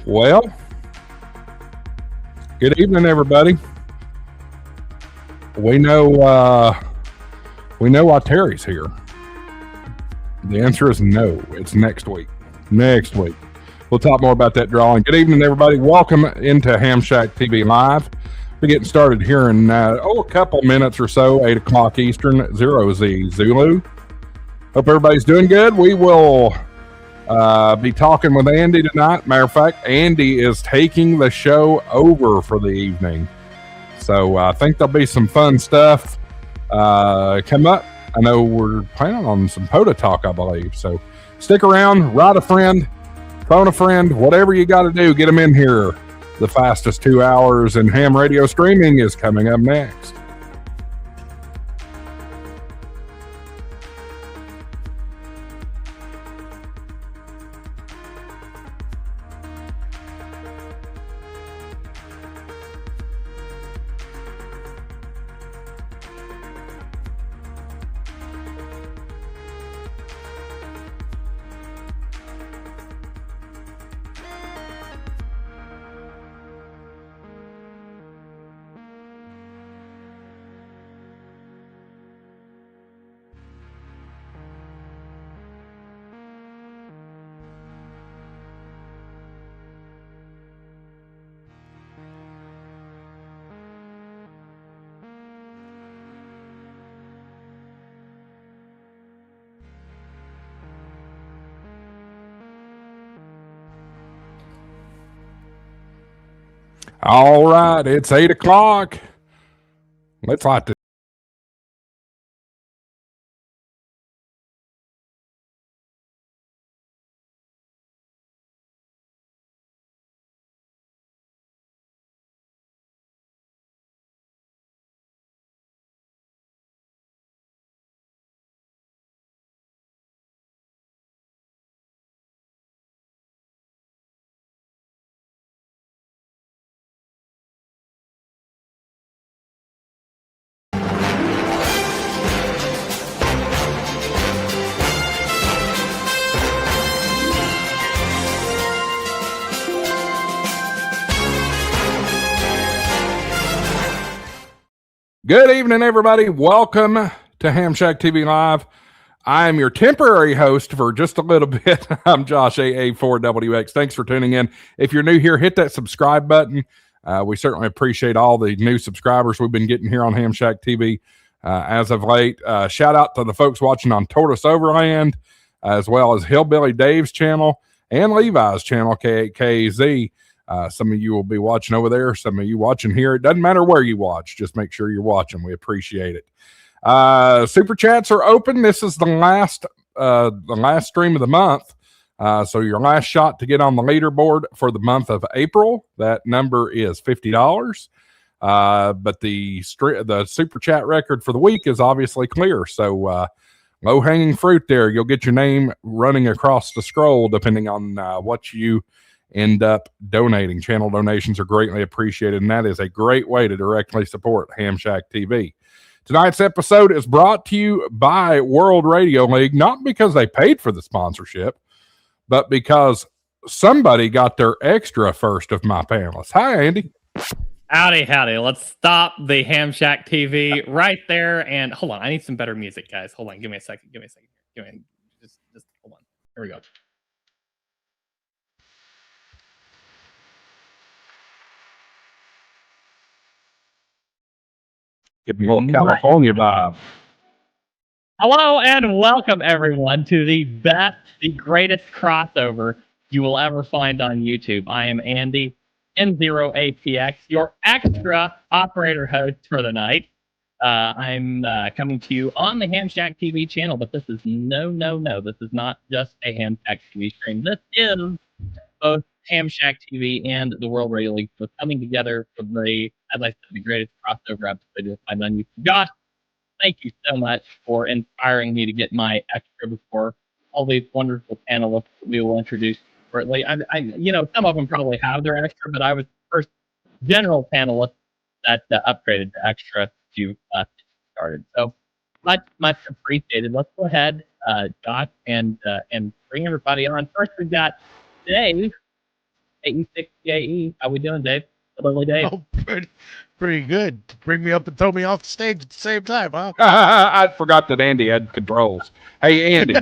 Well, good evening, everybody. We know why Terry's here. The answer is no. It's next week. Next week. We'll talk more about that drawing. Good evening, everybody. Welcome into HamShackTV Live. We're getting started here in a couple minutes or so, 8 o'clock Eastern, 0Z Zulu. Hope everybody's doing good. We will be talking with Andy tonight. Matter of fact, Andy is taking the show over for the evening. So I think there'll be some fun stuff come up. I know we're planning on some POTA talk, I believe. So stick around, write a friend, phone a friend, whatever you got to do, get them in here. The fastest 2 hours in ham radio streaming is coming up next. All right, it's 8 o'clock. Let's light this. Good evening, everybody. Welcome to HamShackTV Live. I am your temporary host for just a little bit. I'm Josh, AA4WX. Thanks for tuning in. If you're new here, hit that subscribe button. We certainly appreciate all the new subscribers we've been getting here on HamShackTV as of late. Shout out to the folks watching on Tortoise Overland, as well as Hillbilly Dave's channel and Levi's channel, KZ. Some of you will be watching over there. Some of you watching here. It doesn't matter where you watch. Just make sure you're watching. We appreciate it. Super chats are open. This is the last stream of the month. So your last shot to get on the leaderboard for the month of April. That number is $50. But the super chat record for the week is obviously clear. So low hanging fruit there. You'll get your name running across the scroll depending on what you end up donating. Channel donations are greatly appreciated, and that is a great way to directly support HamShackTV. Tonight's episode is brought to you by World Radio League, not because they paid for the sponsorship, but because somebody got their extra first of my panelists. Hi, Andy. Howdy. Let's stop the HamShackTV right there. And hold on, I need some better music, guys. Hold on, give me a second. Just hold on. Here we go. Give me a little California vibe. Hello and welcome everyone to the greatest crossover you will ever find on YouTube. I am Andy, N0APX, your extra operator host for the night. I'm coming to you on the HamShackTV channel, but this is no. This is not just a HamShackTV stream. This is both HamShackTV and the World Radio League coming together for the, as I said, the greatest crossover episode you'll find on YouTube. Josh, thank you so much for inspiring me to get my extra before all these wonderful panelists that we will introduce shortly. Some of them probably have their extra, but I was the first general panelist that upgraded to extra to started. So much appreciated. Let's go ahead, Josh, and bring everybody on. First, we've got Dave, AE6JE. How we doing, Dave? Lovely Dave. Oh, pretty good. Bring me up and throw me off the stage at the same time, huh? I forgot that Andy had controls. Hey, Andy.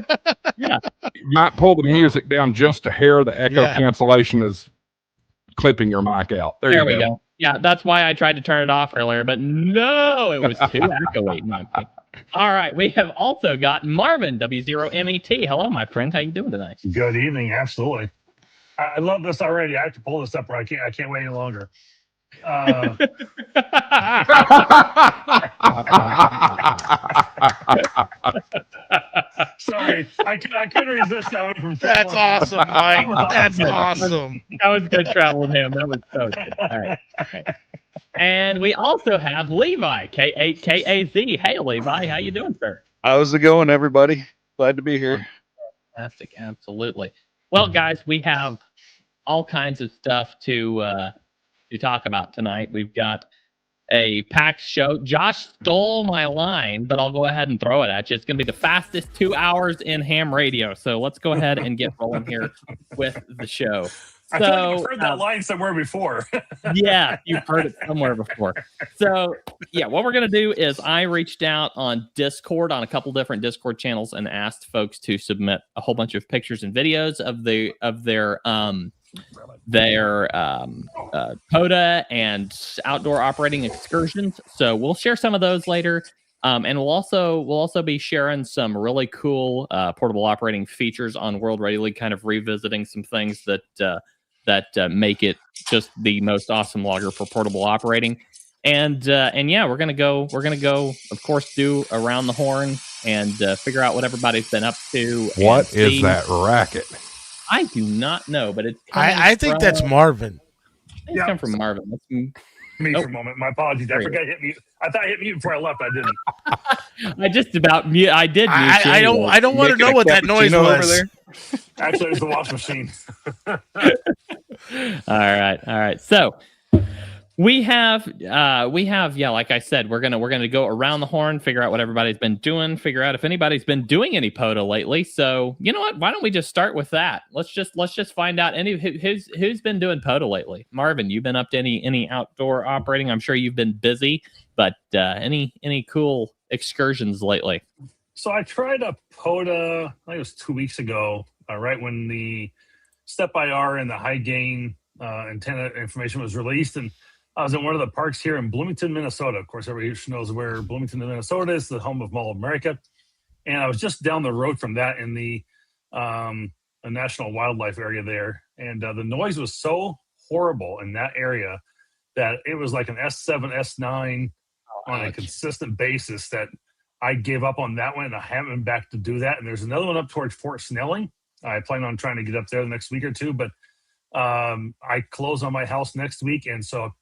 Yeah. You might pull the music down just a hair. The echo Yeah. cancellation is clipping your mic out. There we you go. Yeah, that's why I tried to turn it off earlier, but no, it was too echoey. No, all right, we have also got Marvin, W0MET. Hello, my friend. How you doing tonight? Good evening. Absolutely. I love this already. I have to pull this up, or I can't wait any longer. Sorry, I couldn't resist that one. That's awesome, Mike. That's awesome. That was good travel with him. That was so good. All right. And we also have Levi, K8KAZ. Hey, Levi, how you doing, sir? How's it going, everybody? Glad to be here. Fantastic, absolutely. Well, guys, we have all kinds of stuff to talk about tonight. We've got a PAX show. Josh stole my line, but I'll go ahead and throw it at you. It's going to be the fastest 2 hours in ham radio. So let's go ahead and get rolling here with the show. I feel like you've heard that line somewhere before. Yeah, you've heard it somewhere before. So, yeah, what we're going to do is I reached out on Discord, on a couple different Discord channels, and asked folks to submit a whole bunch of pictures and videos of their POTA and outdoor operating excursions. So we'll share some of those later. And we'll also be sharing some really cool portable operating features on World Radio League, kind of revisiting some things that make it just the most awesome logger for portable operating. And yeah, we're gonna go, of course, do Around the Horn and figure out what everybody's been up to. What is that racket? I do not know, but it's. I think that's Marvin. It's come from Marvin. That's Me for a moment. My apologies. I forgot to hit mute. I thought I hit mute before I left. I didn't. I just about mute. I did. I don't want to know what that noise was. Over there? Actually, it was the wash machine. All right. So we have, yeah, like I said, we're gonna go around the horn, figure out what everybody's been doing, figure out if anybody's been doing any POTA lately. So you know what? Why don't we just start with that? Let's just find out who's been doing POTA lately. Marvin, you've been up to any outdoor operating? I'm sure you've been busy, but any cool excursions lately? So I tried a POTA, I think it was 2 weeks ago, right when the Step IR and the high gain antenna information was released. And I was in one of the parks here in Bloomington, Minnesota. Of course, everybody knows where Bloomington, Minnesota is, the home of Mall of America. And I was just down the road from that in the National Wildlife area there. And the noise was so horrible in that area that it was like an S7, S9 on a consistent basis that I gave up on that one, and I haven't been back to do that. And there's another one up towards Fort Snelling. I plan on trying to get up there the next week or two, but I close on my house next week, and so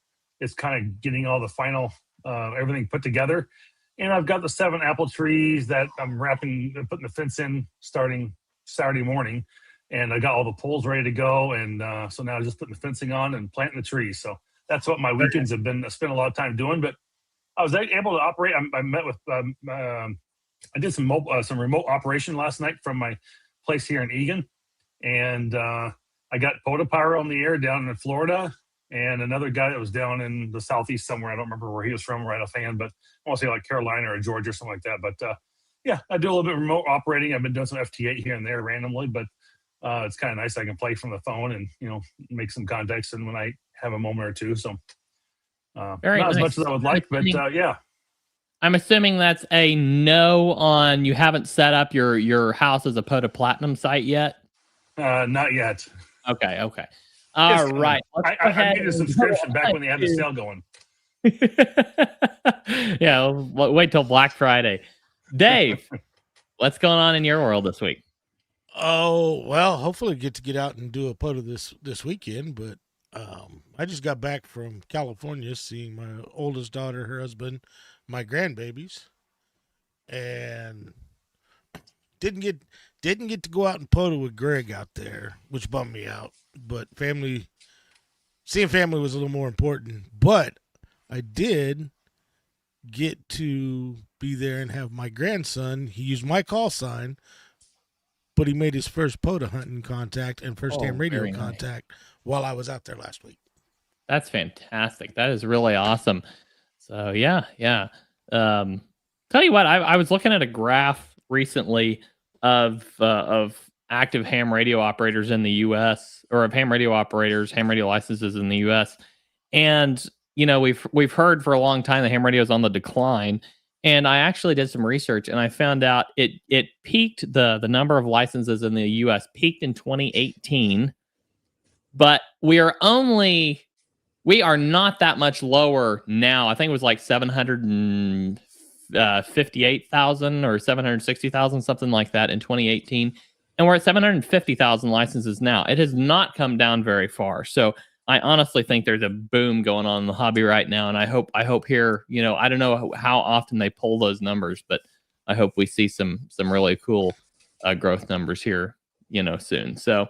it's kind of getting all the final everything put together. And I've got the 7 apple trees that I'm putting the fence in starting Saturday morning, and I got all the poles ready to go. And so now I'm just putting the fencing on and planting the trees. So that's what my weekends have been. I spent a lot of time doing, but I was able to operate. I met with, I did some remote operation last night from my place here in Eagan, and I got POTA Power on the air down in Florida, and another guy that was down in the southeast somewhere. I don't remember where he was from right offhand, but I want to say like Carolina or Georgia or something like that. But yeah, I do a little bit of remote operating. I've been doing some FT8 here and there randomly, but it's kind of nice. I can play from the phone and make some contacts, and when I have a moment or two. So not as much as I would like, but yeah. I'm assuming that's a no on you haven't set up your house as a POTA Platinum site yet? Not yet. Okay. All right. I made a subscription back when they had the sale going. Yeah, wait till Black Friday. Dave, what's going on in your world this week? Oh, well, hopefully get out and do a POTA this weekend, but I just got back from California seeing my oldest daughter, her husband, my grandbabies, and didn't get to go out and POTA with Greg out there, which bummed me out. But seeing family was a little more important. But I did get to be there and have my grandson. He used my call sign, but he made his first POTA hunting contact and first ham radio very nice. contact while I was out there last week. That's fantastic. That is really awesome. So yeah. Tell you what, I was looking at a graph recently of active ham radio operators in the U.S. or of ham radio licenses in the U.S. And we've heard for a long time that ham radio is on the decline. And I actually did some research and I found out it peaked, the number of licenses in the U.S. peaked in 2018, but we are not that much lower now. I think it was like 758,000 or 760,000, something like that in 2018. And we're at 750,000 licenses now. It has not come down very far. So I honestly think there's a boom going on in the hobby right now. And I hope here, I don't know how often they pull those numbers, but I hope we see some really cool growth numbers here, soon. So,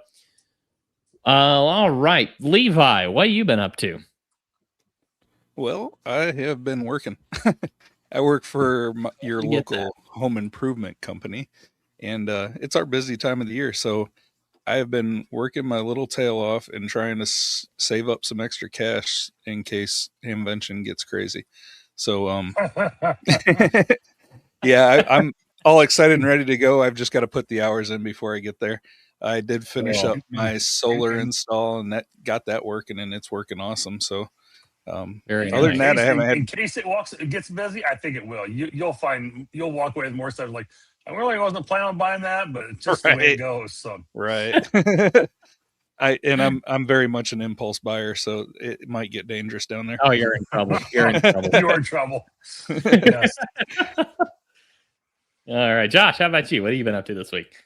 all right, Levi, what have you been up to? Well, I have been working. I work for your local home improvement company, and it's our busy time of the year. So I have been working my little tail off and trying to save up some extra cash in case Hamvention gets crazy. So, yeah, I'm all excited and ready to go. I've just got to put the hours in before I get there. I did finish up my solar install and got that working, and it's working awesome. So, Very other than that, I haven't had. In case it gets busy, I think it will. You'll walk away with more stuff like, I really wasn't planning on buying that, but it's just the way it goes. So right. I'm very much an impulse buyer, so it might get dangerous down there. Oh, you're in trouble. You're in trouble. You're in trouble. Yes. All right, Josh, how about you? What have you been up to this week?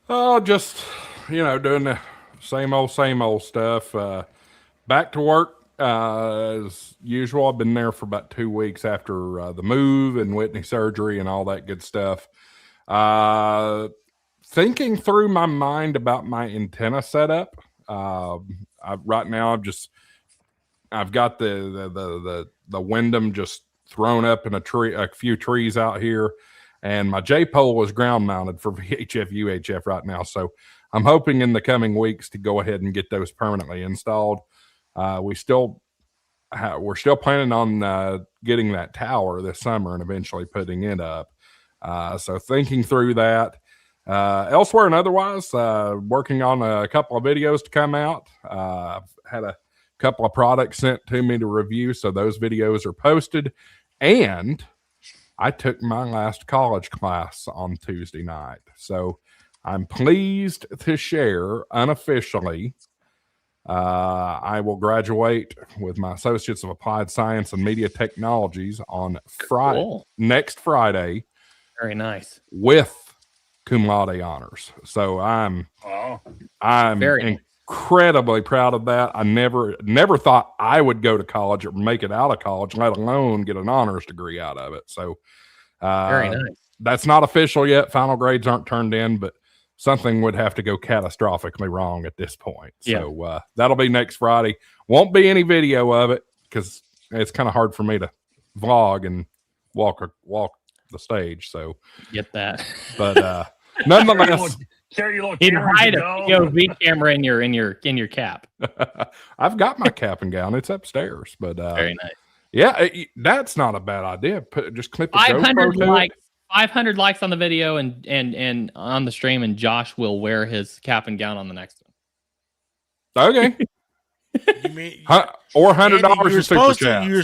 Oh, just, doing the same old stuff. Back to work as usual. I've been there for about 2 weeks after the move and Whitney surgery and all that good stuff. Thinking through my mind about my antenna setup. Right now, I've got the Wyndham just thrown up in a few trees out here. And my J-pole is ground mounted for VHF, UHF right now. So I'm hoping in the coming weeks to go ahead and get those permanently installed. We're still planning on getting that tower this summer and eventually putting it up. So thinking through that. Elsewhere and otherwise, working on a couple of videos to come out. I've had a couple of products sent to me to review, so those videos are posted. And I took my last college class on Tuesday night. So I'm pleased to share unofficially I will graduate with my Associates of Applied Science and Media Technologies on next Friday. Very nice. With cum laude honors. So I'm very incredibly proud of that. I never thought I would go to college or make it out of college, let alone get an honors degree out of it. So very nice. That's not official yet. Final grades aren't turned in, but something would have to go catastrophically wrong at this point. So that'll be next Friday. Won't be any video of it because it's kind of hard for me to vlog and walk the stage. So get that. But nonetheless, carry your little he'd hide a POV camera in your cap. I've got my cap and gown. It's upstairs. But very nice. Yeah, that's not a bad idea. Just clip the 500 likes. 500 likes on the video and on the stream, and Josh will wear his cap and gown on the next one. Okay. You mean, or $100 for super chat. You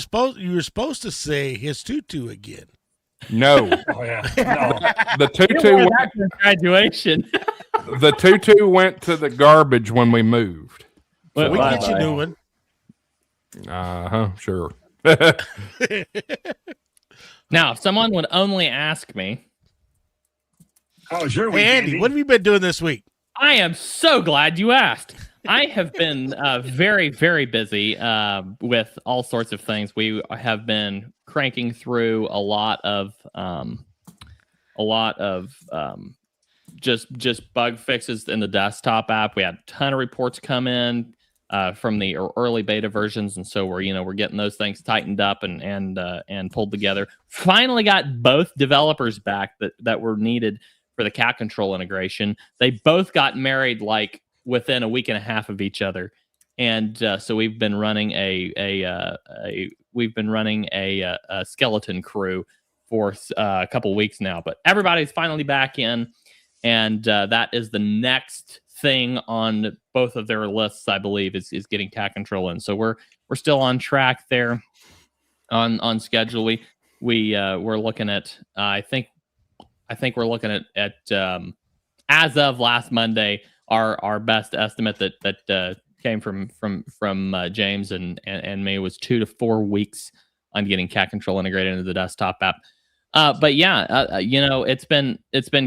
were supposed to say his tutu again. No. Oh yeah. No. The tutu went graduation. The tutu went to the garbage when we moved. So we get you a new one. Sure. Now, if someone would only ask me, how was your week, hey, Andy, what have you been doing this week? I am so glad you asked. I have been very, very busy with all sorts of things. We have been cranking through a lot of just bug fixes in the desktop app. We had a ton of reports come in from the early beta versions, and so we're getting those things tightened up and pulled together. Finally got both developers back that were needed for the cat control integration. They both got married like within a week and a half of each other, and so we've been running a skeleton crew for a couple weeks now. But everybody's finally back in, and that is the next thing on both of their lists, I believe, is getting cat control in. So we're still on track there, on schedule. We're looking at I think we're looking at as of last Monday, our best estimate that came from James and me was 2 to 4 weeks on getting cat control integrated into the desktop app. But yeah, it's been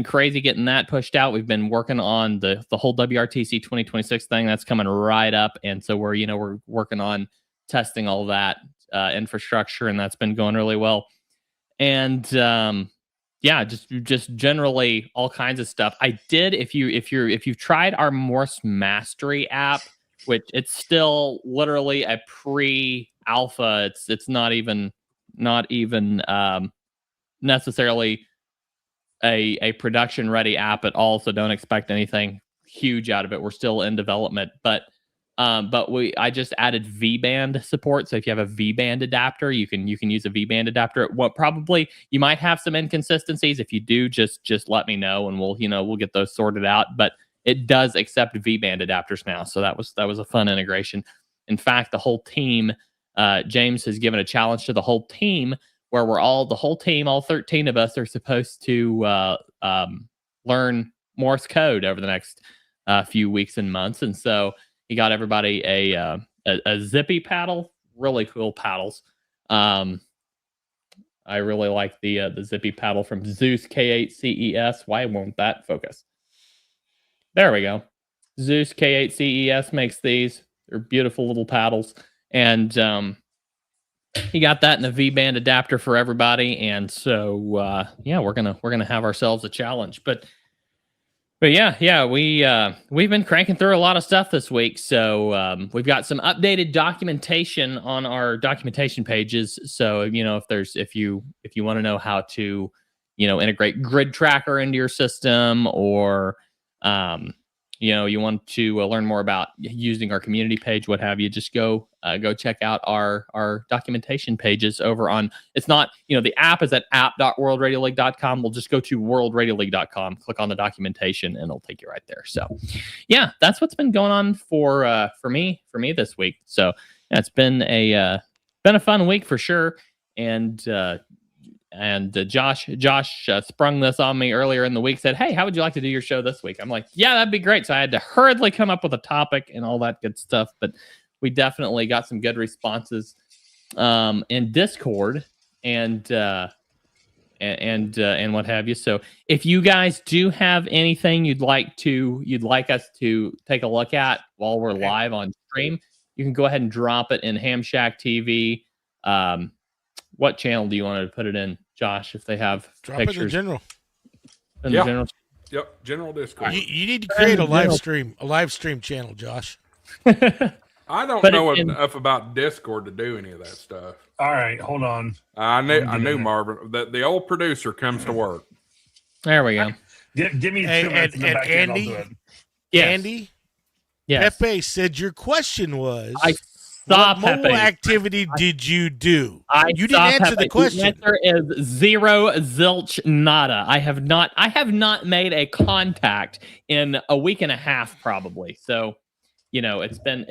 crazy getting that pushed out. We've been working on the whole WRTC 2026 thing that's coming right up, and so we're working on testing all that infrastructure, and that's been going really well. And yeah, just generally all kinds of stuff. I did if you've tried our Morse Mastery app, which it's still literally a pre-alpha. It's not even necessarily a production ready app at all, so don't expect anything huge out of it. We're still in development, but I just added V-band support. So if you have a V-band adapter, you can use a V-band adapter. What probably you might have some inconsistencies. If you do, just let me know, and we'll get those sorted out. But it does accept V-band adapters now, so that was a fun integration. In fact, the whole team, James has given a challenge to the whole team, where all 13 of us are supposed to learn Morse code over the next few weeks and months. And so he got everybody a zippy paddle, really cool paddles. I really like the zippy paddle from Zeus K8CES. Why won't that focus? There we go. Zeus K8CES makes these. They're beautiful little paddles. And he got that in a V-band adapter for everybody, and so yeah, we're gonna have ourselves a challenge. But yeah, we've been cranking through a lot of stuff this week. So we've got some updated documentation on our documentation pages. So if you want to know how to integrate Grid Tracker into your system, or you want to learn more about using our community page, what have you, just go check out our documentation pages over on, it's not, the app is at app.worldradioleague.com. We'll just go to worldradioleague.com, click on the documentation, and it'll take you right there. So yeah, that's what's been going on for me this week. So yeah, it's been a fun week for sure. And Josh sprung this on me earlier in the week, said, "Hey, how would you like to do your show this week?" I'm like, "Yeah, that'd be great." So I had to hurriedly come up with a topic and all that good stuff. But we definitely got some good responses in Discord and what have you. So if you guys do have anything you'd like us to take a look at while we're live on stream, you can go ahead and drop it in HamShackTV. What channel do you want to put it in, Josh? If they have Drop pictures, it in general. In the general. Yep, general Discord. You need to create a live stream channel, Josh. I don't know enough about Discord to do any of that stuff. All right, hold on. I knew Marvin. The old producer comes to work. There we go. Give me 2 minutes. And Andy, I'll do it. Yes. Andy, Yes. Pepe said your question was, What mobile activity did you do? You didn't answer the question. The answer is zero, zilch, nada. I have not made a contact in a week and a half, probably. So, it's been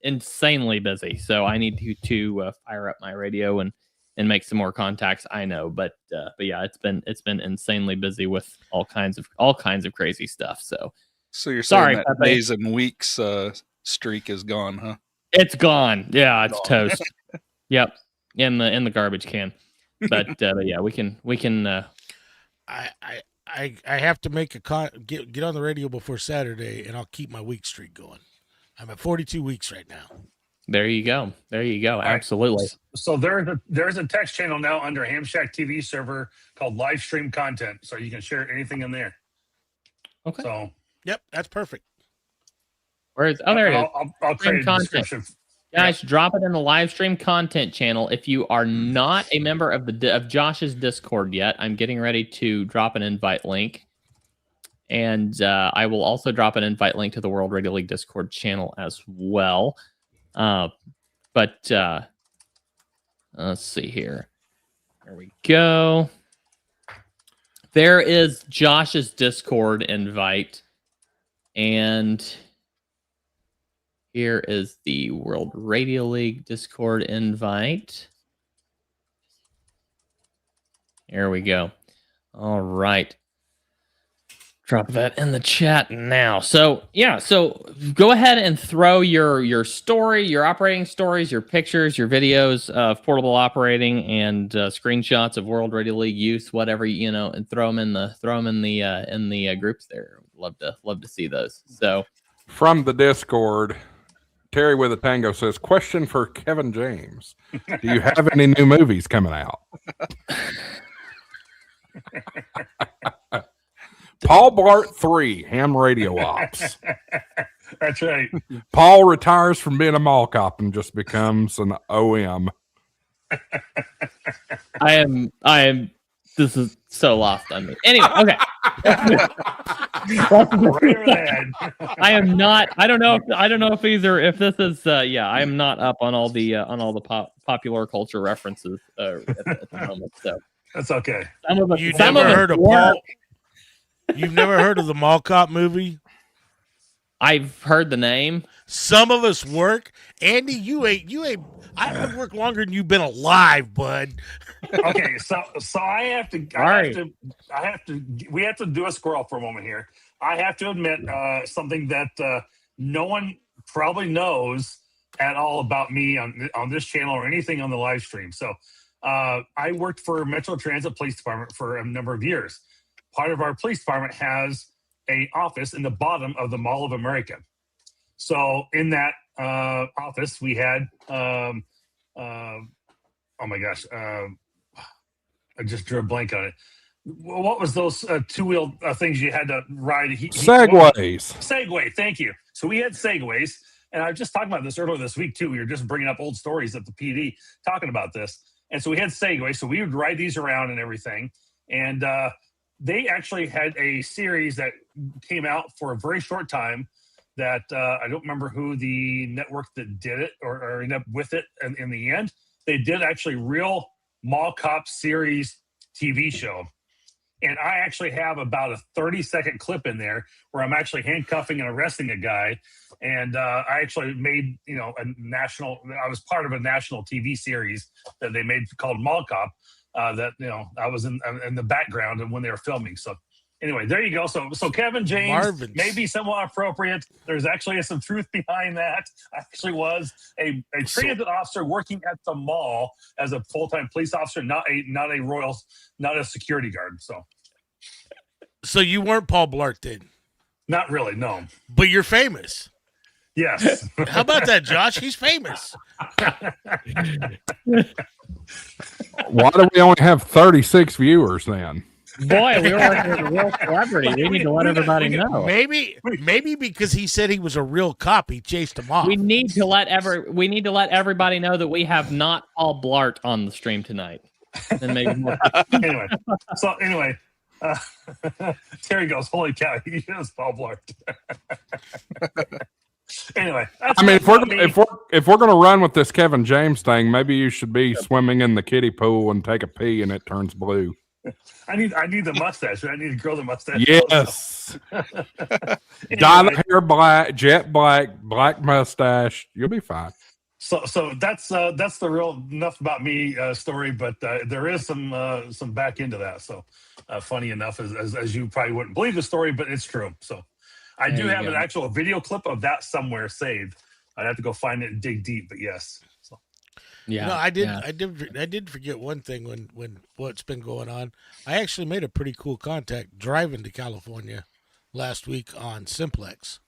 insanely busy. So I need to fire up my radio and make some more contacts. I know, but yeah, it's been insanely busy with all kinds of crazy stuff. So you're saying that Pepe, days and weeks streak is gone, huh? It's gone. Yeah, it's toast. Yep, in the garbage can. But yeah, we can. I have to make get on the radio before Saturday, and I'll keep my week streak going. I'm at 42 weeks right now. There you go. Absolutely. Right. So there's a text channel now under HamShackTV server called Live Stream Content, so you can share anything in there. Okay. So yep, that's perfect. There it is. I'll create a description. Guys, drop it in the live stream content channel. If you are not a member of Josh's Discord yet, I'm getting ready to drop an invite link And I will also drop an invite link to the World Radio League Discord channel as well. But let's see here. There we go. There is Josh's Discord invite. And here is the World Radio League Discord invite. There we go. All right. Drop that in the chat now. So yeah, so go ahead and throw your story, your operating stories, your pictures, your videos of portable operating, and screenshots of World Radio League use, whatever, and throw them in the groups there. Love to see those. So from the Discord, Terry with a Tango says, question for Kevin James. Do you have any new movies coming out? Paul Blart 3, Ham Radio Ops. That's right. Paul retires from being a mall cop and just becomes an OM. I am. This is so lost on me. Anyway, okay. I am not. I don't know if this is. I am not up on all the popular culture references at the moment. So that's okay. You've never heard of Paul? You've never heard of the Mall Cop movie? I've heard the name. Some of us work. Andy, you ain't. I've worked longer than you've been alive, bud. Okay, so I have to. We have to do a squirrel for a moment here. I have to admit something that no one probably knows at all about me on this channel or anything on the live stream. So I worked for Metro Transit Police Department for a number of years. Part of our police department has an office in the bottom of the Mall of America. So in that office, we had, oh my gosh, I just drew a blank on it. What was those two-wheel things you had to ride? Segways. Segway, thank you. So we had Segways, and I was just talking about this earlier this week too. We were just bringing up old stories at the PD talking about this. And so we had Segways, so we would ride these around and everything. And they actually had a series that came out for a very short time that I don't remember who the network that did it or ended up with it in the end. They did actually real Mall Cop series TV show. And I actually have about a 30-second clip in there where I'm actually handcuffing and arresting a guy. And I actually made, I was part of a national TV series that they made called Mall Cop. That I was in the background and when they were filming. So anyway, there you go. So Kevin James may be somewhat appropriate. There's actually some truth behind that. I actually was a transit officer working at the mall as a full-time police officer, not a security guard. So you weren't Paul Blart then? Not really, no. But you're famous. Yes. How about that, Josh? He's famous. Why do we only have 36 viewers then? Boy, we were working with a real celebrity. We need to let everybody know. Maybe because he said he was a real cop, he chased him off. We need to let everybody know that we have not Paul Blart on the stream tonight. And maybe more. Anyway, Terry goes, "Holy cow, he is Paul Blart." Anyway, I mean, if we're gonna run with this Kevin James thing, maybe you should be swimming in the kiddie pool and take a pee and it turns blue. I need the mustache. I need to grow the mustache. Yes. Dye the hair black, jet black mustache. You'll be fine. So that's the real enough about me story, but there is some back into that. So funny enough, as you probably wouldn't believe the story, but it's true. So. I do have an actual video clip of that somewhere saved. I'd have to go find it and dig deep, but yes. So. Yeah. No, I did forget one thing when what's been going on. I actually made a pretty cool contact driving to California last week on Simplex.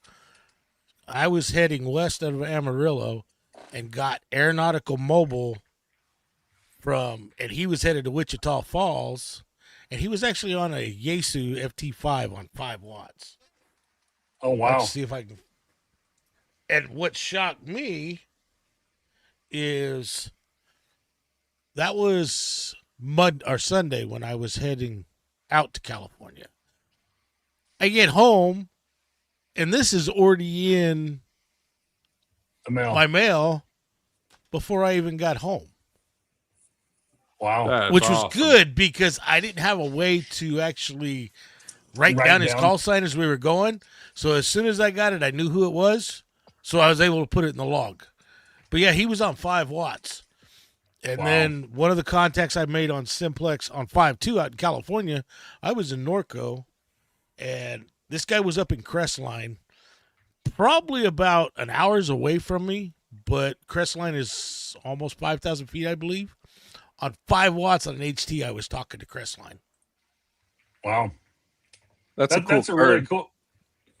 I was heading west out of Amarillo and got Aeronautical Mobile and he was headed to Wichita Falls, and he was actually on a Yaesu FT5 on 5 watts. Oh, wow. Let's see if I can. And what shocked me is that was Sunday when I was heading out to California. I get home, and this is already in The mail. my mail before I even got home. Wow. That's Which was awesome. good because I didn't have a way to actually write down his call sign as we were going. So as soon as I got it, I knew who it was. So I was able to put it in the log. But yeah, he was on 5 watts. And then one of the contacts I made on Simplex on 5.2 out in California, I was in Norco, and this guy was up in Crestline, probably about an hour's away from me, but Crestline is almost 5,000 feet, I believe. On 5 watts on an HT, I was talking to Crestline. Wow. That's a cool That's a really cool.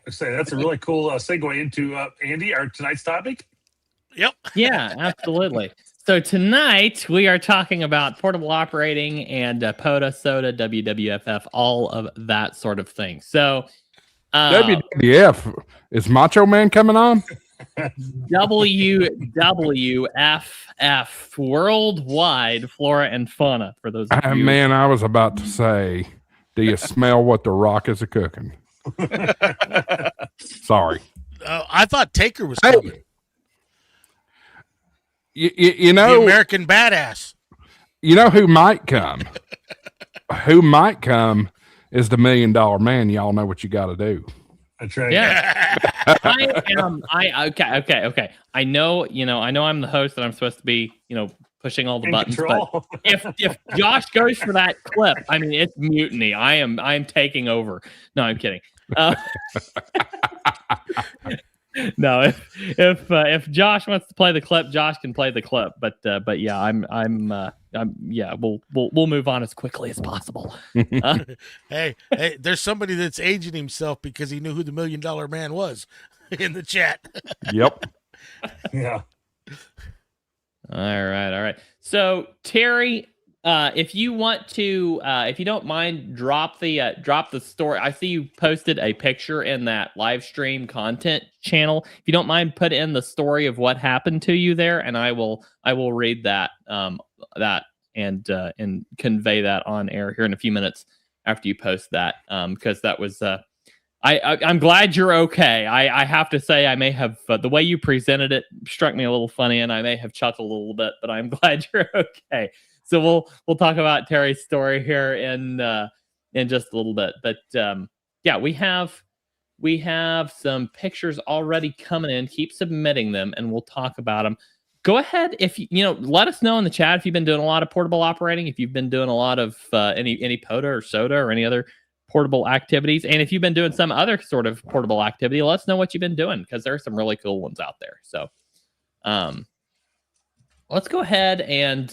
That's a really cool segue into Andy, our tonight's topic. Yep. Yeah, absolutely. So tonight we are talking about portable operating and POTA, SOTA, WWFF, all of that sort of thing. So WWF, is Macho Man coming on? WWFF, Worldwide Flora and Fauna, for those of you. Man, I was about to say, do you smell what the Rock is a-cooking? Sorry. I thought Taker was coming. You know, the American Badass. You know who might come? Who might come is the $1 Million Man. Y'all know what you got to do. That's right. Yeah. Okay. I know I'm the host and I'm supposed to be, pushing all the In buttons. control. But if Josh goes for that clip, I mean, it's mutiny. I'm taking over. No, I'm kidding. No, if Josh wants to play the clip, Josh can play the clip. But yeah, we'll move on as quickly as possible. Hey, there's somebody that's aging himself because he knew who the $1 Million Man was in the chat. Yep. Yeah. All right. So Terry, if you want to, if you don't mind, drop the story. I see you posted a picture in that live stream content channel. If you don't mind, put in the story of what happened to you there, and I will read that and convey that on air here in a few minutes after you post that, because that was I'm glad you're okay. I have to say I may have the way you presented it struck me a little funny, and I may have chuckled a little bit, but I'm glad you're okay. So we'll talk about Terry's story here in just a little bit. But yeah, we have some pictures already coming in. Keep submitting them, and we'll talk about them. Go ahead, if let us know in the chat if you've been doing a lot of portable operating, if you've been doing a lot of any POTA or SOTA or any other portable activities, and if you've been doing some other sort of portable activity, let us know what you've been doing, because there are some really cool ones out there. So let's go ahead and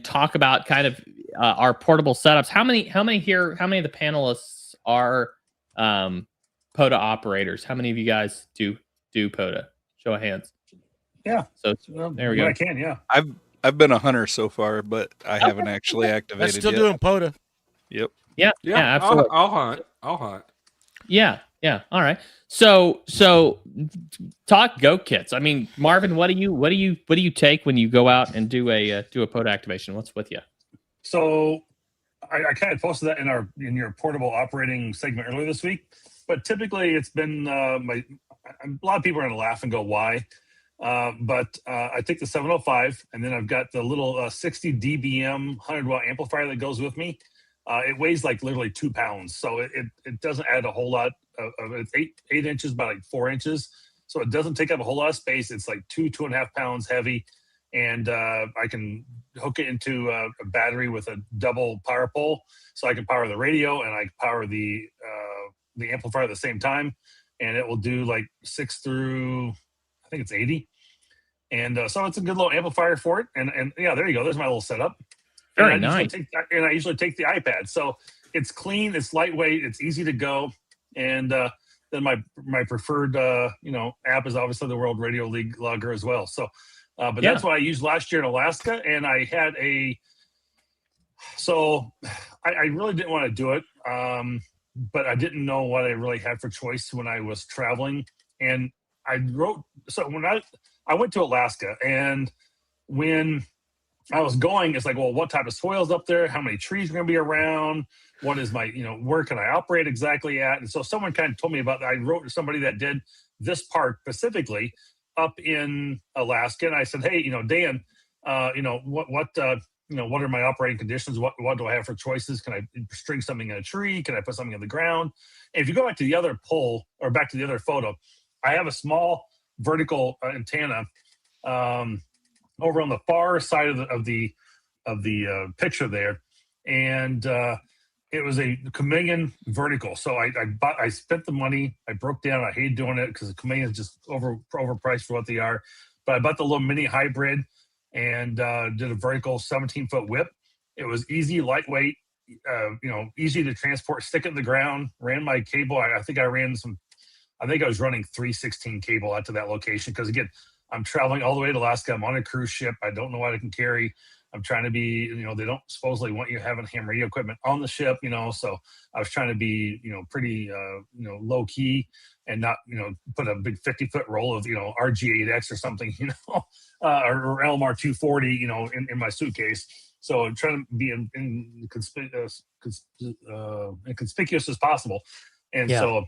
talk about kind of our portable setups. How many of the panelists are POTA operators? How many of you guys do POTA? Show of hands. Yeah. So there we go. I can, yeah. I've been a hunter so far, but I haven't actually activated That's still yet. doing POTA. Yep. Yeah, absolutely. I'll hunt. Yeah. All right. So talk goat kits. I mean, Marvin, what do you take when you go out and do a POTA activation? What's with you? So I kind of posted that in your portable operating segment earlier this week, but typically it's been a lot of people are going to laugh and go, why? But I take the 705, and then I've got the little 60 dBm 100-watt amplifier that goes with me. It weighs like literally 2 pounds, so it doesn't add a whole lot of it's 8 inches by like 4 inches, so it doesn't take up a whole lot of space. It's like 2.5 pounds heavy, and I can hook it into a battery with a double power pole, so I can power the radio and I can power the amplifier at the same time, and it will do like 6 through, I think it's 80. And so it's a good little amplifier for it. And yeah, there you go. There's my little setup. Very nice. I usually take the iPad. So it's clean, it's lightweight, it's easy to go. And then my preferred app is obviously the World Radio League logger as well. So but that's what I used last year in Alaska. And I had I really didn't want to do it. But I didn't know what I really had for choice when I was traveling. And I wrote, so when I went to Alaska, and when I was going, it's like, well, what type of soil's up there? How many trees are going to be around? What is my, where can I operate exactly at? And so someone kind of told me about that. I wrote to somebody that did this park specifically up in Alaska. And I said, hey, Dan, what are my operating conditions? What do I have for choices? Can I string something in a tree? Can I put something in the ground? And if you go back to the other poll or back to the other photo, I have a small vertical antenna over on the far side of the picture there, and it was a chameleon vertical. So I spent the money. I broke down. I hate doing it because the chameleon is just overpriced for what they are. But I bought the little mini hybrid and did a vertical 17-foot whip. It was easy, lightweight, easy to transport. Stick it in the ground. Ran my cable. I think I was running 316 cable out to that location because again, I'm traveling all the way to Alaska. I'm on a cruise ship. I don't know what I can carry. I'm trying to be, they don't supposedly want you having ham radio equipment on the ship, so I was trying to be, pretty, low key and not, put a big 50-foot roll of, RG8X or something, or LMR 240, in my suitcase. So I'm trying to be inconspicuous as possible. And so,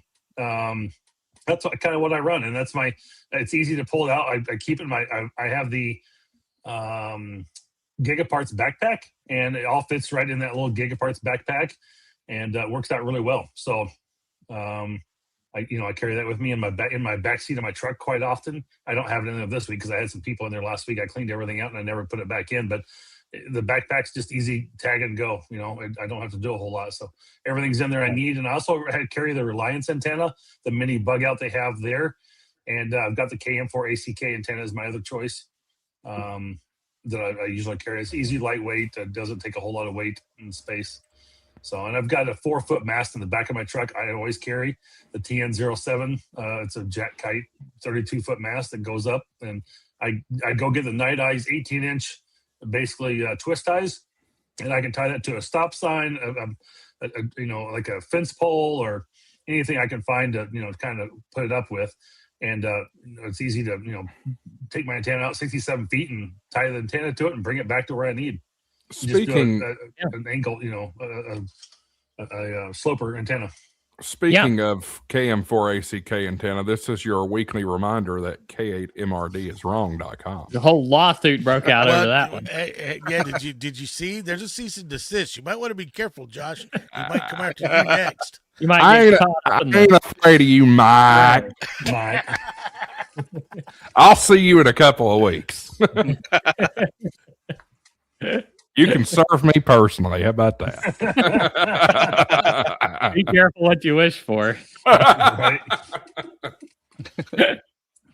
that's kind of what I run, and it's easy to pull it out. I keep it in I have the Gigaparts backpack, and it all fits right in that little Gigaparts backpack, and works out really well. So, I carry that with me in my back seat of my truck quite often. I don't have it in there this week because I had some people in there last week. I cleaned everything out and I never put it back in, but the backpack's just easy, tag and go. I don't have to do a whole lot. So everything's in there I need. And I also carry the Reliance antenna, the mini bug out they have there. And I've got the KM4 ACK antenna as my other choice that I usually carry. It's easy, lightweight. It doesn't take a whole lot of weight and space. So, and I've got a 4-foot mast in the back of my truck. I always carry the TN07. It's a jet kite, 32-foot mast that goes up. And I go get the Night Eyes 18-inch basically twist ties, and I can tie that to a stop sign, like a fence pole or anything I can find to kind of put it up with. And it's easy to take my antenna out 67 feet and tie the antenna to it and bring it back to where I need. Speaking an angle, a sloper antenna. Speaking of KM4 ACK antenna, this is your weekly reminder that K8MRD is wrong.com. The whole lawsuit broke out over that one. Yeah, did you see? There's a cease and desist. You might want to be careful, Josh. You might come after you next. You might I ain't afraid of you, Mike. I'll see you in a couple of weeks. You can serve me personally. How about that? Be careful what you wish for. Right.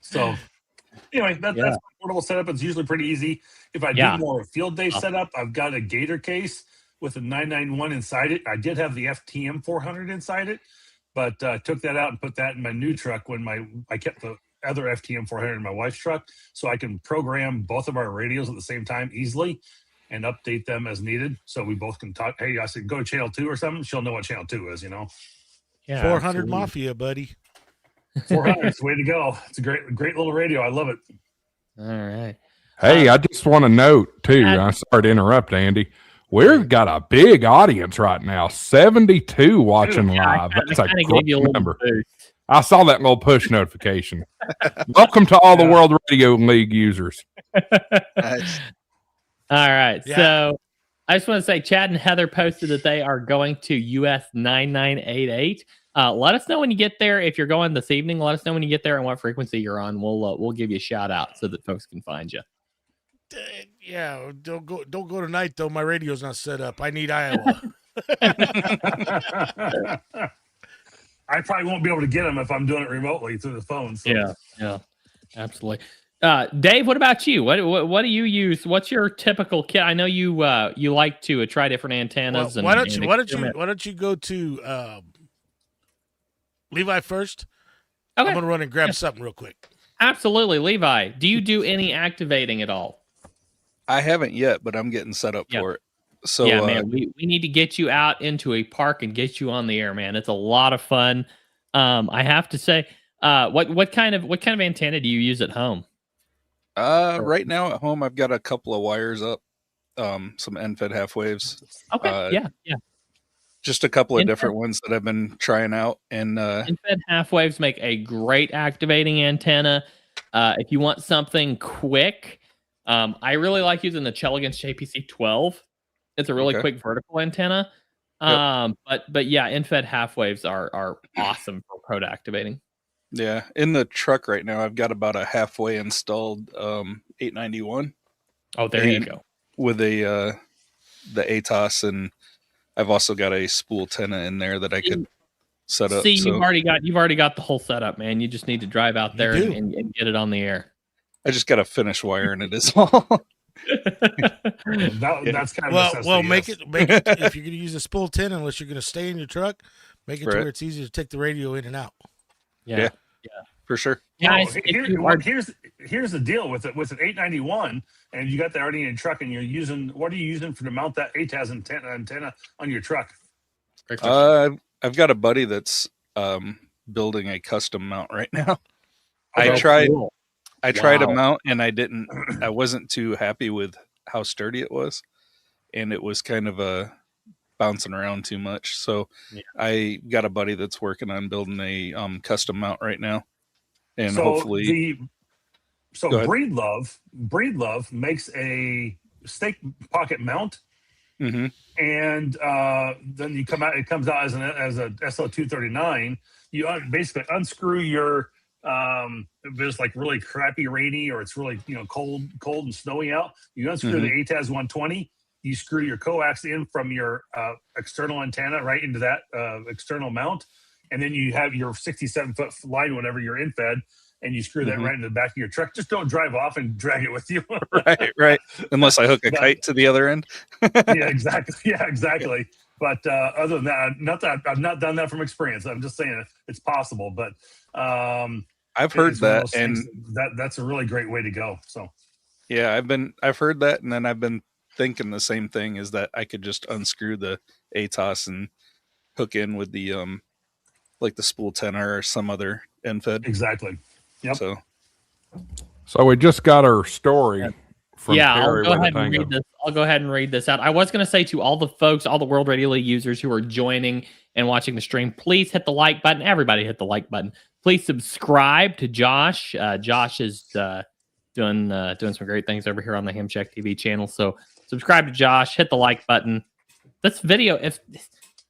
So, anyway, that's my portable setup. It's usually pretty easy. If I do more field day setup, I've got a Gator case with a 991 inside it. I did have the FTM 400 inside it, but took that out and put that in my new truck when I kept the other FTM 400 in my wife's truck, so I can program both of our radios at the same time easily and update them as needed, so we both can talk. Hey, I said go to channel 2 or something. She'll know what channel 2 is. Yeah, 400 absolutely. Mafia, buddy. 400, it's the way to go. It's a great little radio. I love it. All right. Hey, I just want to note too. I'm sorry to interrupt, Andy. We've got a big audience right now. 72 watching live. That's a great number. I saw that little push notification. Welcome to all the World Radio League users. Nice. All right. Yeah. So I just want to say Chad and Heather posted that they are going to US 9988. Let us know when you get there. If you're going this evening, let us know when you get there and what frequency you're on. We'll give you a shout out so that folks can find you. Yeah, don't go tonight though. My radio's not set up. I need Iowa. I probably won't be able to get them if I'm doing it remotely through the phone. So. Yeah, absolutely. Dave, what about you? What do you use? What's your typical kit? I know you like to try different antennas. Well, why don't you go to Levi first? Okay. I'm gonna run and grab something real quick. Absolutely, Levi. Do you do any activating at all? I haven't yet, but I'm getting set up for it. So yeah, man, we need to get you out into a park and get you on the air, man. It's a lot of fun. I have to say, what kind of antenna do you use at home? Right now at home, I've got a couple of wires up. some NFED half waves. Okay. Yeah. Just a couple of NFED different ones that I've been trying out. And NFED half waves make a great activating antenna. If you want something quick, I really like using the Chell against JPC 12. It's a really quick vertical antenna. But yeah, NFED half waves are awesome for POTA activating. Yeah, in the truck right now, I've got about a halfway installed 891. Oh, there you go. With the ATOS, and I've also got a spool antenna in there that I could set up. See, you've already got the whole setup, man. You just need to drive out there and get it on the air. I just got to finish wiring it is all. That's kind of well. Make it if you're going to use a spool antenna, unless you're going to stay in your truck, make it to where it's easy to take the radio in and out. Yeah, for sure. Guys, here's the deal with it. With an 891, and you got that already in your truck, and what are you using to mount that ATAS antenna on your truck? I've got a buddy that's building a custom mount right now. I tried a mount, and I wasn't too happy with how sturdy it was, and it was kind of bouncing around too much. So I got a buddy that's working on building a custom mount right now, and hopefully. Breedlove makes a stake pocket mount, and then you come out. It comes out as a SO239. You basically unscrew your if it's like really crappy rainy or it's really cold and snowy out. You unscrew the ATAS 120. You screw your coax in from your external antenna right into that external mount, and then you have your 67-foot line, whenever you're in fed, and you screw that right into the back of your truck. Just don't drive off and drag it with you. right. Unless I hook a kite to the other end. Yeah, exactly. But other than that, I've not done that from experience. I'm just saying it's possible. But I've heard that, and that's a really great way to go. So yeah, I've heard that, and then I've been thinking the same thing, is that I could just unscrew the ATOS and hook in with the like the spool tenor or some other NFED. Exactly. Yep. So we just got our story from Terry. I'll go ahead and read this out. I was going to say to all the folks, all the World Radio League users who are joining and watching the stream, please hit the like button. Everybody hit the like button. Please subscribe to Josh. Josh is doing some great things over here on the HamShackTV channel. So subscribe to Josh. Hit the like button. This video, if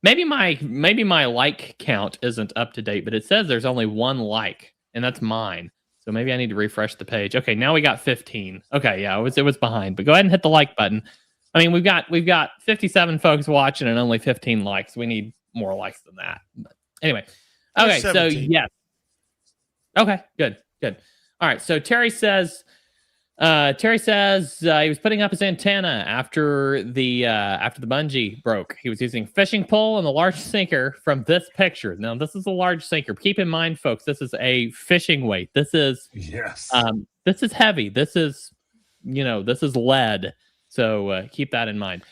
maybe my like count isn't up to date, but it says there's only one like, and that's mine. So maybe I need to refresh the page. Okay, now we got 15. Okay, yeah, it was behind. But go ahead and hit the like button. I mean, we've got 57 folks watching and only 15 likes. We need more likes than that. But anyway, okay, so yes. Okay, good. All right, so Terry says he was putting up his antenna after the bungee broke. He was using fishing pole and a large sinker from this picture. Now, this is a large sinker. Keep in mind, folks, this is a fishing weight. This is this is heavy. This is lead. So keep that in mind.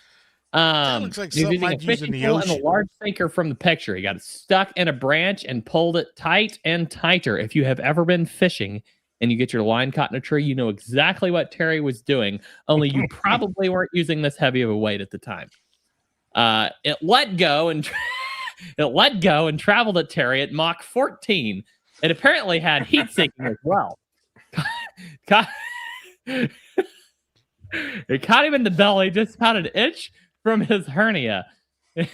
That looks like he was using a fishing pole and a large sinker from the picture. He got it stuck in a branch and pulled it tight and tighter. If you have ever been fishing and you get your line caught in a tree, you know exactly what Terry was doing, only you probably weren't using this heavy of a weight at the time. It let go and traveled at Terry at Mach 14. It apparently had heat sinking as well. It caught him in the belly, just about an inch from his hernia. It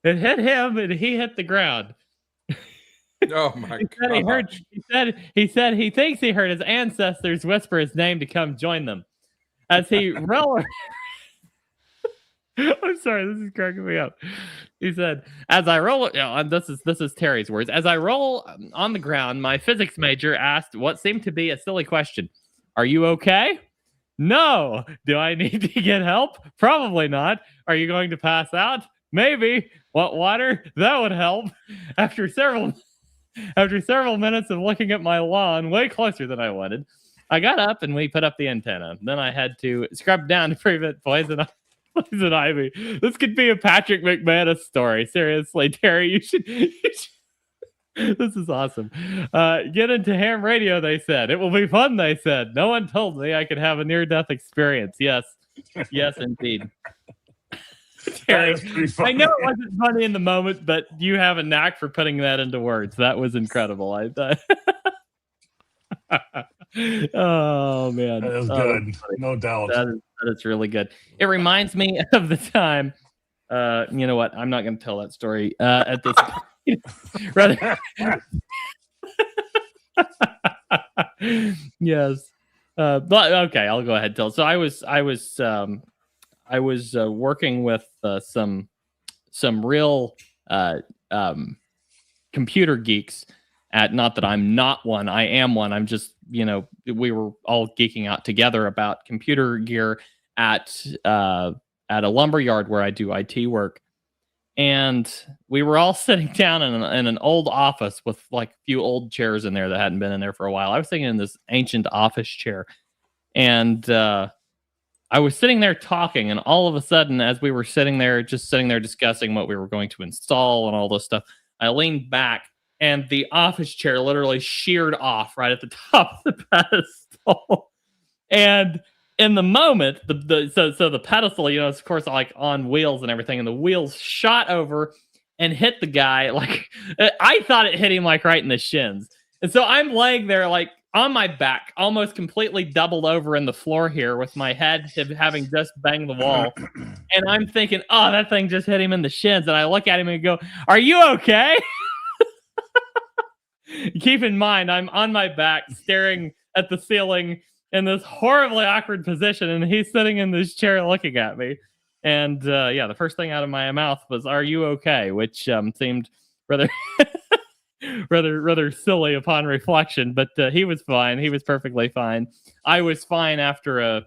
hit him and he hit the ground. Oh my God. He said he thinks he heard his ancestors whisper his name to come join them. As he rolled. I'm sorry, this is cracking me up. He said, as I roll, and this is Terry's words. As I roll on the ground, my physics major asked what seemed to be a silly question. Are you okay? No. Do I need to get help? Probably not. Are you going to pass out? Maybe. Want water? That would help. After several minutes of looking at my lawn way closer than I wanted, I got up and we put up the antenna. Then I had to scrub down to prevent poison ivy. This could be a Patrick McManus story. Seriously, Terry, you should this is awesome. Get into ham radio, they said. It will be fun, they said. No one told me I could have a near-death experience. Yes. Yes, indeed. That is pretty funny. I know it wasn't funny in the moment, but you have a knack for putting that into words. That was incredible. I thought. Oh man, That is Oh, good, that's funny. no doubt. That is really good. It reminds me of the time. You know what? I'm not going to tell that story at this point. Rather, yes. But okay, I'll go ahead and tell. So I was working with some real computer geeks. Not that I'm not one, I am one. I'm just, we were all geeking out together about computer gear at a lumber yard where I do IT work. And we were all sitting down in an old office with like a few old chairs in there that hadn't been in there for a while. I was sitting in this ancient office chair, and I was sitting there talking, and all of a sudden, as we were sitting there discussing what we were going to install and all this stuff, I leaned back, and the office chair literally sheared off right at the top of the pedestal. And in the moment, so the pedestal, of course, like on wheels and everything, and the wheels shot over and hit the guy. Like, I thought it hit him like right in the shins. And so I'm laying there like on my back, almost completely doubled over in the floor here, with my head having just banged the wall. And I'm thinking, oh, that thing just hit him in the shins. And I look at him and go, "Are you okay?" Keep in mind, I'm on my back staring at the ceiling in this horribly awkward position, and he's sitting in this chair looking at me. And the first thing out of my mouth was, "Are you okay?" Which seemed rather rather silly upon reflection, but he was fine. He was perfectly fine. I was fine after a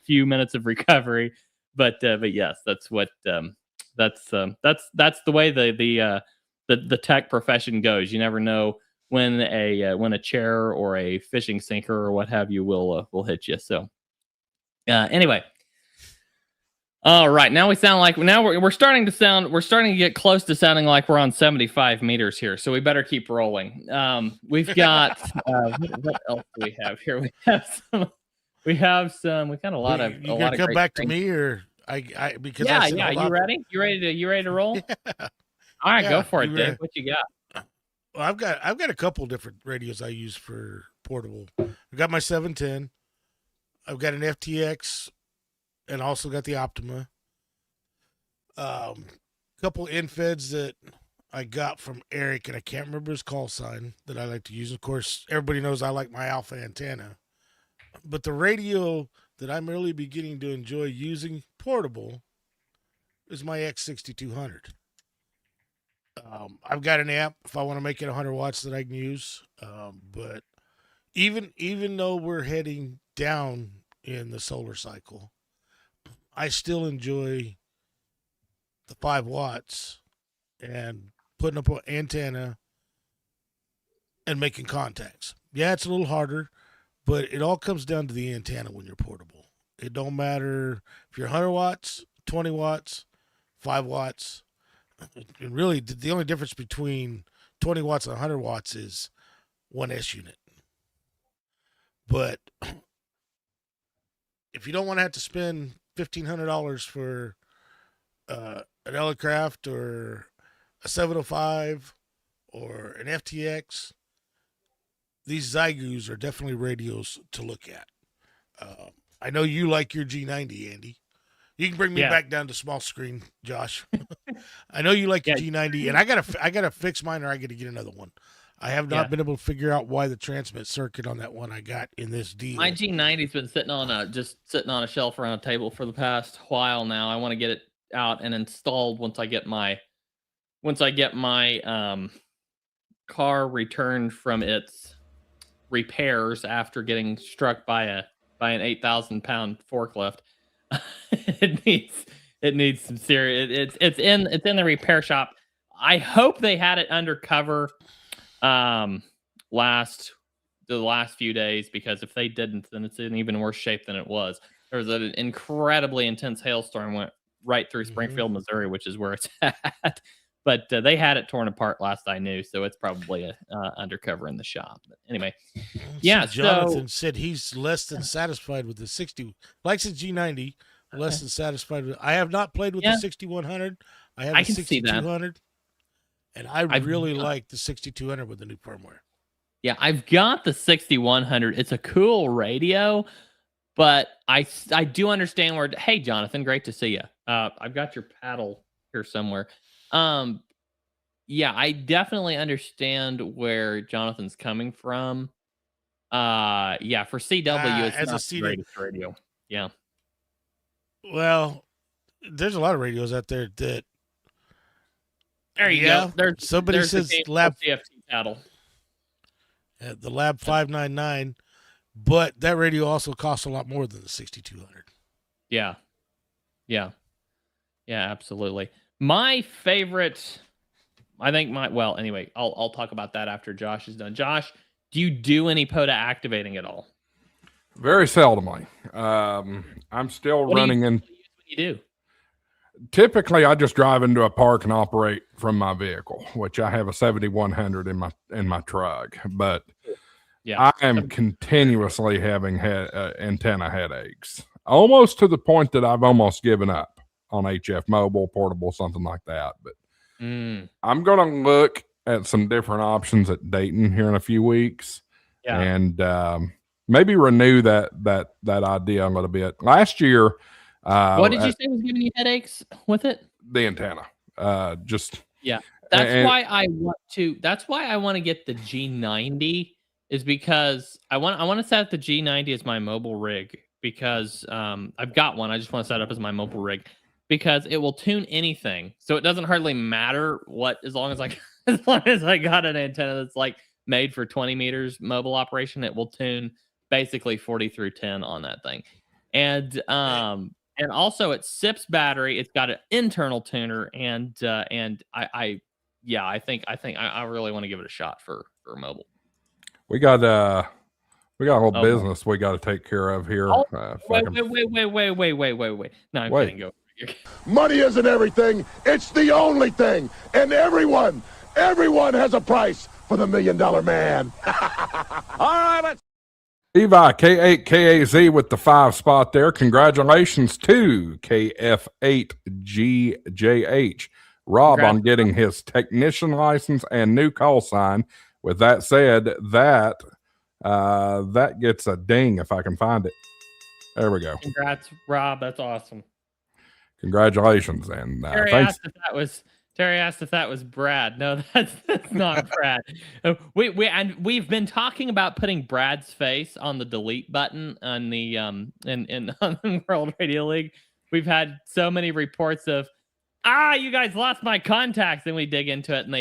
few minutes of recovery, but yes, that's what that's the way the tech profession goes. You never know when a chair or a fishing sinker or what have you will hit you. So anyway, all right. Now we're starting to get close to sounding like we're on 75 meters here. So we better keep rolling. We've got what else do we have here? We got a lot of. You gonna come back to me, or I because yeah. You ready? You ready to roll? Yeah. All right, Yeah, go for it, you Dave. ready? What you got? Well, I've got a couple different radios I use for portable. I've got my 710. I've got an FTX, and also got the Optima. Couple infeds that I got from Eric, and I can't remember his call sign, that I like to use. Of course, everybody knows I like my Alpha antenna. But the radio that I'm really beginning to enjoy using portable is my X6200. I've got an amp if I want to make it 100 watts that I can use. But even though we're heading down in the solar cycle, I still enjoy the 5 watts and putting up an antenna and making contacts. Yeah, it's a little harder, but it all comes down to the antenna when you're portable. It don't matter if you're 100 watts, 20 watts, 5 watts. And really, the only difference between 20 watts and 100 watts is 1S unit. But if you don't want to have to spend $1,500 for an Elecraft or a 705 or an FTX, these Zygoos are definitely radios to look at. I know you like your G90, Andy. You can bring me back down to small screen, Josh. I know you like your G90, and I gotta fix mine, or I gotta get another one. I have not been able to figure out why the transmit circuit on that one I got in this deal. My G90's been sitting on a shelf around a table for the past while now. I want to get it out and installed once I get my car returned from its repairs after getting struck by an 8,000-pound forklift. It needs some serious. It's in the repair shop. I hope they had it undercover the last few days, because if they didn't, then it's in even worse shape than it was. There was an incredibly intense hailstorm went right through Springfield, Missouri, which is where it's at. But they had it torn apart last I knew, so it's probably undercover in the shop. But anyway, yeah. Jonathan said he's less than satisfied with the 60. Likes the G90, less than satisfied with. I have not played with the 6100. I have the 6200, and I really like the 6200 with the new firmware. Yeah, I've got the 6100. It's a cool radio, but I do understand where. Hey, Jonathan, great to see you. I've got your paddle here somewhere. Yeah, I definitely understand where Jonathan's coming from. Yeah, for CW, it's not the greatest radio. Yeah. Well, there's a lot of radios out there that. There you go. Somebody says Lab CFT paddle. The Lab 599, but that radio also costs a lot more than the 6200. Yeah. Yeah, absolutely. My favorite, anyway, I'll talk about that after Josh is done. Josh, do you do any POTA activating at all? Very seldomly. I'm still running in. What do you do? Typically, I just drive into a park and operate from my vehicle, which I have a 7100 in my truck. But I am continuously having antenna headaches, almost to the point that I've almost given up on HF Mobile, portable, something like that. But I'm going to look at some different options at Dayton here in a few weeks, and maybe renew that idea a little bit. Last year. What did you say was giving you headaches with it? The antenna. That's why I want to get the G90, is because I want to set up the G90 as my mobile rig, because I've got one. I just want to set it up as my mobile rig because it will tune anything. So it doesn't hardly matter what, as long as I got an antenna that's like made for 20 meters mobile operation, it will tune basically 40 through 10 on that thing. And also it sips battery. It's got an internal tuner, and I think I really want to give it a shot for mobile. We got a whole business we got to take care of here. Wait. No, I'm kidding. Go. Money isn't everything. It's the only thing. And everyone has a price for the $1 Million Man. All right, let's. Levi K8KAZ with the 5 spot there. Congratulations to KF8GJH. Rob on getting his technician license and new call sign. With that said, that gets a ding if I can find it. There we go. Congrats, Rob. That's awesome. Congratulations, and thanks. Terry asked if that was Brad. No, that's not Brad. We've been talking about putting Brad's face on the delete button on the on the World Radio League. We've had so many reports of you guys lost my contacts, and we dig into it, and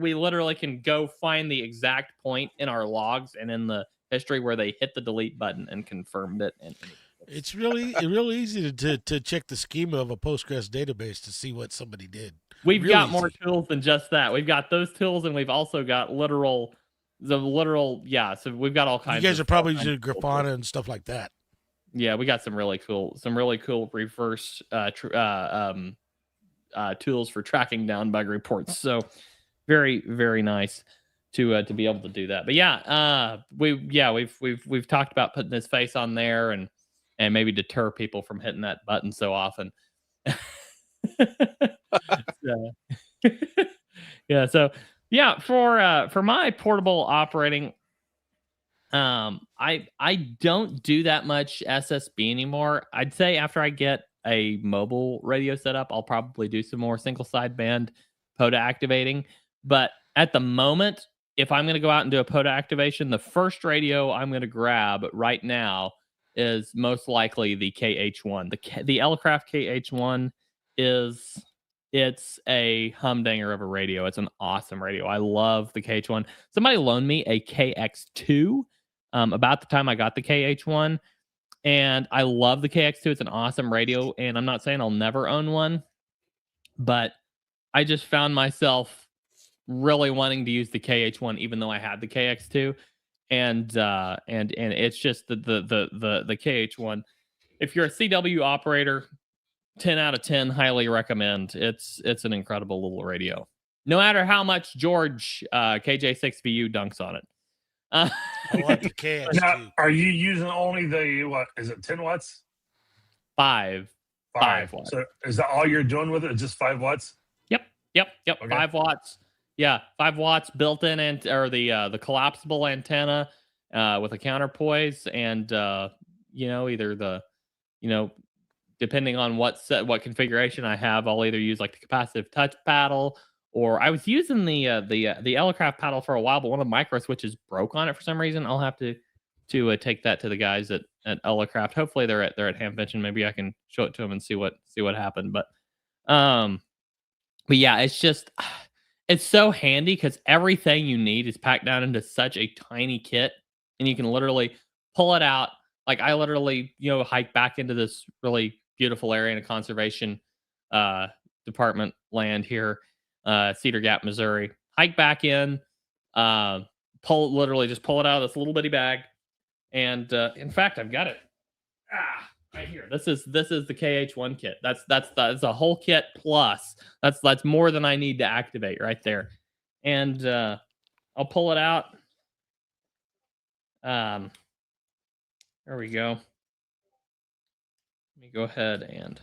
we literally can go find the exact point in our logs and in the history where they hit the delete button and confirmed it. And it's really easy to check the schema of a Postgres database to see what somebody did. We've got more tools than just that. We've got those tools, and we've also got literal. So we've got all kinds. You guys are probably using Grafana and stuff like that. Yeah, we got some really cool reverse tools for tracking down bug reports. So very, very nice to be able to do that. But we've talked about putting his face on there and maybe deter people from hitting that button so often. For my portable operating, I don't do that much SSB anymore. I'd say after I get a mobile radio set up, I'll probably do some more single sideband POTA activating. But at the moment, if I'm going to go out and do a POTA activation, the first radio I'm going to grab right now is most likely the KH1. The Elecraft KH1 it's a humdinger of a radio. It's an awesome radio. I love the KH1. Somebody loaned me a KX2 about the time I got the KH1, and I love the KX2. It's an awesome radio, and I'm not saying I'll never own one, but I just found myself really wanting to use the KH1 even though I had the KX2, and it's just the KH1. If you're a CW operator, 10 out of 10. Highly recommend. It's an incredible little radio. No matter how much George KJ6VU dunks on it. I want the KS Now, too. are you using only the, what is it, 10 watts? 5 watts. So is that all you're doing with it? Just 5 watts? Yep. Okay. 5 watts. Yeah, 5 watts built-in or the collapsible antenna with a counterpoise, and either the depending on what configuration I have, I'll either use like the capacitive touch paddle, or I was using the Elecraft paddle for a while, but one of the micro switches broke on it for some reason. I'll have to take that to the guys at Elecraft. Hopefully they're at Hamvention. Maybe I can show it to them and see what happened. But yeah, it's so handy because everything you need is packed down into such a tiny kit, and you can literally pull it out. Like I literally, hike back into this really beautiful area in a conservation department land here, Cedar Gap, Missouri. Hike back in, pull it out of this little bitty bag, and in fact, I've got it right here. This is the KH1 kit. That's a whole kit plus. That's more than I need to activate right there, and I'll pull it out. There we go. Let me go ahead and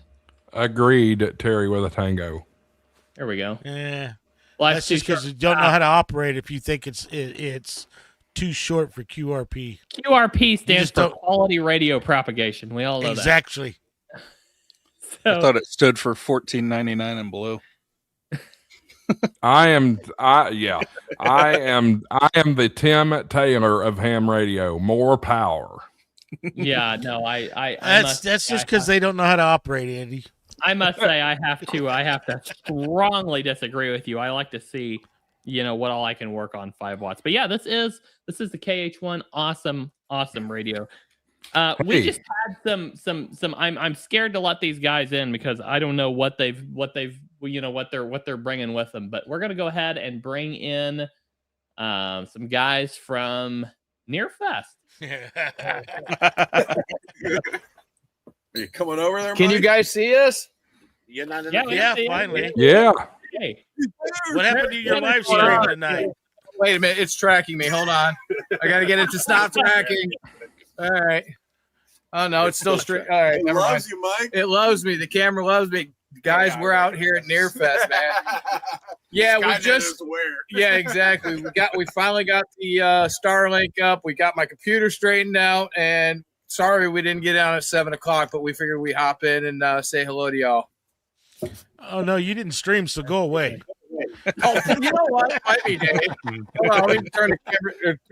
Agreed, Terry with a tango. there we go. Yeah, Life's that's too just because short. you don't know how to operate. If you think it's too short for QRP. QRP stands just for don't- quality radio propagation. We all know Exactly. that. I So, thought it stood for $14.99 and below. I am the Tim Taylor of ham radio. More power. yeah, no, I That's just because they don't know how to operate, Andy. I must say I have to strongly disagree with you. I like to see, what all I can work on 5 watts. But yeah, this is the KH1. Awesome radio. We Hey. just had some I'm scared to let these guys in because I don't know what they're bringing with them. But we're going to go ahead and bring in some guys from Nearfest. Are you coming over there, Can you Mike? guys see us? You're not in Yeah, the we Yeah, see it. finally. Yeah. Hey, What happened to your live Hold stream on. tonight? Wait a minute, it's tracking me. Hold on. I gotta get it to stop tracking. All right. Oh no, it's still straight. All right, It never mind. loves you, Mike. It loves me. The camera loves me. Guys, we're out here at Nearfest, man. Yeah, we Skynet just is aware. yeah, exactly. We finally got the Starlink up. We got my computer straightened out, and sorry we didn't get on at 7:00, but we figured we'd hop in and say hello to y'all. Oh no, you didn't stream, so go away. Oh, you know what? It might be Dave. Hold on, let me turn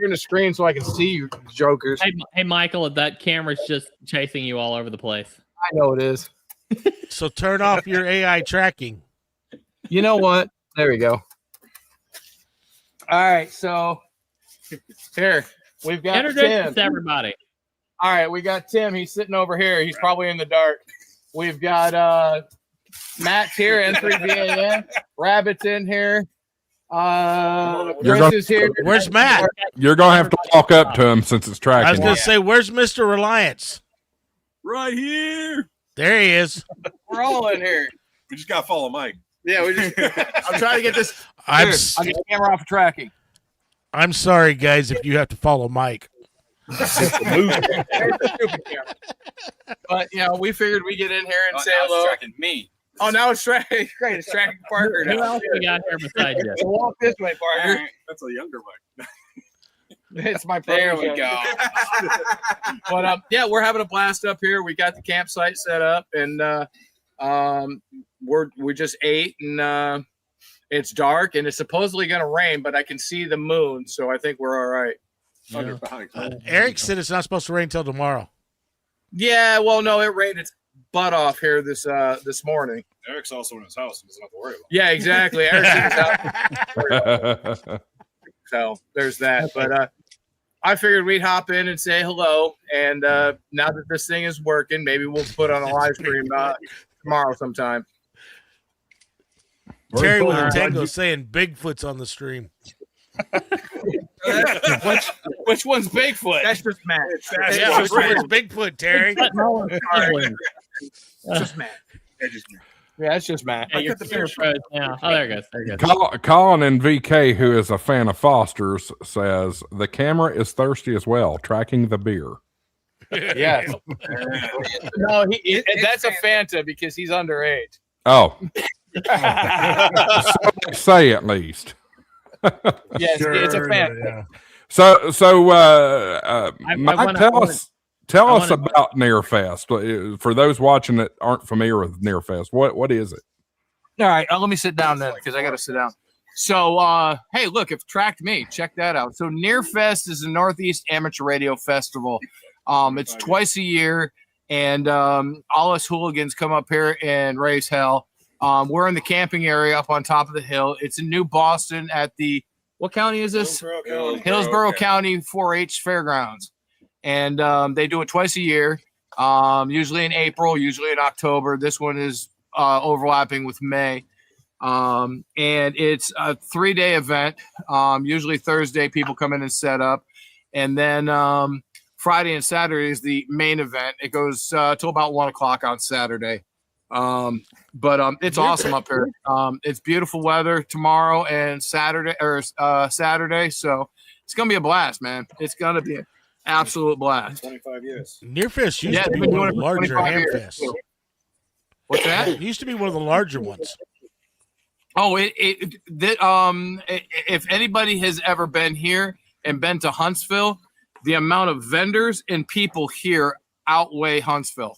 the screen so I can see you jokers. hey, Michael, that camera's just chasing you all over the place. I know it is. So turn off your AI tracking. You know what? There we go. All right, so here we've got Introduce Tim. us to everybody. All right, we got Tim. He's sitting over here. He's probably in the dark. We've got Matt's here, N3VAN. Rabbit's in here. Chris is here. Where's Matt? You're gonna have to walk up to him since it's I was tracking. gonna say, where's Mr. Reliance? Right here. There he is. We're all in here. We just got to follow Mike. Yeah, we just. I'm trying to get this. I'm Here, s- I'll get the camera off of tracking. I'm sorry, guys, if you have to follow Mike. There's the stupid camera. But we figured we'd get in here and say hello. Tracking me. Oh, now it's tracking. Great, it's tracking Parker Who now. else we got here beside you? So walk this way, Parker. That's a younger Mike. It's my There protege. we go. But we're having a blast up here. We got the campsite set up, and we just ate, and it's dark, and it's supposedly going to rain, but I can see the moon, so I think we're all right. Eric said it's not supposed to rain till tomorrow. Yeah, well, no, it rained its butt off here this morning. Eric's also in his house. He doesn't have to worry about Yeah, exactly. Eric's out. So there's that. But I figured we'd hop in and say hello. And now that this thing is working, maybe we'll put on a live stream tomorrow sometime. Terry with All a right. tango saying Bigfoot's on the stream. Which one's Bigfoot? That's just Matt. Yeah, which one's Bigfoot, Terry? It's just Matt. Yeah, it's just Matt. Yeah, your camera froze now. Oh, there it goes. There it goes. Colin in VK, who is a fan of Foster's, says the camera is thirsty as well, tracking the beer. Yes. No, that's a Fanta because he's underage. Oh. So they say at least. Yes, Sure, it's a Fanta. yeah. So Mike, tell us wanna- about Nearfest. For those watching that aren't familiar with Nearfest, what is it? All right, let me sit down then because I got to sit down. So, hey, look, if tracked me, check that out. So, Nearfest is the Northeast Amateur Radio Festival. It's twice a year, and all us hooligans come up here and raise hell. We're in the camping area up on top of the hill. It's in New Boston at the what county is this? Hillsborough County 4-H Fairgrounds, and they do it twice a year. Usually in April, usually in October. This one is overlapping with May. And it's a 3-day event. Usually Thursday, people come in and set up. And then Friday and Saturday is the main event. It goes till about 1 o'clock on Saturday. But it's awesome up here. It's beautiful weather tomorrow and Saturday. So it's going to be a blast, man. It's going to be an absolute blast. 25 years. Nearfest used to be one of the larger HamFests. What's that? It used to be one of the larger ones. Oh, if anybody has ever been here and been to Huntsville, the amount of vendors and people here outweigh Huntsville.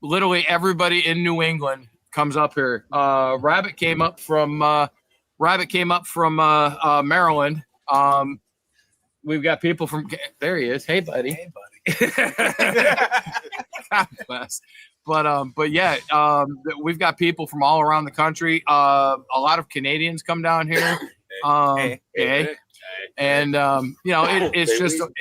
Literally everybody in New England comes up here. Rabbit came up from Maryland. We've got people from there. He is. Hey, buddy. Hey, buddy. God bless. But yeah, we've got people from all around the country. A lot of Canadians come down here. Hey. And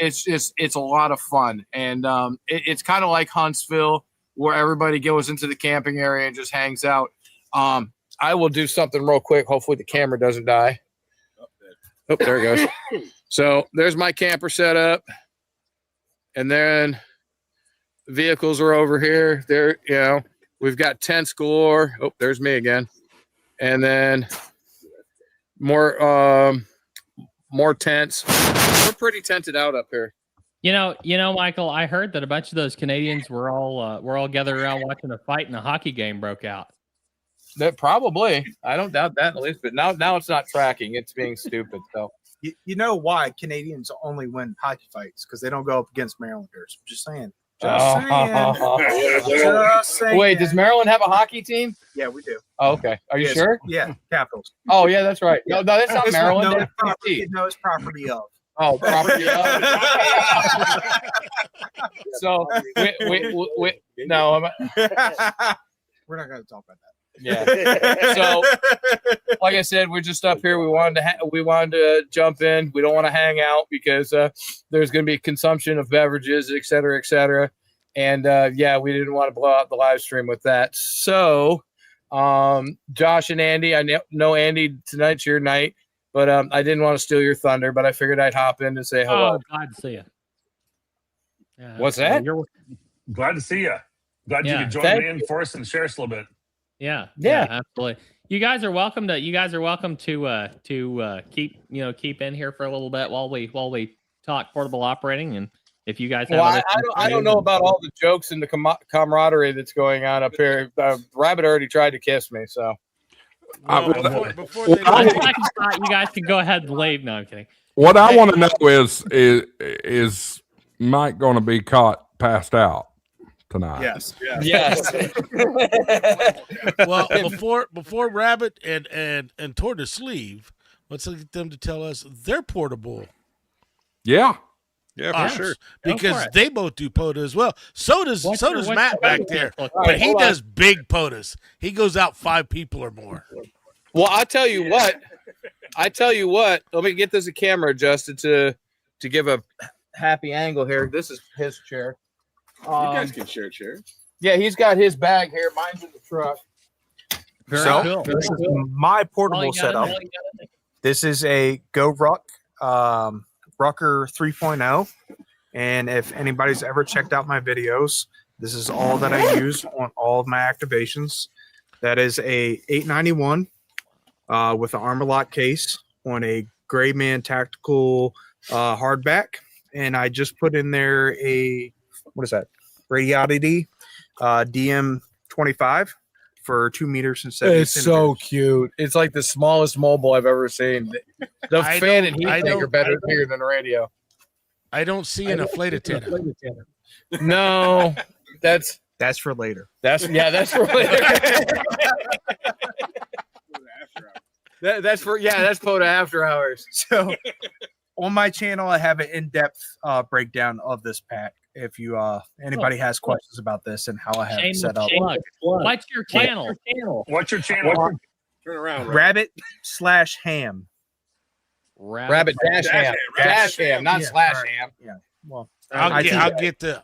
it's a lot of fun, and it's kind of like Huntsville, where everybody goes into the camping area and just hangs out. I will do something real quick. Hopefully the camera doesn't die. Oh, there it goes. So there's my camper set up, and then vehicles are over here. There, we've got tents galore. Oh, there's me again, and then more tents. We're pretty tented out up here. You know, Michael, I heard that a bunch of those Canadians were all gathered around watching a fight and a hockey game broke out. That probably. I don't doubt that at least. But now it's not tracking. It's being stupid. So you know why Canadians only win hockey fights? Because they don't go up against Marylanders. Just saying. Just saying. Wait, does Maryland have a hockey team? Yeah, we do. Oh, okay. Are you sure? Yeah, Capitals. Oh, yeah, that's right. No, that's not Maryland. It's property of. Oh, property of. So, no. We're not going to talk about that. Yeah. So, like I said, we're just up here. We wanted to jump in. We don't want to hang out because there's going to be consumption of beverages, et cetera, et cetera. And we didn't want to blow out the live stream with that. So, Josh and Andy, I know Andy, tonight's your night, but I didn't want to steal your thunder. But I figured I'd hop in and say hello. Oh, glad to see you. Yeah, what's that? Glad to see you. Glad you could join me in for us and share us a little bit. Yeah, absolutely. You guys are welcome to keep in here for a little bit while we talk portable operating. And if you guys have I don't know about all the jokes and the camaraderie that's going on up here. Rabbit already tried to kiss me, so Before you guys can go ahead and leave. No, I'm kidding. What I want to know is Mike going to be caught passed out tonight? Yes. Well, before Rabbit and Tortoise leave, let's get them to tell us their portable. Yeah, for sure. Because they both do POTA as well. So does Matt back there, but he does big POTAs. He goes out 5 people or more. Well, I tell you what. Let me get this camera adjusted to give a happy angle here. This is his chair. You guys can share chairs. Yeah, he's got his bag here. Mine's in the truck. Very cool. This is my portable setup. This is a GoRuck Rucker 3.0. And if anybody's ever checked out my videos, This is all that I use on all of my activations. That is a 891 with an armor lock case on a Gray Man Tactical hardback. And I just put in there a, what is that? Radiolity DM25 for 2 meters and 70 It's so cute. It's like the smallest mobile I've ever seen. The fan and heat thing are bigger than the radio. I don't see an inflated antenna. No, that's for later. That's for later. That's POTA after hours. So on my channel, I have an in-depth breakdown of this pack. If you anybody has questions about this and how I have it set up. What's your channel? What's your channel? Turn around. Rabbit/ham. Rabbit dash ham. Dash ham, not slash ham. Yeah. Well, I'll get the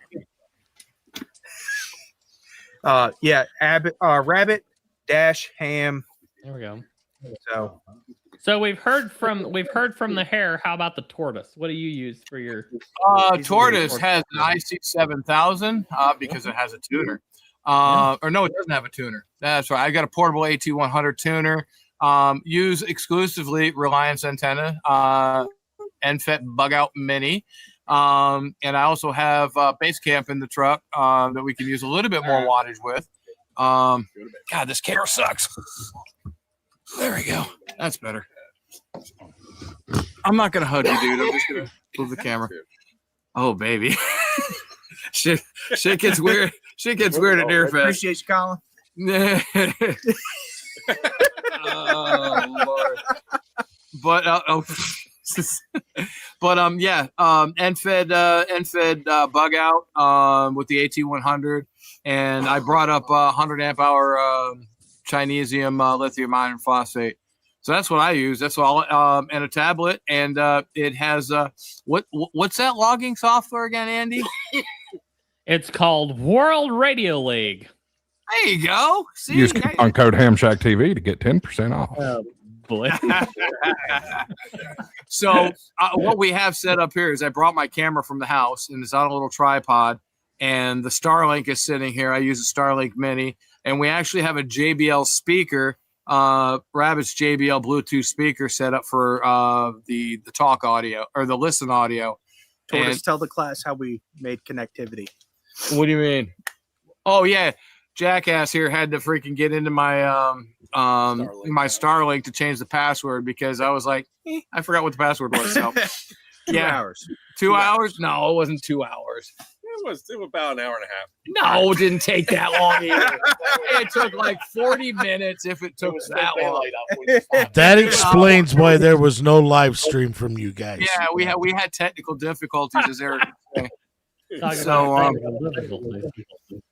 rabbit-ham. There we go. So we've heard from the hare. How about the tortoise? What do you use for your? Tortoise has an IC7000 because it has a tuner. Or no, it doesn't have a tuner. That's right. I got a portable AT100 tuner. Use exclusively Reliance antenna. NFET bug out mini. And I also have base camp in the truck that we can use a little bit more wattage with. God, this camera sucks. There we go. That's better. I'm not gonna hug you, dude. I'm just gonna move the camera. Oh, baby. shit gets weird. Shit gets weird at Nearfest. Appreciate you, Colin. Oh, Lord. But NFED bug out with the AT100, and I brought up 100 amp hour Chinesium lithium iron phosphate. So that's what I use. That's all, and a tablet, and it has what's that logging software again, Andy? It's called World Radio League. There you go. See, use coupon code HamShackTV to get 10% off. Boy. So what we have set up here is I brought my camera from the house, and it's on a little tripod, and the Starlink is sitting here. I use a Starlink Mini, and we actually have a JBL speaker, Rabbit's JBL Bluetooth speaker set up for the talk audio or the listen audio. Tortoise, tell the class how we made connectivity. What do you mean? Oh yeah, Jackass here had to freaking get into my my Starlink to change the password because I was like, I forgot what the password was. So 2 hours. 2 hours? No, it wasn't 2 hours. It was about an hour and a half. No, it didn't take that long either. It took like 40 minutes if it took that long. That explains why there was no live stream from you guys. Yeah, we had technical difficulties, as Eric would say. So,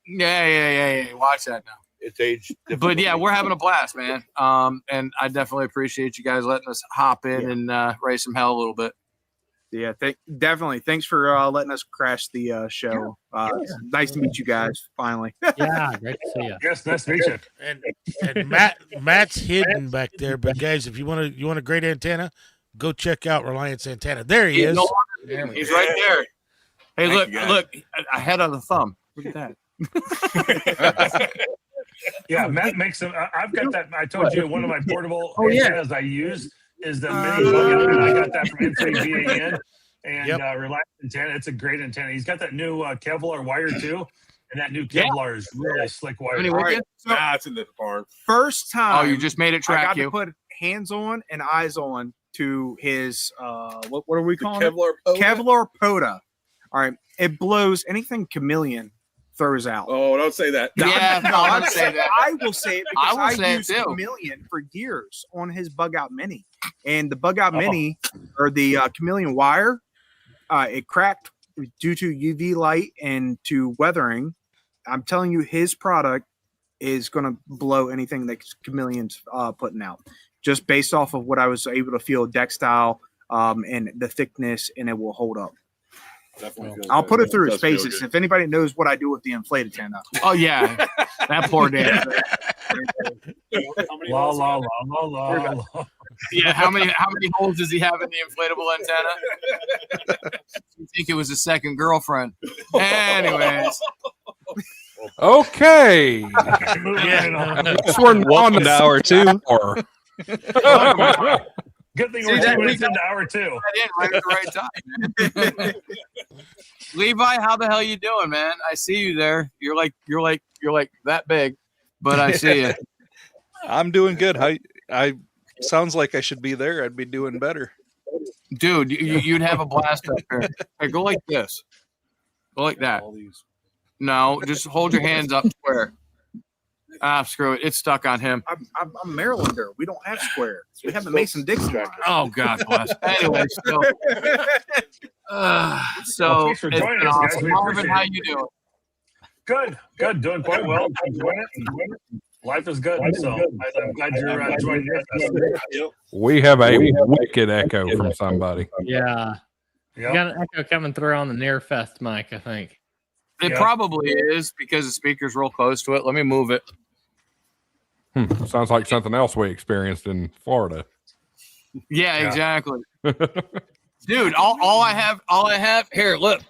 yeah. Watch that now. It's age. But yeah, we're having a blast, man. And I definitely appreciate you guys letting us hop in and raise some hell a little bit. Yeah, definitely. Thanks for letting us crash the show. Nice to meet you guys finally. Yeah, great to see you. Yes, nice to meet you. And Matt's hidden back there, but guys, if you want a great antenna, go check out Reliance Antenna. There he is. He's right there. Hey, look, ahead of the thumb. Look at that. Yeah, Matt makes them. I've got that. I told you one of my portable antennas I use is the mini bug out, and I got that from N0APX and Reliance antenna. It's a great antenna. He's got that new Kevlar wire too, and that new Kevlar is really slick wire. Anyway, it's in the barn. First time. Oh, you just made it track I got you. to put hands on and eyes on to his what are we calling Kevlar it? POTA? Kevlar POTA. All right, it blows anything Chameleon throws out. Oh, don't say that. Yeah, no, I'd say that. I will say it because I say it used too. Chameleon for years on his bug out mini, and the bug out mini or the Chameleon wire, it cracked due to UV light and to weathering. I'm telling you, his product is going to blow anything that Chameleon's putting out, just based off of what I was able to feel deck style and the thickness, and it will hold up. I'll put it through his paces. If anybody knows what I do with the inflated antenna. Oh yeah, that poor Dan. La. Yeah, how many holes does he have in the inflatable antenna? You think it was a second girlfriend? Anyways, Okay. We're Welcome to hour 2. Good thing See, we're that 2 we minutes got- into hour 2. Right at the right time. Levi, how the hell you doing, man? I see you there. You're like that big, but I see you. I'm doing good. I sounds like I should be there. I'd be doing better. Dude, you'd have a blast up there. Hey, go like this. Go like that. No, just hold your hands up square. Ah, screw it. It's stuck on him. I'm Marylander. We don't have square. We have the Mason-Dixon line. Oh, God bless. Anyway, so Thanks for it's joining been us, guys. awesome. We Marvin, appreciate how it. you doing? Good. Doing quite well. Enjoying it. Life is good. So I'm glad you're joining us. We have a wicked echo from somebody. Yeah. Yep. You got an echo coming through on the Nearfest mic, I think. It probably is because the speaker's real close to it. Let me move it. Sounds like something else we experienced in Florida. Yeah, exactly. Dude, all I have here, look.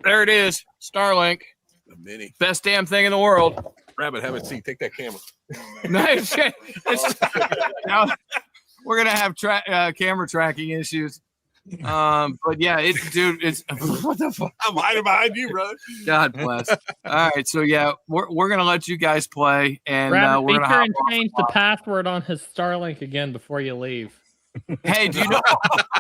There it is. Starlink. The mini. Best damn thing in the world. Rabbit, have a seat. Take that camera. Nice. Now, we're gonna have camera tracking issues. But yeah, it's what the fuck? I'm hiding behind you, brother. God bless. All right, so yeah, we're gonna let you guys play, and Rabbit, we're be gonna sure and change the password on his Starlink again before you leave. Hey, do you know?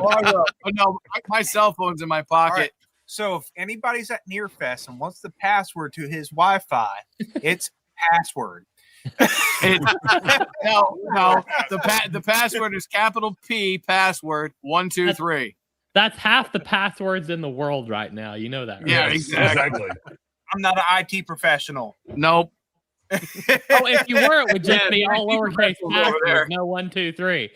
Oh, no, my cell phone's in my pocket. All right. So if anybody's at Nearfest and wants the password to his Wi-Fi, it's password. No. The password is capital P password 123. That's half the passwords in the world right now. You know that, right? Yeah, exactly. I'm not an IT professional. Nope. Oh, if you were, it would just be all lowercase over there. password. No 1, 2, 3.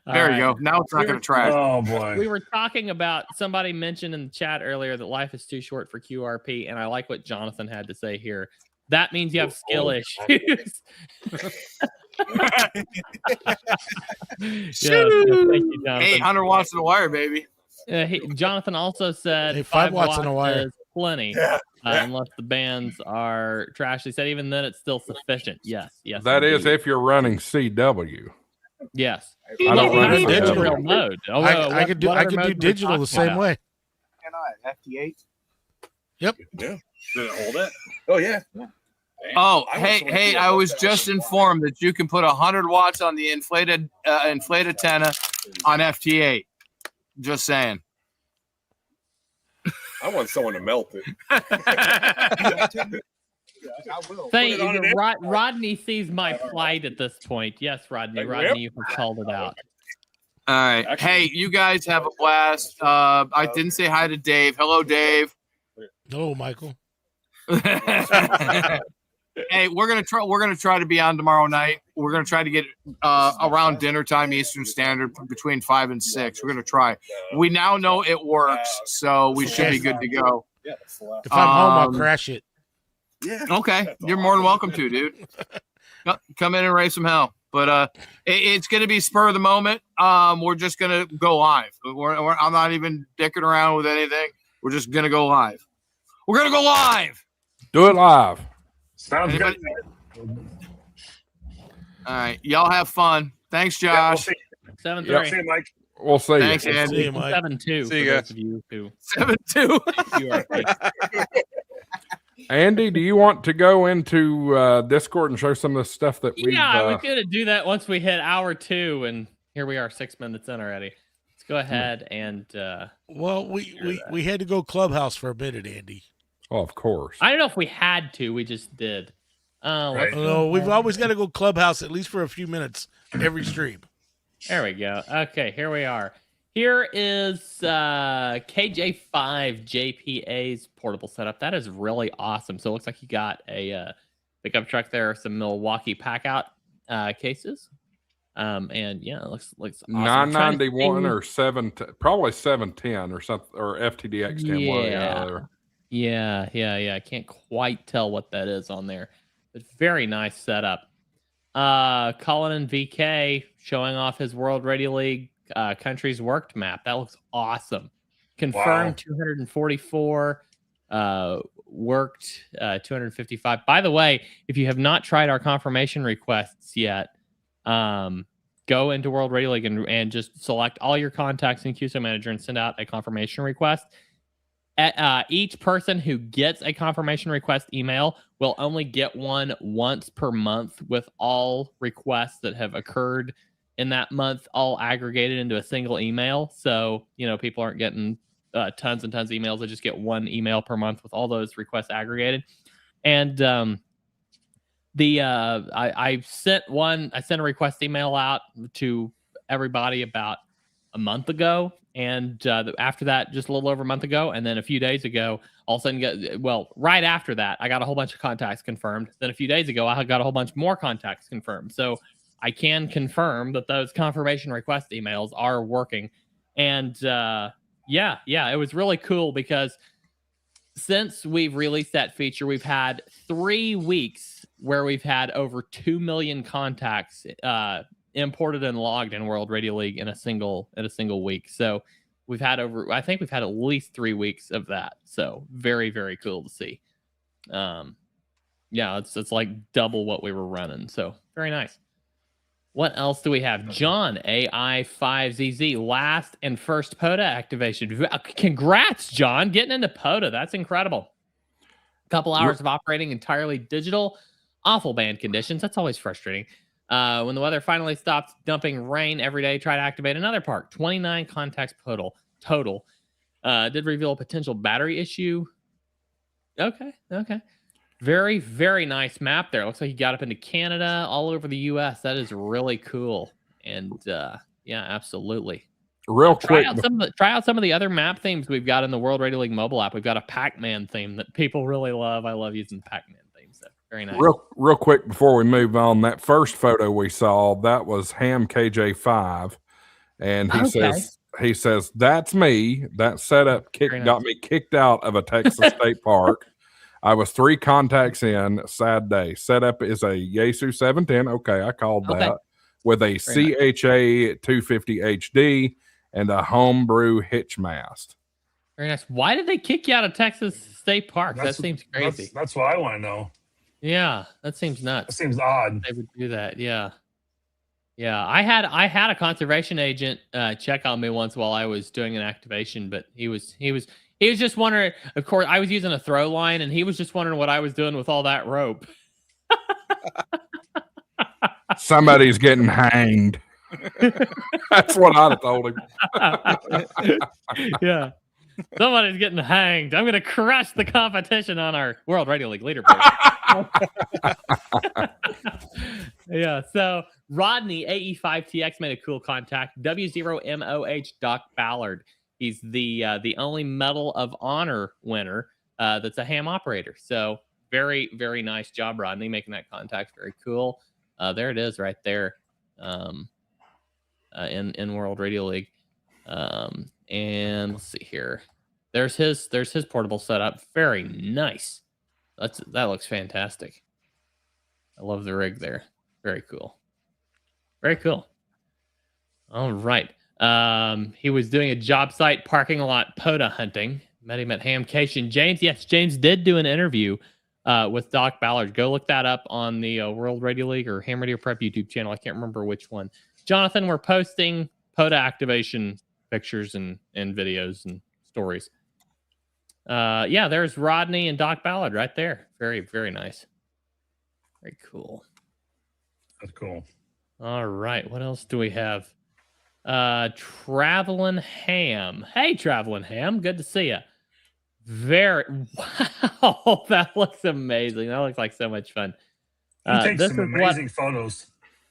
There you go. Now it's not going to track. Oh boy. We were talking about, somebody mentioned in the chat earlier that life is too short for QRP, and I like what Jonathan had to say here. That means you have skill issues. Thank you, Jonathan. 800 watts in the wire, baby. Jonathan also said Hey, 5 watts in a wire is plenty, unless the bands are trash. He said even then it's still sufficient. Yes. That indeed. is if you're running CW. Yes. I don't run run digital. Real mode. I could do digital the same way. Can I? FT8? Yep. Yeah. Did it hold it? Oh yeah. Oh, hey! I was just informed that you can put 100 watts on the inflated antenna on FT8. Just saying. I want someone to melt it. Thank you. Rodney sees my plight at this point. Yes, Rodney. Rodney, you have called it out. All right. Hey, you guys have a blast. I didn't say hi to Dave. Hello, Dave. Hello, Michael. Hey, we're gonna try to be on tomorrow night. We're gonna try to get around dinner time Eastern Standard between 5 and 6. We're gonna try. We now know it works, so we should be good to go. If I'm home, I'll crash it. Yeah. Okay, you're more than welcome to, dude. Come in and raise some hell. But it's gonna be spur of the moment. We're just gonna go live. I'm not even dicking around with anything. We're just gonna go live. We're gonna go live. Do it live. Sounds good. All right, y'all have fun. Thanks, Josh. 7-3. See you, Mike. We'll see. Thanks, Andy. See you, Mike. 7-2. See you for guys. those of you who 7-2. Andy, do you want to go into Discord and show some of the stuff that we've... we could do that once we hit hour 2, and here we are 6 minutes in already. Let's go ahead and... Well, we had to go Clubhouse for a minute, Andy. Oh, of course. I don't know if we had to. We just did. Right. No, we've always got to go Clubhouse at least for a few minutes every stream. There we go. Okay, here we are. Here is KJ5 JPA's portable setup. That is really awesome. So it looks like you got a pickup truck there, some Milwaukee pack-out cases. And yeah, it looks awesome. 991 or probably 710 or something, or FTDX 10. Yeah. I can't quite tell what that is on there, but very nice setup. Colin and VK showing off his World Radio League countries worked map. That looks awesome. Confirmed 244 worked 255. By the way, if you have not tried our confirmation requests yet, go into World Radio League and just select all your contacts in QSO Manager and send out a confirmation request. Each person who gets a confirmation request email will only get one once per month, with all requests that have occurred in that month all aggregated into a single email. So, people aren't getting tons and tons of emails. They just get one email per month with all those requests aggregated. And I sent a request email out to everybody about a month ago. And after that, just a little over a month ago, and then a few days ago, all of a sudden, right after that, I got a whole bunch of contacts confirmed. Then a few days ago, I got a whole bunch more contacts confirmed. So I can confirm that those confirmation request emails are working. And it was really cool because since we've released that feature, we've had 3 weeks where we've had over 2 million contacts imported and logged in World Radio League in a single week. So I think we've had at least 3 weeks of that. So very, very cool to see. It's like double what we were running. So very nice. What else do we have? John, AI5ZZ, last and first POTA activation. Congrats, John, getting into POTA. That's incredible. A couple hours of operating entirely digital. Awful band conditions. That's always frustrating. When the weather finally stopped dumping rain every day, try to activate another park. 29 contacts total. Did reveal a potential battery issue. Okay. Very, very nice map there. Looks like you got up into Canada, all over the U.S. That is really cool. And absolutely. Real quick. Try out some of the other map themes we've got in the World Radio League mobile app. We've got a Pac-Man theme that people really love. I love using the Pac-Man theme. So very nice. Real quick before we move on, that first photo we saw, that was Ham KJ5, and he says that's me. That setup got me kicked out of a Texas state park. I was 3 contacts in. Sad day. Setup is a Yaesu 710. Okay, I called that with a CHA 250 HD and a homebrew hitch mast. Very nice. Why did they kick you out of Texas State Park? That seems crazy. That's what I want to know. Yeah, that seems nuts. That seems odd. They would do that. Yeah. I had a conservation agent check on me once while I was doing an activation, but he was just wondering. Of course, I was using a throw line, and he was just wondering what I was doing with all that rope. Somebody's getting hanged. That's what I told him. Yeah. Somebody's getting hanged. I'm going to crush the competition on our World Radio League leaderboard. Yeah, so Rodney, AE5TX, made a cool contact. W0MOH Doc Ballard. He's the only Medal of Honor winner that's a ham operator. So very, very nice job, Rodney, making that contact. Very cool. There it is right there in World Radio League. And let's see here. There's his portable setup. Very nice. That looks fantastic. I love the rig there. Very cool. Very cool. All right. He was doing a job site parking lot POTA hunting. Met him at Hamcation. James, yes, James did do an interview with Doc Ballard. Go look that up on the World Radio League or Ham Radio Prep YouTube channel. I can't remember which one. Jonathan, we're posting POTA activation pictures and videos and stories. There's Rodney and Doc Ballard right there. Very, very nice. Very cool. That's cool. All right. What else do we have? Traveling Ham. Hey, Traveling Ham. Good to see you. Wow. That looks amazing. That looks like so much fun. He takes some amazing photos.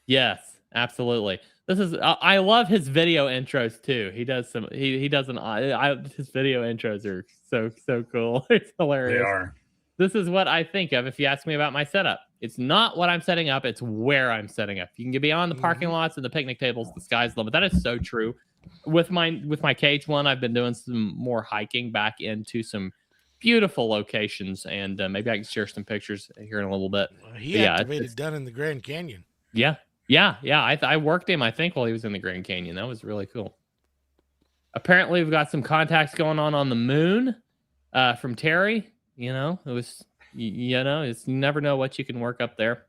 Yes, absolutely. I love his video intros too. He does some, his video intros are so cool. It's hilarious. They are. This is what I think of if you ask me about my setup. It's not what I'm setting up, it's where I'm setting up. You can get beyond the parking lots and the picnic tables, the sky's the limit. That is so true. With my KH1, I've been doing some more hiking back into some beautiful locations, and maybe I can share some pictures here in a little bit. He activated down in the Grand Canyon. Yeah. I worked him, I think, while he was in the Grand Canyon. That was really cool. Apparently, we've got some contacts going on the moon. from Terry. You know, it was you never know what you can work up there.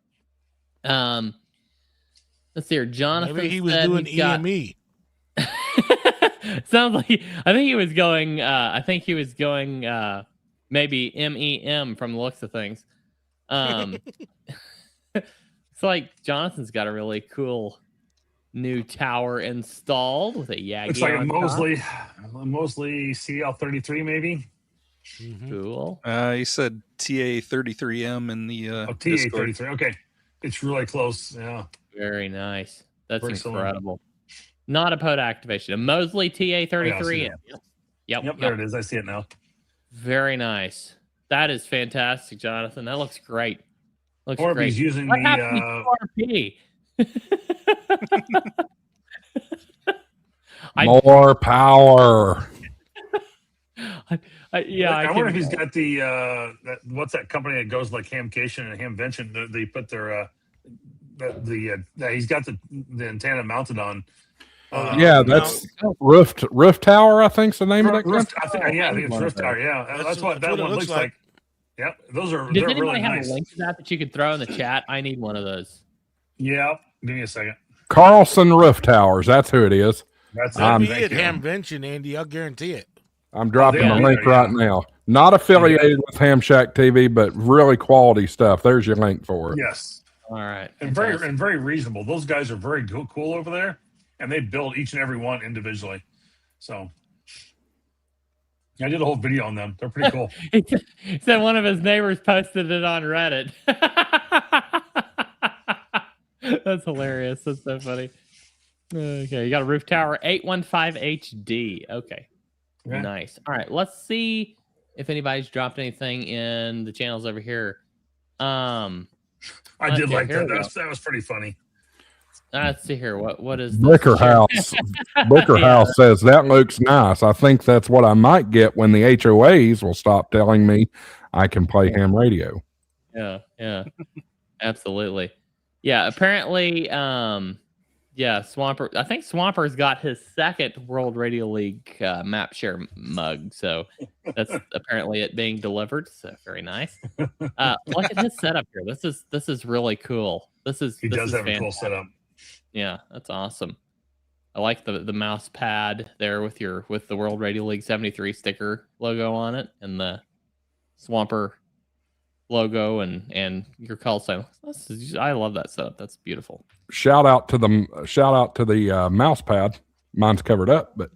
Let's see here. Jonathan Maybe he was said doing he's got- EME. Sounds like I think he was going maybe MEM from the looks of things. It's like Jonathan's got a really cool new tower installed with a Yagi. Looks like a on top. Mosley CL33 maybe. Cool. He said TA33M in the Discord. TA33. Okay, it's really close. Yeah. Very nice. That's Excellent. incredible. Not a POTA activation. A Mosley TA33M. Yep. There it is. I see it now. Very nice. That is fantastic, Jonathan. That looks great. Looks Or if great. he's using What the happened to RP? More power. I wonder if he's got the what's that company that goes like Hamcation and Hamvention? They put their he's got the antenna mounted on. Yeah, that's Roof Tower, I think's the name of that company. I think it's Roof Tower. Yeah, that's what that one looks like. Yeah, those are. Does they're anybody really have nice. a link to that you could throw in the chat? I need one of those. Yeah, give me a second. Carlson Roof Towers, that's who it is. That's That'd be thank at you. Hamvention, Andy. I'll guarantee it. I'm dropping yeah, the link yeah. right now. Not affiliated with HamShackTV, but really quality stuff. There's your link for it. Yes, All right. and very reasonable. Those guys are very cool over there, and they build each and every one individually. So I did a whole video on them. They're pretty cool. He said one of his neighbors posted it on Reddit. That's hilarious. That's so funny. Okay, you got a roof tower 815 HD. Okay. Nice. All right, let's see if anybody's dropped anything in the channels over here. I did like here that. we go. That was pretty funny. Let's see here. What is this? Bricker House. Bricker House says that looks nice. I think that's what I might get when the HOAs will stop telling me I can play ham radio. Yeah. Absolutely. Yeah, apparently Swamper. I think Swamper's got his second World Radio League map share mug, so that's apparently it being delivered. So very nice. Look at his setup here. This is really cool. He does have a cool setup. Yeah, that's awesome. I like the mouse pad there with the World Radio League 73 sticker logo on it and the Swamper logo and your call sign. I love that setup. That's beautiful. Shout out to the mouse pad. Mine's covered up, but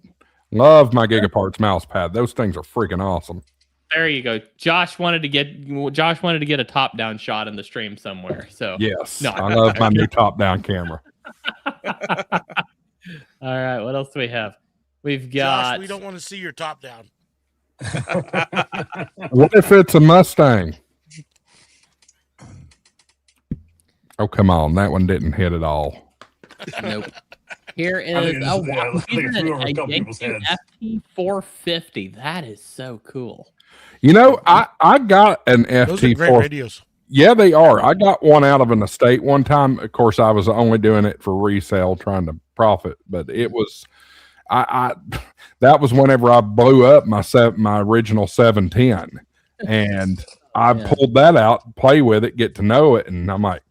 love my Gigaparts mouse pad. Those things are freaking awesome. There you go. Josh wanted to get a top down shot in the stream somewhere. So yes, no. I love my new top down camera. All right, what else do we have? We've got. Josh, we don't want to see your top down. What if it's a Mustang? Oh, come on. That one didn't hit at all. Nope. Here is a FT450. That is so cool. You know, I got an Those are great FT4. radios. Yeah, they are. I got one out of an estate one time. Of course, I was only doing it for resale, trying to profit. But it was, that was whenever I blew up my original 710, and I pulled that out, play with it, get to know it, and I'm like,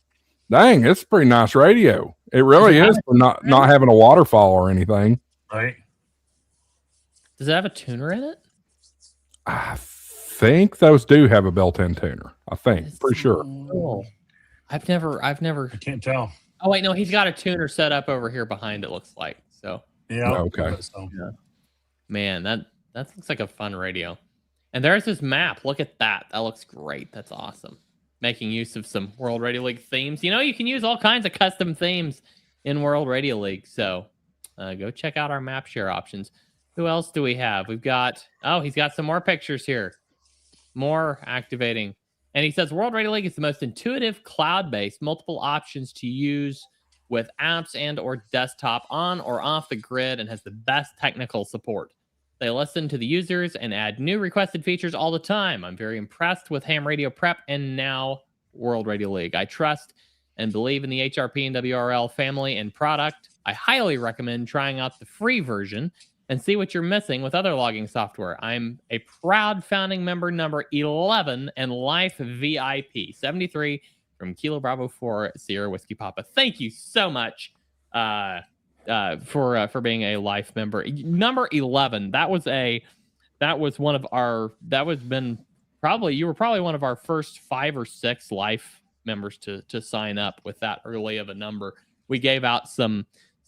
dang, it's a pretty nice radio. It really is for not having a waterfall or anything. Right. Does it have a tuner in it? I think those do have a built-in tuner. I think, for sure. Cool. I've never. I can't tell. Oh wait, no, he's got a tuner set up over here behind. It looks like so. Yeah. Okay. Yeah. Man, that looks like a fun radio. And there's his map. Look at that. That looks great. That's awesome. Making use of some World Radio League themes. You know, you can use all kinds of custom themes in World Radio League. So go check out our map share options. Who else do we have? We've got, he's got some more pictures here. More activating. And he says World Radio League is the most intuitive, cloud-based, multiple options to use with apps and or desktop on or off the grid and has the best technical support. They listen to the users and add new requested features all the time. I'm very impressed with Ham Radio Prep and now World Radio League. I trust and believe in the HRP and WRL family and product. I highly recommend trying out the free version and see what you're missing with other logging software. I'm a proud founding member number 11 and life VIP 73 from Kilo Bravo 4 Sierra Whiskey Papa. Thank you so much for being a life member. Number 11. You were probably one of our first 5 or 6 life members to sign up with that early of a number. We gave out some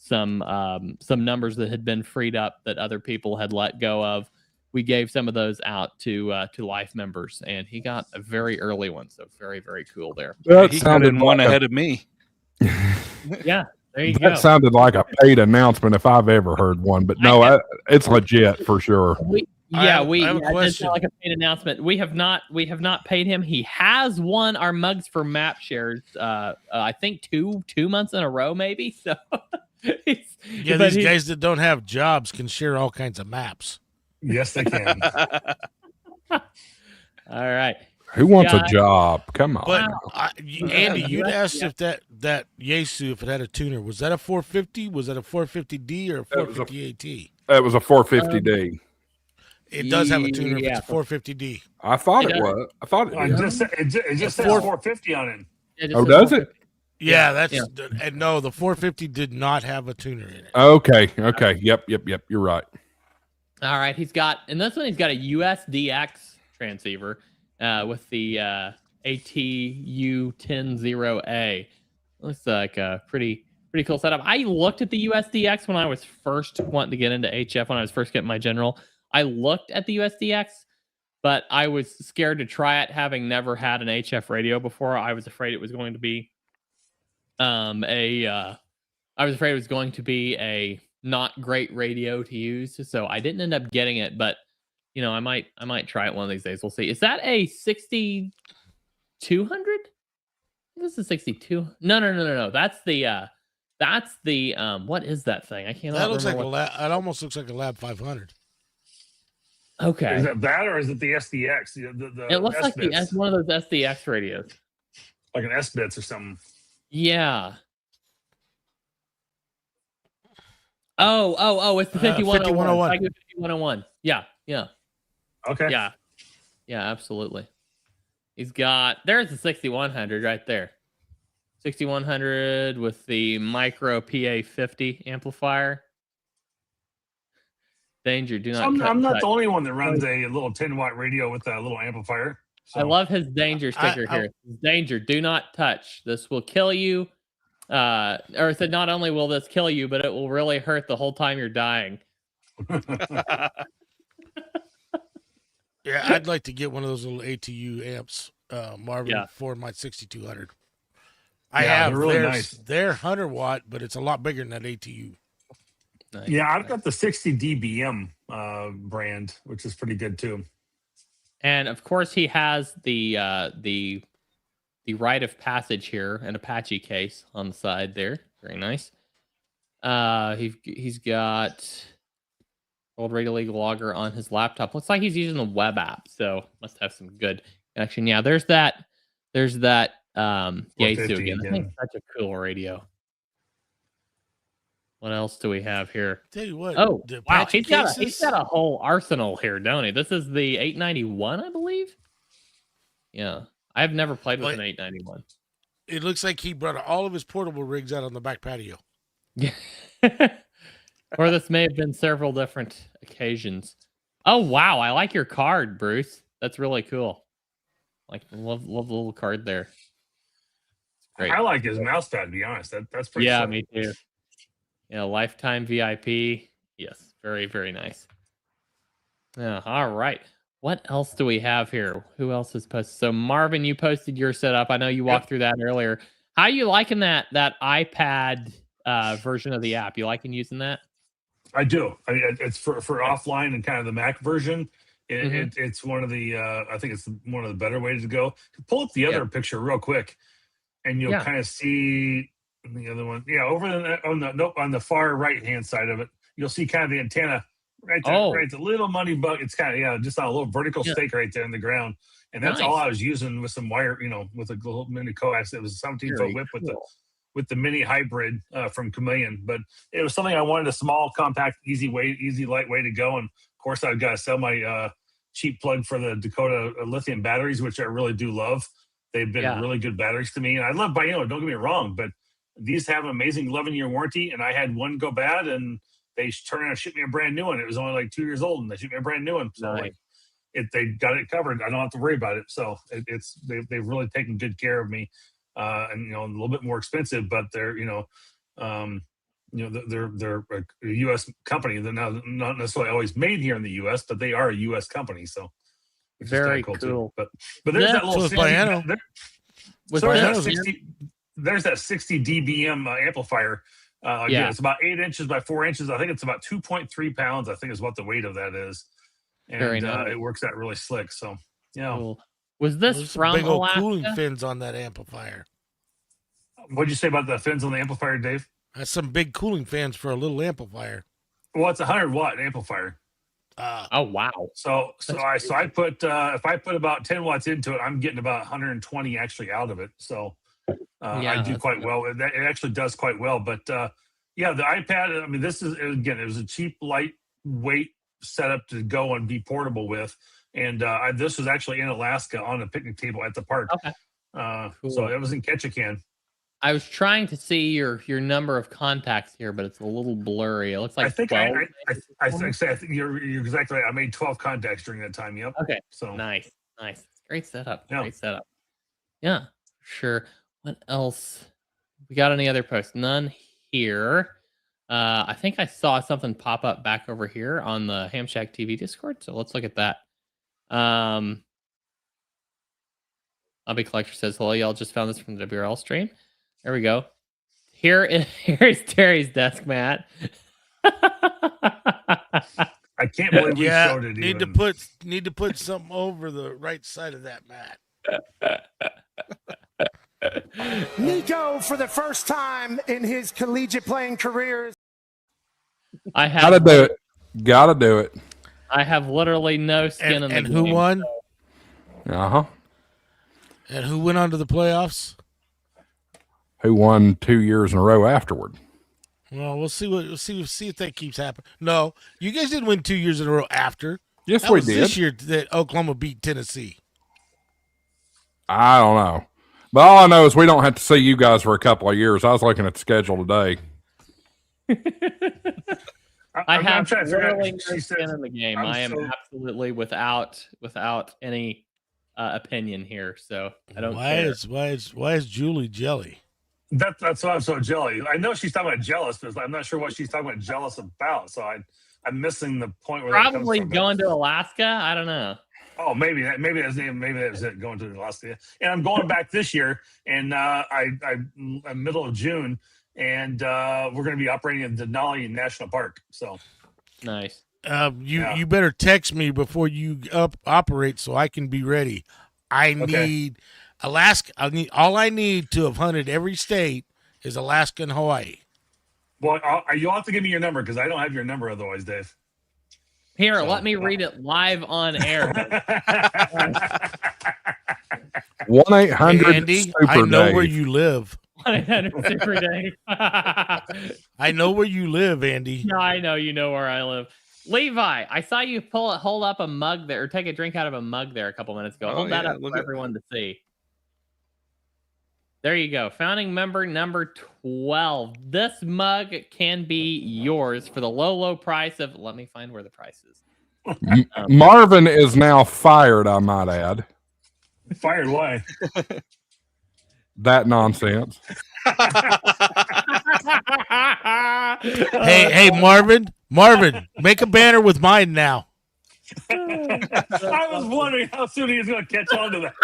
numbers that had been freed up that other people had let go of. We gave some of those out to life members, and he got a very early one. So very, very cool there. He sounded one ahead of me. Yeah, there you go. That sounded like a paid announcement if I've ever heard one, but no, it's legit for sure. I have a question. Like a paid announcement. We have not paid him. He has won our mugs for map shares. I think two months in a row, maybe. So these guys that don't have jobs can share all kinds of maps. Yes, they can. All right. Who wants a job? Come on. But Andy, you'd asked if that Yaesu, if it had a tuner, was that a 450? Was that a 450D or a 450 AT? It was a 450D. It does have a tuner, but it's 450D. I thought it was. I thought it just says 450 on it. Oh, does it? Yeah, and no, the 450 did not have a tuner in it. Okay. Yep. You're right. All right, he's got a USDX transceiver with the ATU100A. Looks like a pretty cool setup. I looked at the USDX when I was first wanting to get into HF, when I was first getting my general. I looked at the USDX, but I was scared to try it, having never had an HF radio before. I was afraid it was going to be a not great radio to use, so I didn't end up getting it. But I might try it one of these days. We'll see. Is that a 6200? This is 62. No. That's the what is that thing? I can't. That looks like it almost looks like a Lab 500. Okay. Is it that, or is it the SDX? It looks like one of those SDX radios, like an S-Bits or something. Yeah. Oh, it's the 5101. 5101. Yeah. Okay. Yeah, absolutely. There's the 6100 right there. 6100 with the micro PA50 amplifier. Danger, do not. I'm not the only one that runs a little 10-watt radio with a little amplifier. So. I love his danger sticker here. Danger, do not touch. This will kill you. Or it said, not only will this kill you, but it will really hurt the whole time you're dying. Yeah, I'd like to get one of those little ATU amps, Marvin, for my 6200. I have. They're really nice. They're 100-watt, but it's a lot bigger than that ATU. Nice. Yeah, I've got the 60 dBm brand, which is pretty good too. And of course, he has the rite of passage here, an Apache case on the side there. Very nice. He's got old Radio League logger on his laptop. Looks like he's using the web app, so must have some good connection. Yeah, there's that Yaesu again. I think such a cool radio. What else do we have here? Tell you what. Oh, wow. He's got a whole arsenal here, don't he? This is the 891, I believe. Yeah. I've never played with an 891. It looks like he brought all of his portable rigs out on the back patio. Yeah. Or this may have been several different occasions. Oh, wow. I like your card, Bruce. That's really cool. Love the little card there. Great. I like his mouse pad, to be honest. That's pretty Yeah, funny. Me too. Yeah, lifetime VIP. Yes, very, very nice. Yeah, all right. What else do we have here? Who else has posted? So Marvin, you posted your setup. I know you walked through that earlier. How are you liking that iPad version of the app? You liking using that? I do. It's for offline and kind of the Mac version. It's one of the I think it's one of the better ways to go. Pull up the other picture real quick, and you'll kind of see the other one. Yeah, over on the far right hand side of it, you'll see kind of the antenna right there. Right, it's a little money bug. It's kind of just on a little vertical stake right there in the ground, and that's all I was using with some wire, with a little mini coax. It was a 17-foot whip with with the mini hybrid from Chameleon. But it was something I wanted, a small, compact, easy, light way to go. And of course, I've got to sell my cheap plug for the Dakota lithium batteries, which I really do love. They've been really good batteries to me. And I love Biono, don't get me wrong, but these have an amazing 11-year warranty. And I had one go bad, and they turned around and shipped me a brand new one. It was only like 2 years old, and they shipped me a brand new one. So Nice. they got it covered. I don't have to worry about it. So they've really taken good care of me. And a little bit more expensive, but they're they're a U.S. company. They're not necessarily always made here in the U.S., but they are a U.S. company. So very cool. Too. But there's that little 60, there's that 60 dBm amplifier. It's about 8 inches by 4 inches. I think it's about 2.3 pounds. I think is what the weight of that is, and it works out really slick. So cool. Was this from big old Alaska? cooling fins on that amplifier? What'd you say about the fins on the amplifier, Dave? That's some big cooling fans for a little amplifier. Well, it's a 100-watt amplifier. Oh wow! So I put if I put about 10 watts into it, I'm getting about 120 actually out of it. So I do quite well. It actually does quite well. But the iPad. I mean, this is again, it was a cheap, lightweight setup to go and be portable with. And this was actually in Alaska on a picnic table at the park. Okay. Cool. So it was in Ketchikan. I was trying to see your number of contacts here, but it's a little blurry. It looks like I think 12. I think you're exactly right. I made 12 contacts during that time. Yep. Okay. So nice. Great setup. Yeah. Great setup. Yeah, sure. What else? We got any other posts? None here. I think I saw something pop up back over here on the HamShackTV Discord. So let's look at that. Hobby Collector says, hello, y'all just found this from the WRL stream. There we go. Here is Terry's desk mat. I can't believe we showed it. Need to put something over the right side of that mat. Nico, for the first time in his collegiate playing career, Gotta do it. I have literally no skin in the game. And who won? Uh-huh. And who went on to the playoffs? Who won 2 years in a row afterward? Well, we'll see if that keeps happening. No, you guys didn't win 2 years in a row after. Yes, that we was did. This year that Oklahoma beat Tennessee. I don't know. But all I know is we don't have to see you guys for a couple of years. I was looking at the schedule today. I have literally no skin in the game. I am absolutely without any opinion here. So I don't care. Why is Julie jelly? That's why I'm so jelly. I know she's talking about jealous, but I'm not sure what she's talking about jealous about. So I'm missing the point where probably that comes from. Going to Alaska. I don't know. Oh, maybe that was it, going to Alaska. And I'm going back this year, and I'm middle of June, and we're going to be operating in Denali National Park. So nice. You better text me before you operate so I can be ready. I need Alaska. All I need to have hunted every state is Alaska and Hawaii. Well, you'll have to give me your number because I don't have your number otherwise, Dave. Here, let me read it live on air. 1-800 Andy, Super I know Dave. where you live. 1-800 Super Dave. I know where you live, Andy. No, I know you know where I live. Levi, I saw you hold up a mug there, or take a drink out of a mug there a couple minutes ago. Hold that up for everyone to see. There you go. Founding member number 12. This mug can be yours for the low price of, let me find where the price is. Marvin is now fired, I might add. Fired? Why? That nonsense. Hey, Marvin, make a banner with mine now. I was wondering how soon he was going to catch on to that.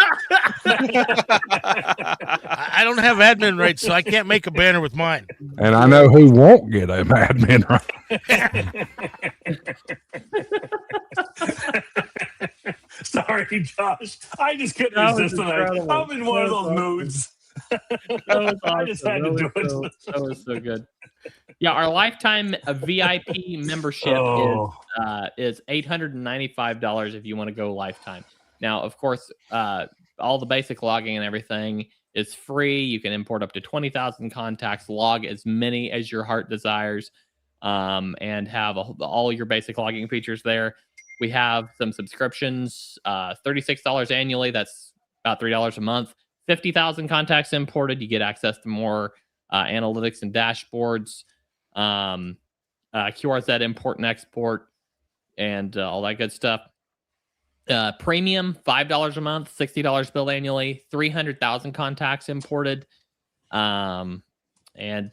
I don't have admin rights, so I can't make a banner with mine. And I know who won't get a admin right. Sorry, Josh. I just couldn't resist tonight. I'm in one of those moods. Awesome. I just had to do it. That was so good. Yeah, our lifetime VIP membership is $895 if you want to go lifetime. Now, of course, all the basic logging and everything is free. You can import up to 20,000 contacts, log as many as your heart desires, and have all your basic logging features there. We have some subscriptions, $36 annually. That's about $3 a month. 50,000 contacts imported. You get access to more analytics and dashboards, QRZ import and export, and all that good stuff. Premium, $5 a month, $60 billed annually, 300,000 contacts imported. And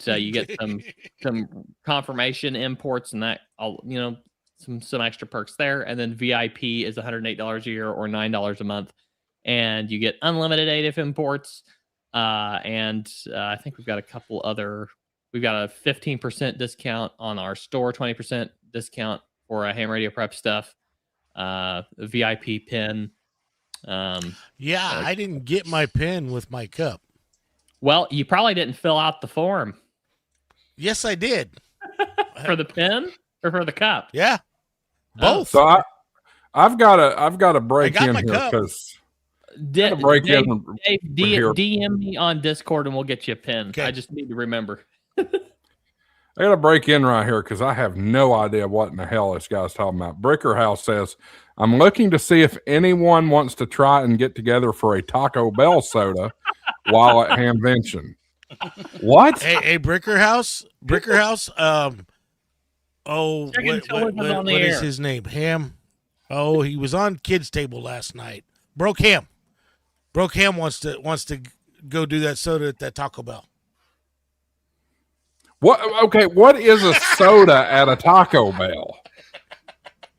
you get some confirmation imports and that, some extra perks there. And then VIP is $108 a year or $9 a month. And you get unlimited ADIF imports. And I think we've got a couple other, we've got a 15% discount on our store, 20% discount for ham radio prep stuff. VIP pin. I didn't get my pin with my cup. Well, you probably didn't fill out the form. Yes, I did. For the pin or for the cup? Yeah, both. So I've got to break in here because DM me on Discord and we'll get you a pin. Okay. I just need to remember. I got to break in right here because I have no idea what in the hell this guy's talking about. Bricker House says, I'm looking to see if anyone wants to try and get together for a Taco Bell soda while at Hamvention. What? Hey, Bricker House? Bricker House? What is his name? Ham? Oh, he was on Kids Table last night. Broke Ham wants to go do that soda at that Taco Bell. What? Okay, what is a soda at a Taco Bell?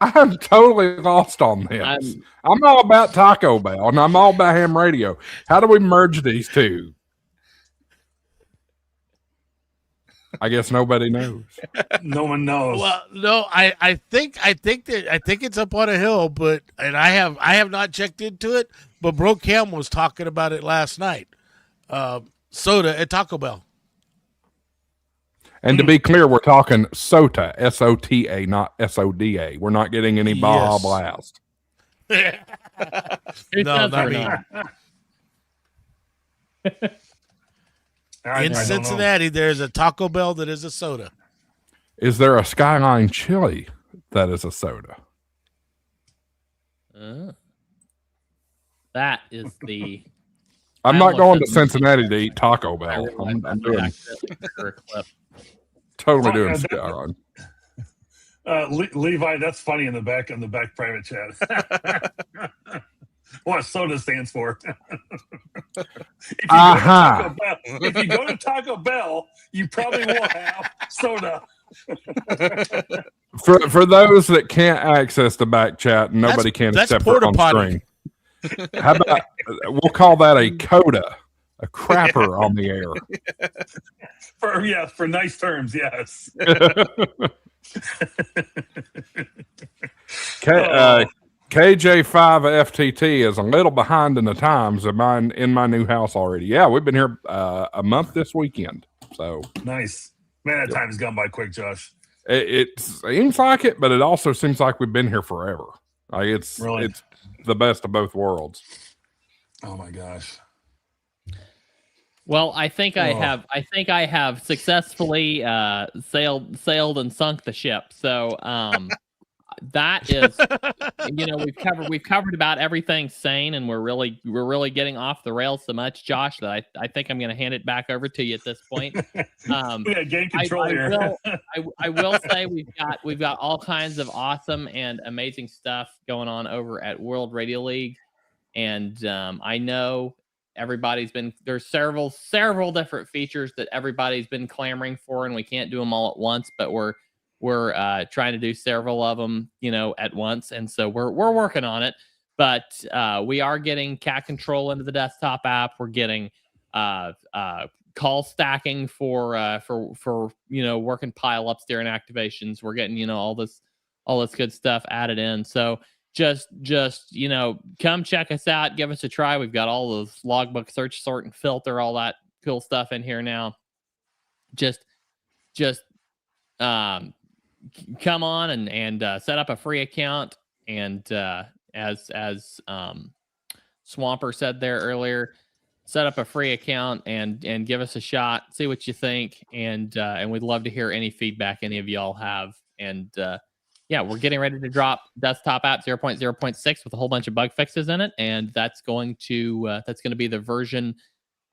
I'm totally lost on this. I'm all about Taco Bell, and I'm all about ham radio. How do we merge these two? I guess nobody knows. No one knows. Well, no, I think it's up on a hill, and I have not checked into it. But Broke Ham was talking about it last night. Soda at Taco Bell. And to be clear, we're talking SOTA, S-O-T-A, not S-O-D-A. We're not getting any Baja Blast. No, not me. In Cincinnati, there's a Taco Bell that is a soda. Is there a Skyline Chili that is a soda? That is the... I'm not going to Cincinnati to eat Taco Bell. I'm doing... Totally doing Skyline. Levi, that's funny in the back private chat. What SOTA stands for. If you go to Taco Bell, you probably will have soda. For those that can't access the back chat, and nobody can except for on screen. How about we'll call that a coda, a crapper on the air. For nice terms, yes. KJ5FTT is a little behind in the times in my new house already. Yeah, we've been here a month this weekend. So nice. Man, that time has gone by quick, Josh. It seems like it, but it also seems like we've been here forever. Like it's the best of both worlds. Oh my gosh. Well, I think I have successfully sailed and sunk the ship. So that is, we've covered about everything sane, and we're really getting off the rails so much, Josh, that I think I'm going to hand it back over to you at this point. Gain control here. I will say we've got all kinds of awesome and amazing stuff going on over at World Radio League, and I know. There's several different features that everybody's been clamoring for, and we can't do them all at once, but we're trying to do several of them, at once. And so we're working on it, but we are getting cat control into the desktop app. We're getting call stacking for working pile ups during activations. We're getting, all this good stuff added in. So just come check us out, give us a try. We've got all those logbook search, sort, and filter, all that cool stuff in here now. Just come on and set up a free account. And as Swamper said there earlier, set up a free account and give us a shot, see what you think, and we'd love to hear any feedback any of y'all have. And yeah, we're getting ready to drop desktop app 0.0.6 with a whole bunch of bug fixes in it, and that's going to be the version.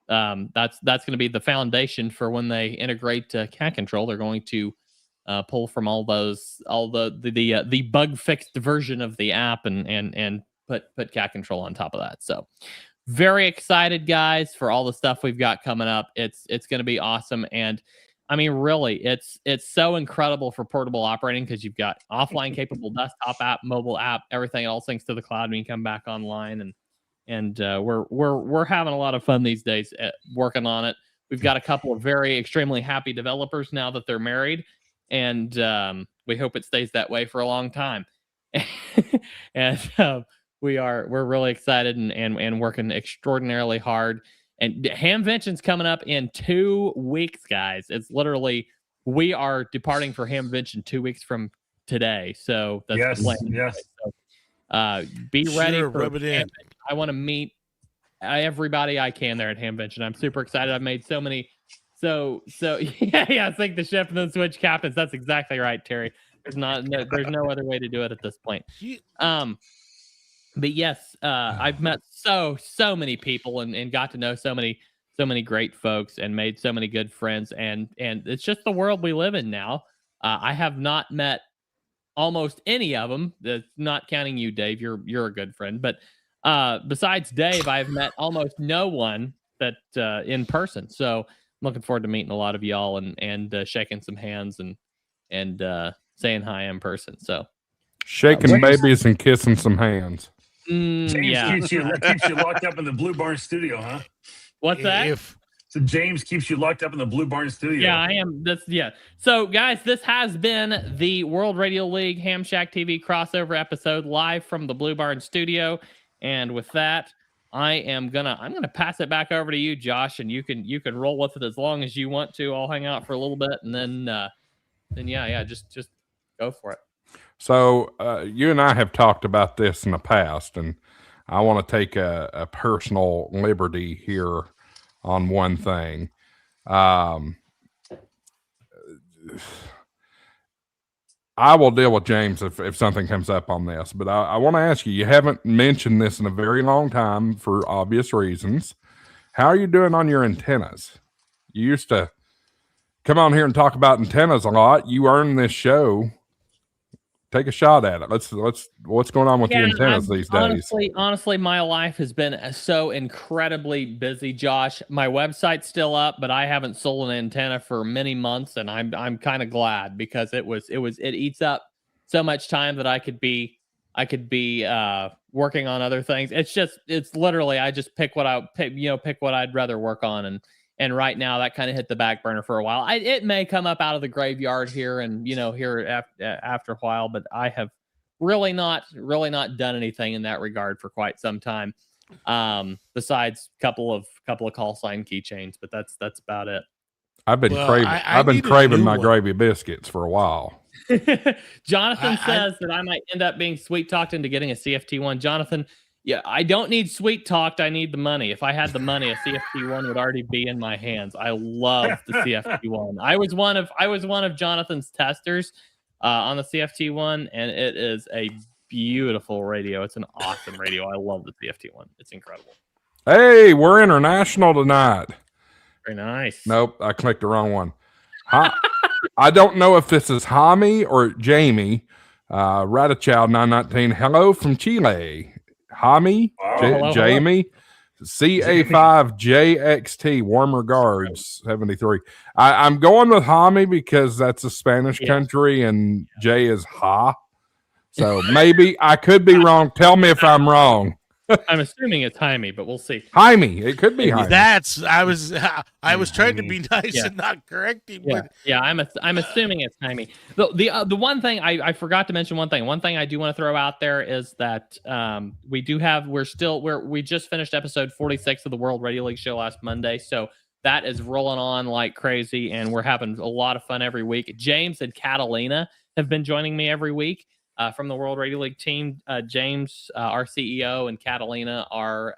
That's going to be the foundation for when they integrate cat control. They're going to pull from all the bug fixed version of the app and put cat control on top of that. So very excited, guys, for all the stuff we've got coming up. It's going to be awesome. And I mean, really, it's so incredible for portable operating because you've got offline capable desktop app, mobile app, everything all syncs to the cloud when you come back online. And we're having a lot of fun these days working on it. We've got a couple of very extremely happy developers now that they're married, and we hope it stays that way for a long time. And we're really excited and working extraordinarily hard. And Hamvention's coming up in 2 weeks, guys. It's literally, we are departing for Hamvention 2 weeks from today. So that's the plan. Yes. So, be ready for rub it in. I want to meet everybody I can there at Hamvention. I'm super excited. I've made so many. So yeah, sink the ship and then switch captains. That's exactly right, Terry. There's no other way to do it at this point. But yes, I've met so many people and got to know so many great folks and made so many good friends, and it's just the world we live in now. I have not met almost any of them. That's not counting you, Dave. You're a good friend, but besides Dave, I've met almost no one that in person. So I'm looking forward to meeting a lot of y'all and shaking some hands and saying hi in person. So shaking babies and kissing some hands. James Yeah. keeps you locked up in the Blue Barn studio, huh? What's that? So James keeps you locked up in the Blue Barn studio. Yeah, I am. So, guys, this has been the World Radio League HamShackTV crossover episode live from the Blue Barn studio. And with that, I'm gonna pass it back over to you, Josh, and you can roll with it as long as you want to. I'll hang out for a little bit, and then just go for it. So you and I have talked about this in the past, and I want to take a personal liberty here on one thing. I will deal with James if something comes up on this, but I want to ask you haven't mentioned this in a very long time for obvious reasons. How are you doing on your antennas? You used to come on here and talk about antennas a lot. You earned this show. Take a shot at it. Let's what's going on with the antennas these days? Honestly, my life has been so incredibly busy, Josh. My website's still up, but I haven't sold an antenna for many months, and I'm kind of glad because it eats up so much time that I could be working on other things. It's literally I just pick what I'd rather work on, and right now that kind of hit the back burner for a while. It may come up out of the graveyard here and here after a while, but I have really not done anything in that regard for quite some time. Besides couple of call sign keychains, but that's about it. I've been craving my gravy biscuits for a while. Jonathan says that I might end up being sweet talked into getting a CFT1. Jonathan, yeah, I don't need sweet talked. I need the money. If I had the money, a CFT1 would already be in my hands. I love the CFT1. I was one of Jonathan's testers on the CFT1, and it is a beautiful radio. It's an awesome radio. I love the CFT1. It's incredible. Hey, we're international tonight. Very nice. Nope, I clicked the wrong one. I don't know if this is Jaime or Jamie. Radichow 919. Hello from Chile. Jaime, Jamie, CA5JXT, warm regards, 73. I'm going with Jaime because that's a Spanish country and J is Ha. So maybe I could be wrong. Tell me if I'm wrong. I'm assuming it's Jaime, but we'll see. Jaime, it could be Jaime. I was trying to be nice and not correct him. Yeah, I'm assuming it's Jaime. The one thing I forgot to mention, one thing I do want to throw out there is that we just finished episode 46 of the World Radio League show last Monday, so that is rolling on like crazy, and we're having a lot of fun every week. James and Catalina have been joining me every week. From the World Radio League team, James, our CEO, and Catalina, our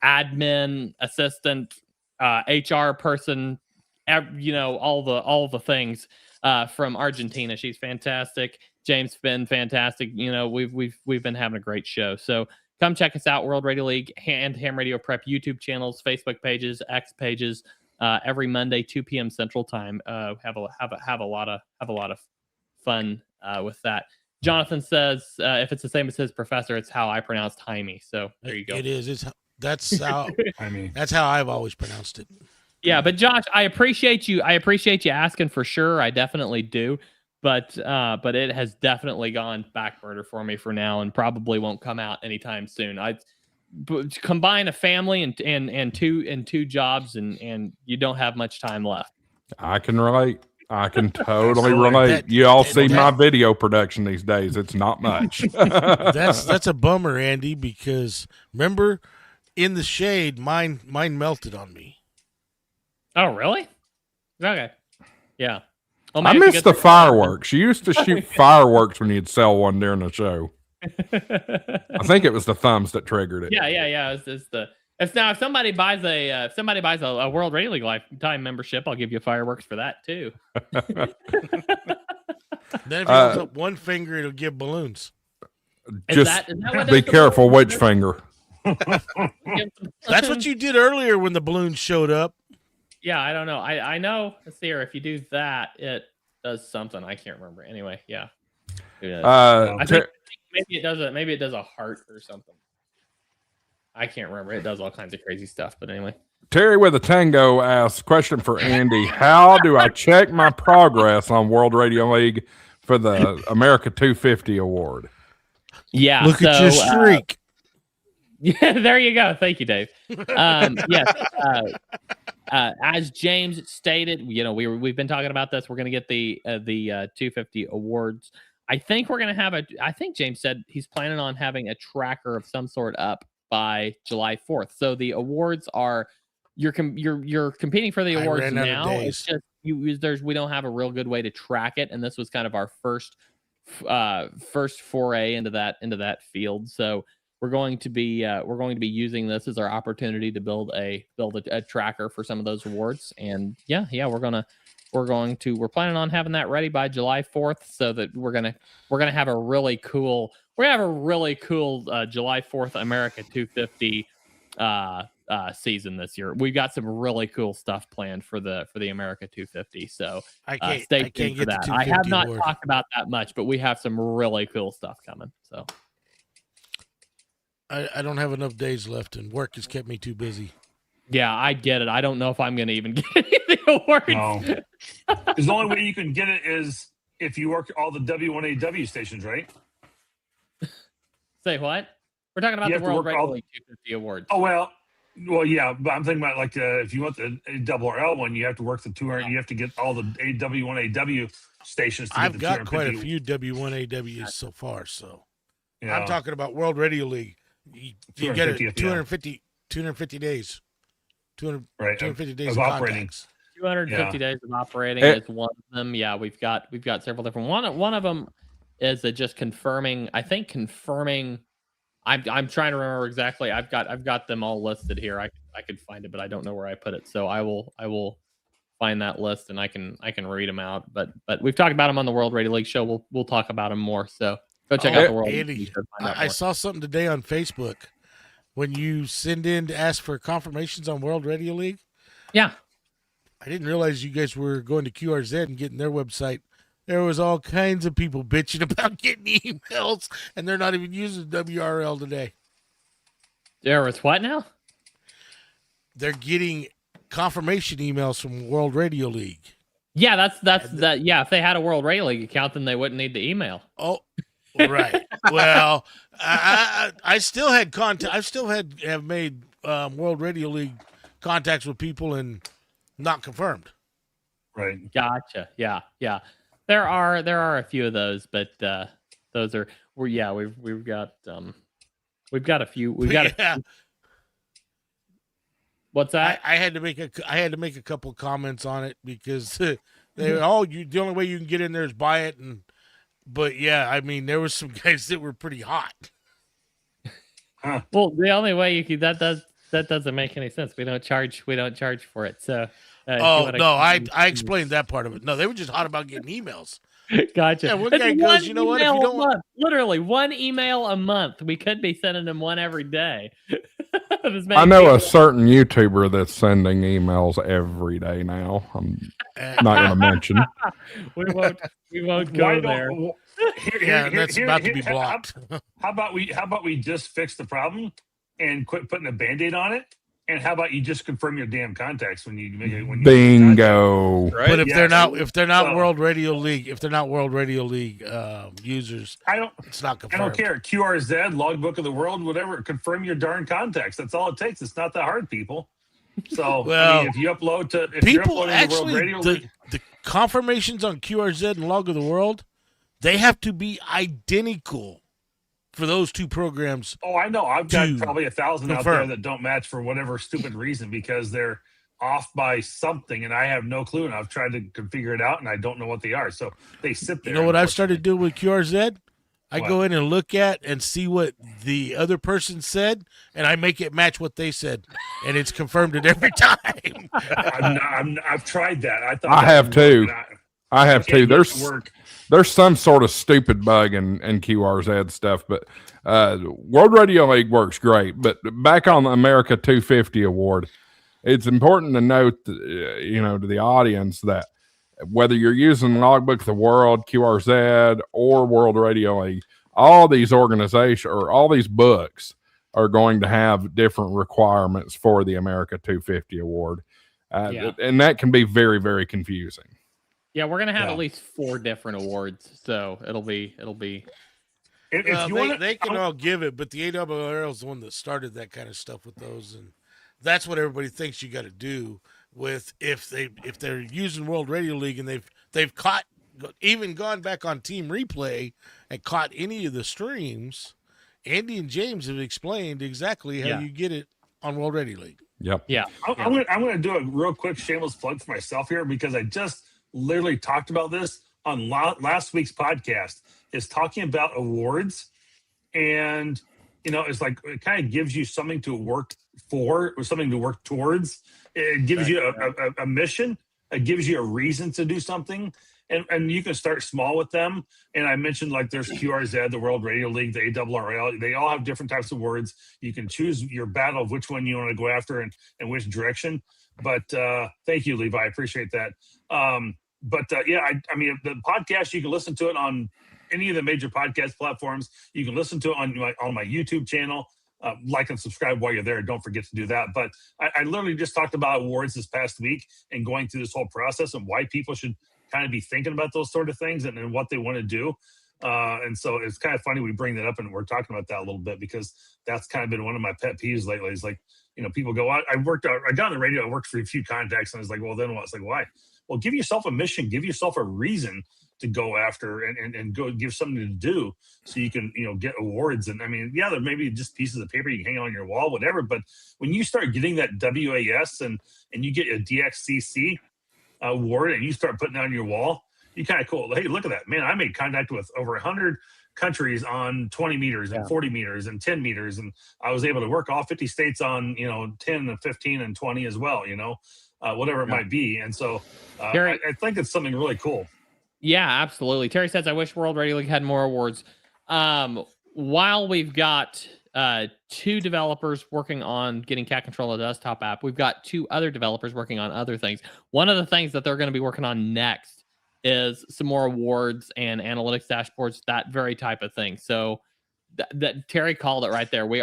admin assistant, HR person, all the things from Argentina. She's fantastic. James been fantastic. We've been having a great show. So come check us out, World Radio League and Ham Radio Prep YouTube channels, Facebook pages, X pages. Every Monday, 2 p.m. Central Time. Have a lot of fun with that. Jonathan says if it's the same as his professor, it's how I pronounce Jaime. So there you go. It is. That's how that's how I've always pronounced it. Yeah, but Josh, I appreciate you asking for sure. I definitely do. But it has definitely gone back burner for me for now, and probably won't come out anytime soon. Combine a family and two jobs, and you don't have much time left. I can relate. I can totally relate. You all see my video production these days. It's not much. That's a bummer, Andy, because remember in the shade, mine melted on me. Oh, really? Okay. Yeah. Well, I missed the fireworks. You used to shoot fireworks when you'd sell one during the show. I think it was the thumbs that triggered it. Yeah. If somebody buys a World Radio League lifetime membership, I'll give you fireworks for that too. Then if you hold up one finger, it'll give balloons. Just be careful which finger. That's what you did earlier when the balloons showed up. Yeah, I don't know. I know. Let's see here. If you do that, it does something. I can't remember. Anyway, yeah. I think maybe it does a heart or something. I can't remember. It does all kinds of crazy stuff. But anyway. Terry with a Tango asks, question for Andy. How do I check my progress on World Radio League for the America 250 award? Yeah. Look at your streak. Yeah, there you go. Thank you, Dave. Yes. As James stated, we've been talking about this. We're going to get the 250 awards. I think we're going to have I think James said he's planning on having a tracker of some sort up by July 4th. So the awards are you're competing for the awards now. It's just we don't have a real good way to track it, and this was kind of our first foray into that field. So we're going to be using this as our opportunity to build a tracker for some of those awards. And we're planning on having that ready by July 4th, so that we're gonna have a really cool July 4th America 250 season this year. We've got some really cool stuff planned for the America 250. So stay tuned for that. I have not talked about that much, but we have some really cool stuff coming. So I don't have enough days left, and work has kept me too busy. Yeah, I get it. I don't know if I'm going to even get any of the awards. No. Because the only way you can get it is if you work all the W1AW stations, right? Say what? We're talking about the World Radio League 250 awards. Oh, well, yeah, but I'm thinking about if you want the ARRL one, you have to work the 200. You have to get all the W1AW stations. I've got quite a few W1AWs so far, so yeah. I'm talking about World Radio League. You get it 250 days. 250 days of operating. 250 days of operating is one of them. Yeah, we've got several different. One of them is just confirming. I think confirming. I'm trying to remember exactly. I've got them all listed here. I could find it, but I don't know where I put it. So I will find that list and I can read them out. But we've talked about them on the World Radio League show. We'll talk about them more. So go check out the World Andy, League. I saw something today on Facebook. When you send in to ask for confirmations on World Radio League? Yeah. I didn't realize you guys were going to QRZ and getting their website. There was all kinds of people bitching about getting emails, and they're not even using WRL today. There was what now? They're getting confirmation emails from World Radio League. Yeah, that's that. Yeah, if they had a World Radio League account, then they wouldn't need the email. Oh, right. Well, I still had contact. I still have made World Radio League contacts with people and not confirmed. Right. Gotcha. Yeah. There are a few of those, but those are we've got a few. What's that? I had to make a couple of comments on it because the only way you can get in there is buy it But yeah, I mean, there was some guys that were pretty hot. Well, the only way you could That doesn't make any sense. We don't charge for it. So I explained that part of it. No, they were just hot about getting emails. Gotcha. Yeah, one guy goes, you know what? If you don't want, literally one email a month, we could be sending them one every day. I know a certain YouTuber that's sending emails every day now. I'm not going to mention. We won't go there. That's about to be blocked. How about we just fix the problem and quit putting a Band-Aid on it? And how about you just confirm your damn contacts when you make it? Bingo. Right? But if they're not World Radio League, users, it's not confirmed. I don't care. QRZ, Logbook of the World, whatever. Confirm your darn contacts. That's all it takes. It's not that hard, people. So if you upload to people, you're uploading to World Radio League, the confirmations on QRZ and Log of the World, they have to be identical for those two programs. Oh, I know. I've got probably 1,000 out there that don't match for whatever stupid reason because they're off by something, and I have no clue. And I've tried to figure it out, and I don't know what they are. So they sit there. You know what I've started doing with QRZ? I go in and look at and see what the other person said, and I make it match what they said, and it's confirmed it every time. I've tried that. I have too. I have too. There's some sort of stupid bug in QRZ stuff, but World Radio League works great. But back on the America 250 award, it's important to note, to the audience that whether you're using Logbook of the World, QRZ, or World Radio League, all these organizations or all these books are going to have different requirements for the America 250 award. And that can be very, very confusing. Yeah, we're gonna have at least 4 different awards, so it'll be. They can all give it, but the AWRL is the one that started that kind of stuff with those, and that's what everybody thinks you got to do with if they're using World Radio League and they've caught, even gone back on Team Replay and caught any of the streams. Andy and James have explained exactly how you get it on World Radio League. Yep. Yeah. I'm gonna do a real quick shameless plug for myself here because I just literally talked about this on last week's podcast, is talking about awards. And, it's like, it kind of gives you something to work for or something to work towards. It gives you a mission. It gives you a reason to do something. And you can start small with them. And I mentioned like there's QRZ, the World Radio League, the ARRL. They all have different types of words. You can choose your battle of which one you want to go after and which direction. But thank you, Levi. I appreciate that. I mean, the podcast, you can listen to it on any of the major podcast platforms. You can listen to it on my YouTube channel. Like and subscribe while you're there. Don't forget to do that. But I literally just talked about awards this past week and going through this whole process and why people should kind of be thinking about those sort of things and what they want to do. And so it's kind of funny we bring that up and we're talking about that a little bit because that's kind of been one of my pet peeves lately. Is like, people go, I got on the radio, I worked for a few contacts, and I was like, well, then what? It's like, why? Well, give yourself a mission, give yourself a reason to go after and go give something to do so you can, get awards. And I mean, there may be just pieces of paper you can hang on your wall, whatever. But when you start getting that WAS and you get a DXCC award and you start putting it on your wall, you kind of cool. Hey, look at that, man. I made contact with over 100 countries on 20 meters and 40 meters and 10 meters. And I was able to work all 50 states on, 10 and 15 and 20 as well, whatever it might be. And so I think it's something really cool. Yeah, absolutely. Terry says, I wish World Radio League had more awards. While we've got 2 developers working on getting Cat Control a desktop app, we've got 2 other developers working on other things. One of the things that they're going to be working on next is some more awards and analytics dashboards, that very type of thing. So that Terry called it right there. We've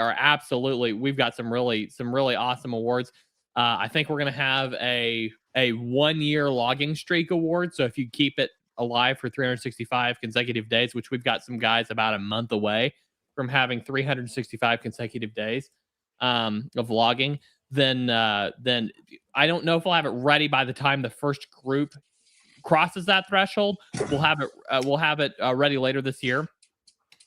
got some really awesome awards. I think we're going to have a 1-year logging streak award. So if you keep it alive for 365 consecutive days, which we've got some guys about a month away from having 365 consecutive days of logging, then I don't know if we'll have it ready by the time the first group crosses that threshold. We'll have it ready later this year,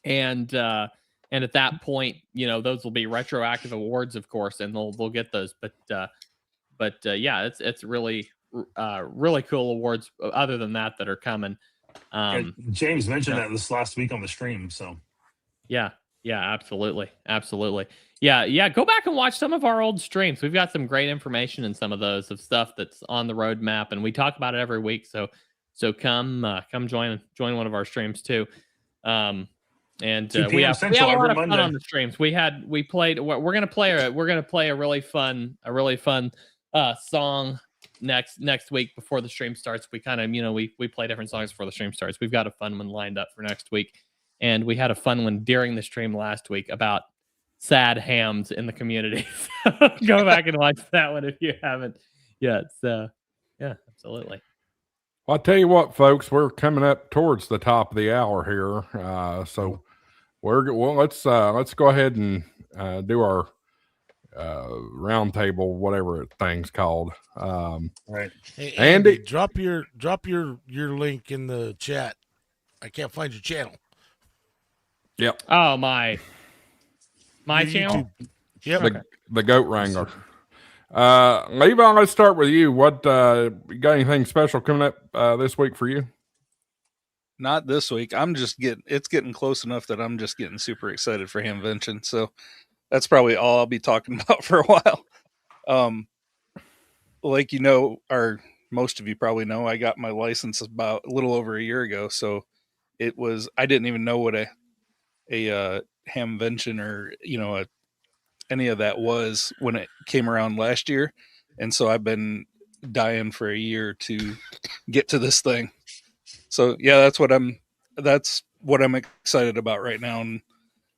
and at that point, those will be retroactive awards, of course, and they'll get those. But it's really cool awards. Other than that are coming. James mentioned that this last week on the stream. So yeah, absolutely. Yeah. Go back and watch some of our old streams. We've got some great information in some of those of stuff that's on the roadmap, and we talk about it every week. So come join one of our streams too. And we have a lot of fun on the streams. We're gonna play a really fun song next week before the stream starts. We kind of we play different songs before the stream starts. We've got a fun one lined up for next week, and we had a fun one during the stream last week about sad hams in the community. So go back and watch that one if you haven't yet. So yeah, absolutely. Well, I'll tell you what, folks, we're coming up towards the top of the hour here. So let's go ahead and do our round table, whatever thing's called. Right. Hey, Andy, drop your link in the chat. I can't find your channel. Yep. Oh, my channel? Yep. The Goat Wrangler. Levi, let's start with you. What you got anything special coming up this week for you? Not this week. It's getting close enough that I'm just getting super excited for Hamvention. So that's probably all I'll be talking about for a while. Like most of you probably know, I got my license about a little over a year ago. So I didn't even know what a Hamvention or any of that was when it came around last year, and so I've been dying for a year to get to this thing. So yeah, that's what I'm excited about right now,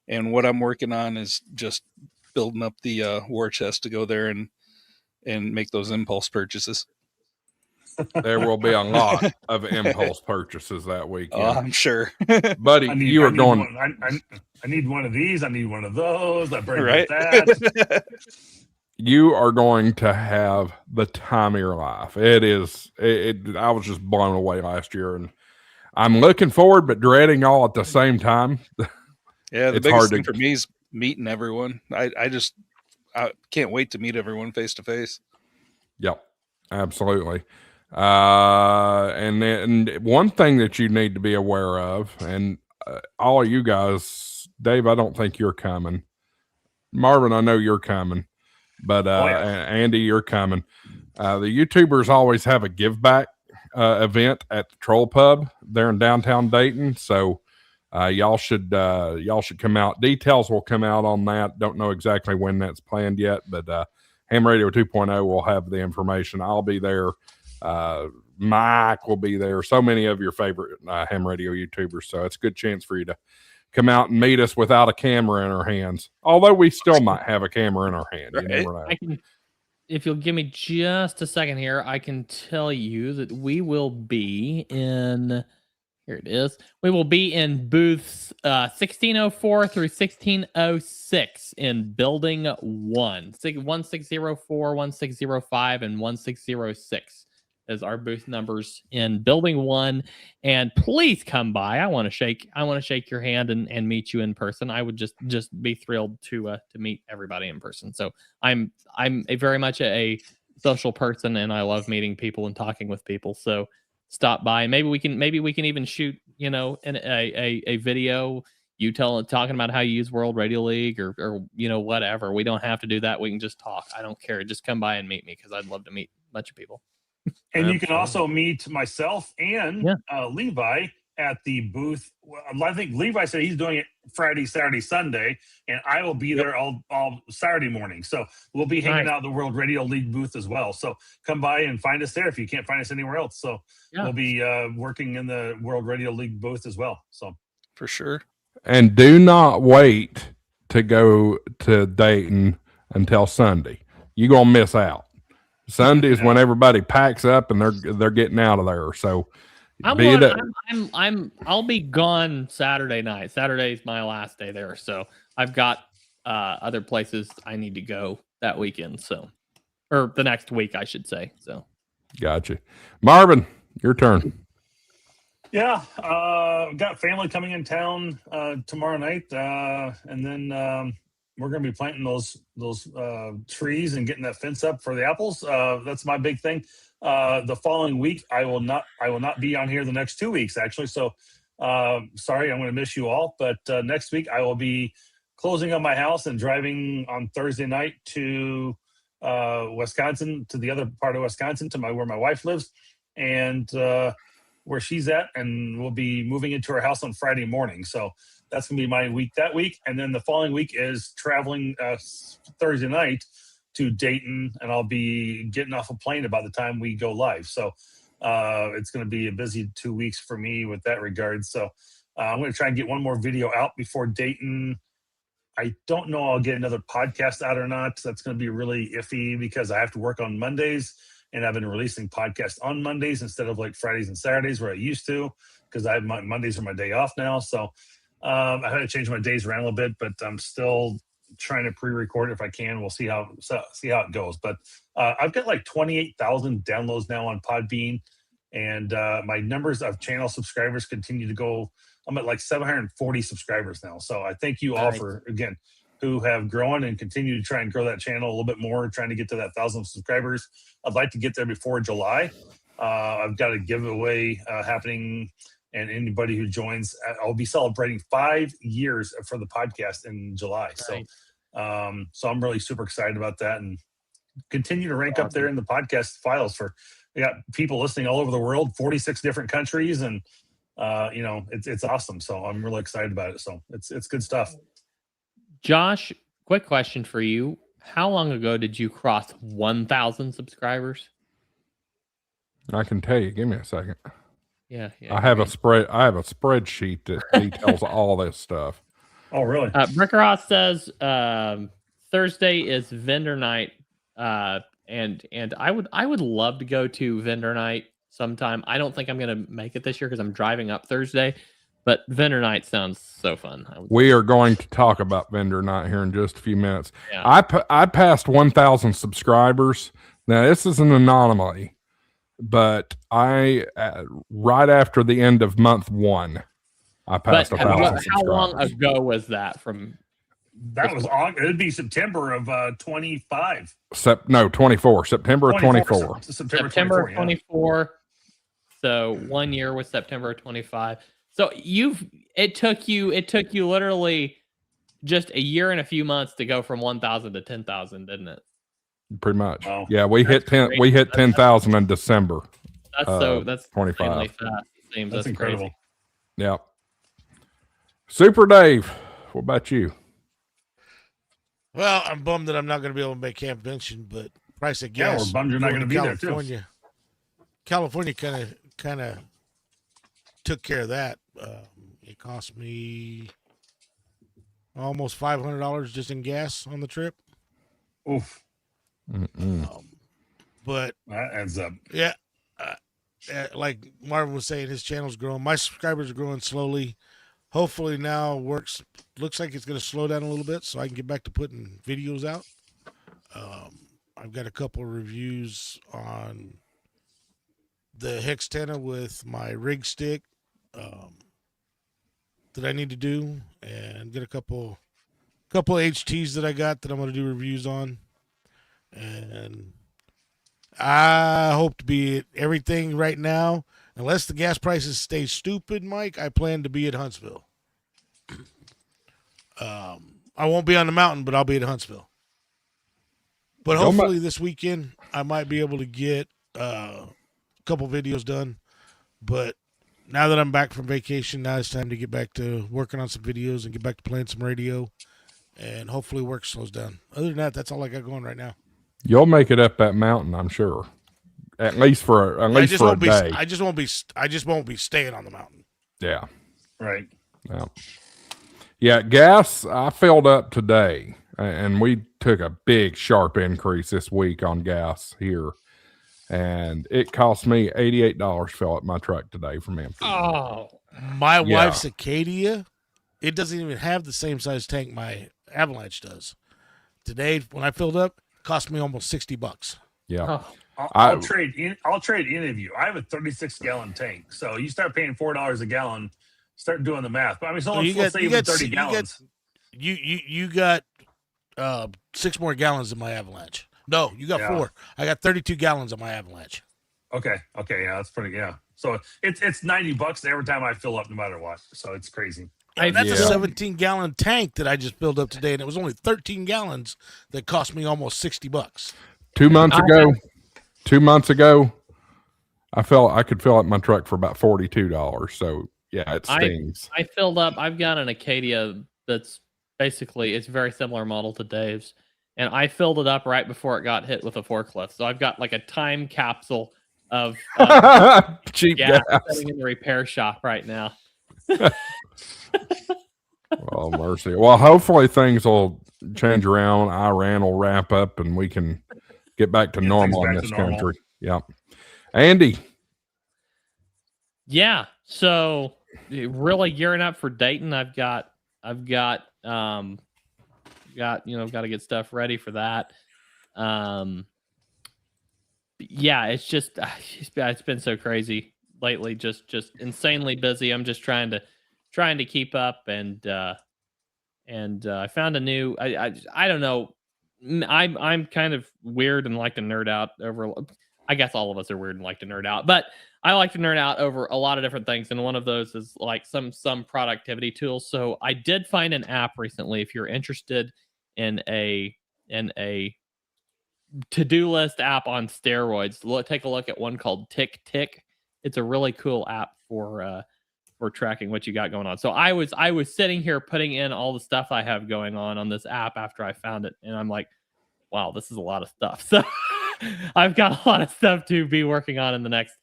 and what I'm working on is just building up the war chest to go there and make those impulse purchases. There will be a lot of impulse purchases that weekend. Oh, I'm sure. Buddy, you are going. I need one of these. I need one of those. I bring right. that. You are going to have the time of your life. It is. I was just blown away last year, and I'm looking forward but dreading all at the same time. Yeah, the biggest thing for me is meeting everyone. I can't wait to meet everyone face to face. Yep, absolutely. And then one thing that you need to be aware of, and all of you guys, Dave, I don't think you're coming. Marvin, I know you're coming, but Andy, you're coming. The YouTubers always have a give back event at the Troll Pub there in downtown Dayton. So y'all should come out. Details will come out on that. Don't know exactly when that's planned yet, but Ham Radio 2.0 will have the information. I'll be there. Mike will be there. So many of your favorite ham radio YouTubers. So it's a good chance for you to come out and meet us without a camera in our hands. Although we still might have a camera in our hand. You never know. If you'll give me just a second here, I can tell you that we will be in. Here it is. We will be in booths 1604 through 1606 in Building 1, 1604, 1605, and 1606 is our booth numbers in Building 1. And please come by. I want to shake your hand and meet you in person. I would just be thrilled to meet everybody in person. So I'm very much a social person, and I love meeting people and talking with people. So stop by. Maybe we can even shoot, a video, talking about how you use World Radio League or whatever. We don't have to do that. We can just talk. I don't care. Just come by and meet me, because I'd love to meet a bunch of people. And you can also meet myself and Levi at the booth. I think Levi said he's doing it Friday, Saturday, Sunday, and I will be there all Saturday morning. So we'll be hanging out at the World Radio League booth as well. So come by and find us there if you can't find us anywhere else. So we'll be working in the World Radio League booth as well. So for sure. And do not wait to go to Dayton until Sunday. You're gonna miss out. Sunday is when everybody packs up and they're getting out of there. So I'll be gone Saturday night. Saturday is my last day there. So I've got other places I need to go that weekend. So, or the next week, I should say. So, gotcha. Marvin, your turn. Yeah, got family coming in town tomorrow night, and then we're going to be planting those trees and getting that fence up for the apples. That's my big thing. The following week, I will not be on here the next 2 weeks, actually. So sorry, I'm going to miss you all. But next week, I will be closing on my house and driving on Thursday night to Wisconsin, to the other part of Wisconsin, to where my wife lives, and where she's at, and we'll be moving into her house on Friday morning. So that's gonna be my week that week, and then the following week is traveling Thursday night to Dayton, and I'll be getting off a plane about the time we go live. So it's going to be a busy 2 weeks for me with that regard. So I'm going to try and get one more video out before Dayton. I don't know I'll get another podcast out or not. That's going to be really iffy because I have to work on Mondays, and I've been releasing podcasts on Mondays instead of like Fridays and Saturdays where I used to, because Mondays are my day off now. So I had to change my days around a little bit, but I'm still trying to pre-record if I can. We'll see how it goes. But I've got like 28,000 downloads now on Podbean, and my numbers of channel subscribers continue to go. I'm at like 740 subscribers now. So I thank you all for, again, who have grown and continue to try and grow that channel a little bit more, trying to get to that 1,000 subscribers. I'd like to get there before July. I've got a giveaway happening, and anybody who joins, I'll be celebrating 5 years for the podcast in July. So I'm really super excited about that, and continue to rank up there in the podcast files. We got people listening all over the world, 46 different countries, and it's awesome. So I'm really excited about it. So it's good stuff. Josh, quick question for you. How long ago did you cross 1,000 subscribers? I can tell you. Give me a second. Yeah. I have a spreadsheet that details all this stuff. Oh, really? Rick Ross says Thursday is vendor night, and I would love to go to vendor night sometime. I don't think I'm gonna make it this year because I'm driving up Thursday, but vendor night sounds so fun. We are going to talk about vendor night here in just a few minutes. Yeah. I passed 1,000 subscribers. Now this is an anomaly, but I right after the end of month 1, I passed 1,000 subscribers. How long ago was that from? That was it'd be September of 25. 24. September of 24. September of 24. So 1 year was September of 25. So it took you literally just a year and a few months to go from 1,000 to 10,000, didn't it? Pretty much. Wow. Yeah, we hit 10,000 in December. That's 25. Fast. That's incredible. Crazy. Yeah. Super Dave, what about you? Well, I'm bummed that I'm not going to be able to make camp convention, but price of gas. Yeah, we're bummed you're not going to be there too. California kind of took care of that. It cost me almost $500 just in gas on the trip. Oof. But that adds up. Yeah. Like Marvin was saying, his channel's growing. My subscribers are growing slowly. Hopefully now looks like it's going to slow down a little bit so I can get back to putting videos out. I've got a couple of reviews on the Hextena with my rig stick that I need to do, and get a couple of HTs that I got that I'm going to do reviews on. And I hope to be at everything right now. Unless the gas prices stay stupid, Mike, I plan to be at Huntsville. I won't be on the mountain, but I'll be at Huntsville. But hopefully this weekend, I might be able to get a couple videos done. But now that I'm back from vacation, now it's time to get back to working on some videos and get back to playing some radio. And hopefully work slows down. Other than that, that's all I got going right now. You'll make it up that mountain, I'm sure. At least for a day. I just won't be staying on the mountain. Yeah. Right. Yeah. Gas, I filled up today, and we took a big sharp increase this week on gas here, and it cost me $88 to fill up my truck today from Memphis. Oh, my wife's Acadia, it doesn't even have the same size tank my Avalanche does. Today, when I filled up, it cost me almost $60. Yeah. I'll trade any of you. I have a 36-gallon tank, so you start paying $4 a gallon. Start doing the math. But I mean, so let's say you got 30 gallons. You got 6 more gallons than my Avalanche. No, you got 4. I got 32 gallons on my Avalanche. Okay, yeah, that's pretty. Yeah, so it's $90 every time I fill up, no matter what. So it's crazy. That's a 17-gallon tank that I just filled up today, and it was only 13 gallons that cost me almost $60. 2 months ago, I could fill up my truck for about $42. So yeah, it stings. I filled up. I've got an Acadia that's basically it's a very similar model to Dave's, and I filled it up right before it got hit with a forklift. So I've got like a time capsule of cheap gas sitting in the repair shop right now. Oh, mercy. Well, hopefully things will change around. Iran will wrap up and we can get back to normal in this country. Yep. Andy. Yeah. So really gearing up for Dayton. I've got to get stuff ready for that. Yeah, it's been so crazy lately, just insanely busy. I'm just trying to keep up, and I found a new. I don't know. I'm kind of weird and like to nerd out over. I guess all of us are weird and like to nerd out, but I like to nerd out over a lot of different things, and one of those is like some productivity tools. So I did find an app recently. If you're interested in a to-do list app on steroids, take a look at one called Tick Tick. It's a really cool app for tracking what you got going on. So I was sitting here putting in all the stuff I have going on this app after I found it, and I'm like, wow, this is a lot of stuff. So I've got a lot of stuff to be working on in the next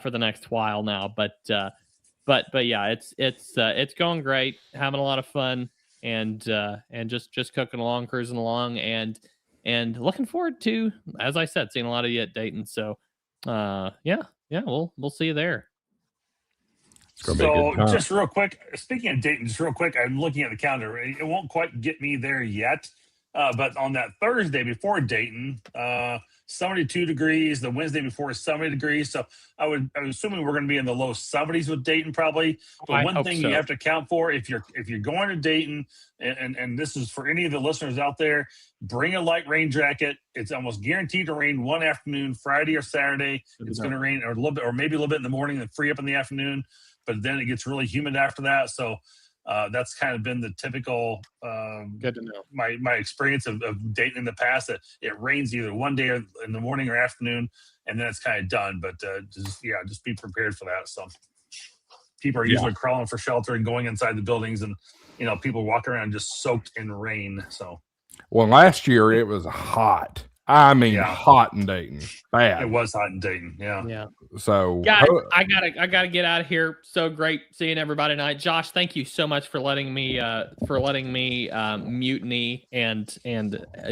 for the next while now. But yeah, it's going great, having a lot of fun, and just cooking along, cruising along, and looking forward to, as I said, seeing a lot of you at Dayton. So yeah, we'll see you there. So just real quick, speaking of Dayton, just real quick, I'm looking at the calendar. It won't quite get me there yet, but on that Thursday before Dayton, 72 degrees. The Wednesday before is 70 degrees. So I'm assuming we're going to be in the low 70s with Dayton probably. But one thing you have to account for if you're going to Dayton, and this is for any of the listeners out there, bring a light rain jacket. It's almost guaranteed to rain one afternoon, Friday or Saturday. It's going to rain or a little bit, or maybe a little bit in the morning and free up in the afternoon. But then it gets really humid after that. So that's kind of been the typical good to know. My experience of Dayton in the past, that it rains either one day or in the morning or afternoon, and then it's kind of done. But just be prepared for that. So people are usually crawling for shelter and going inside the buildings, and people walking around just soaked in rain. So last year it was hot. I mean, hot in Dayton. Bad. It was hot in Dayton. Yeah. So I gotta get out of here. So great seeing everybody tonight. Josh, thank you so much for letting me mutiny and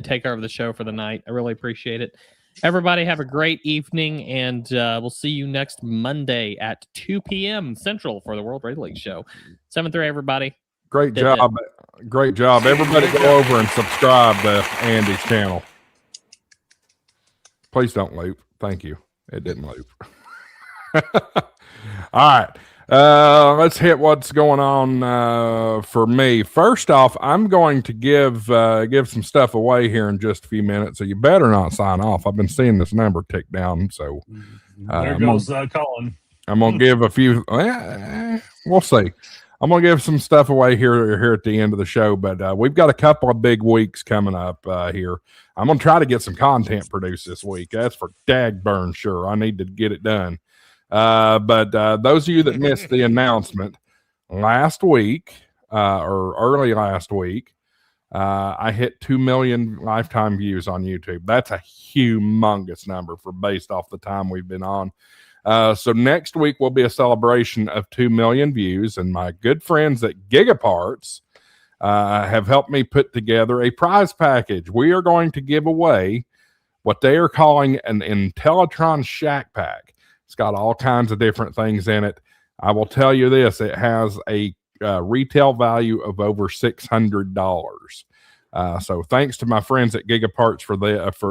take over the show for the night. I really appreciate it. Everybody have a great evening, and we'll see you next Monday at 2 p.m. Central for the World Radio League show. 7-3, everybody. Great job. Great job. Everybody go over and subscribe to Andy's channel. Please don't loop. Thank you. It didn't loop. All right. Let's hit what's going on for me. First off, I'm going to give some stuff away here in just a few minutes, so you better not sign off. I've been seeing this number tick down, so there goes Colin. I'm going to give a few. We'll see. I'm going to give some stuff away here at the end of the show, but we've got a couple of big weeks coming up here. I'm going to try to get some content produced this week. That's for dagburn sure. I need to get it done. But those of you that missed the announcement last week or early last week, I hit 2 million lifetime views on YouTube. That's a humongous number based off the time we've been on. So next week will be a celebration of 2 million views, and my good friends at Gigaparts have helped me put together a prize package. We are going to give away what they are calling an Intellitron Shack Pack. It's got all kinds of different things in it. I will tell you this, it has a retail value of over $600. So thanks to my friends at Gigaparts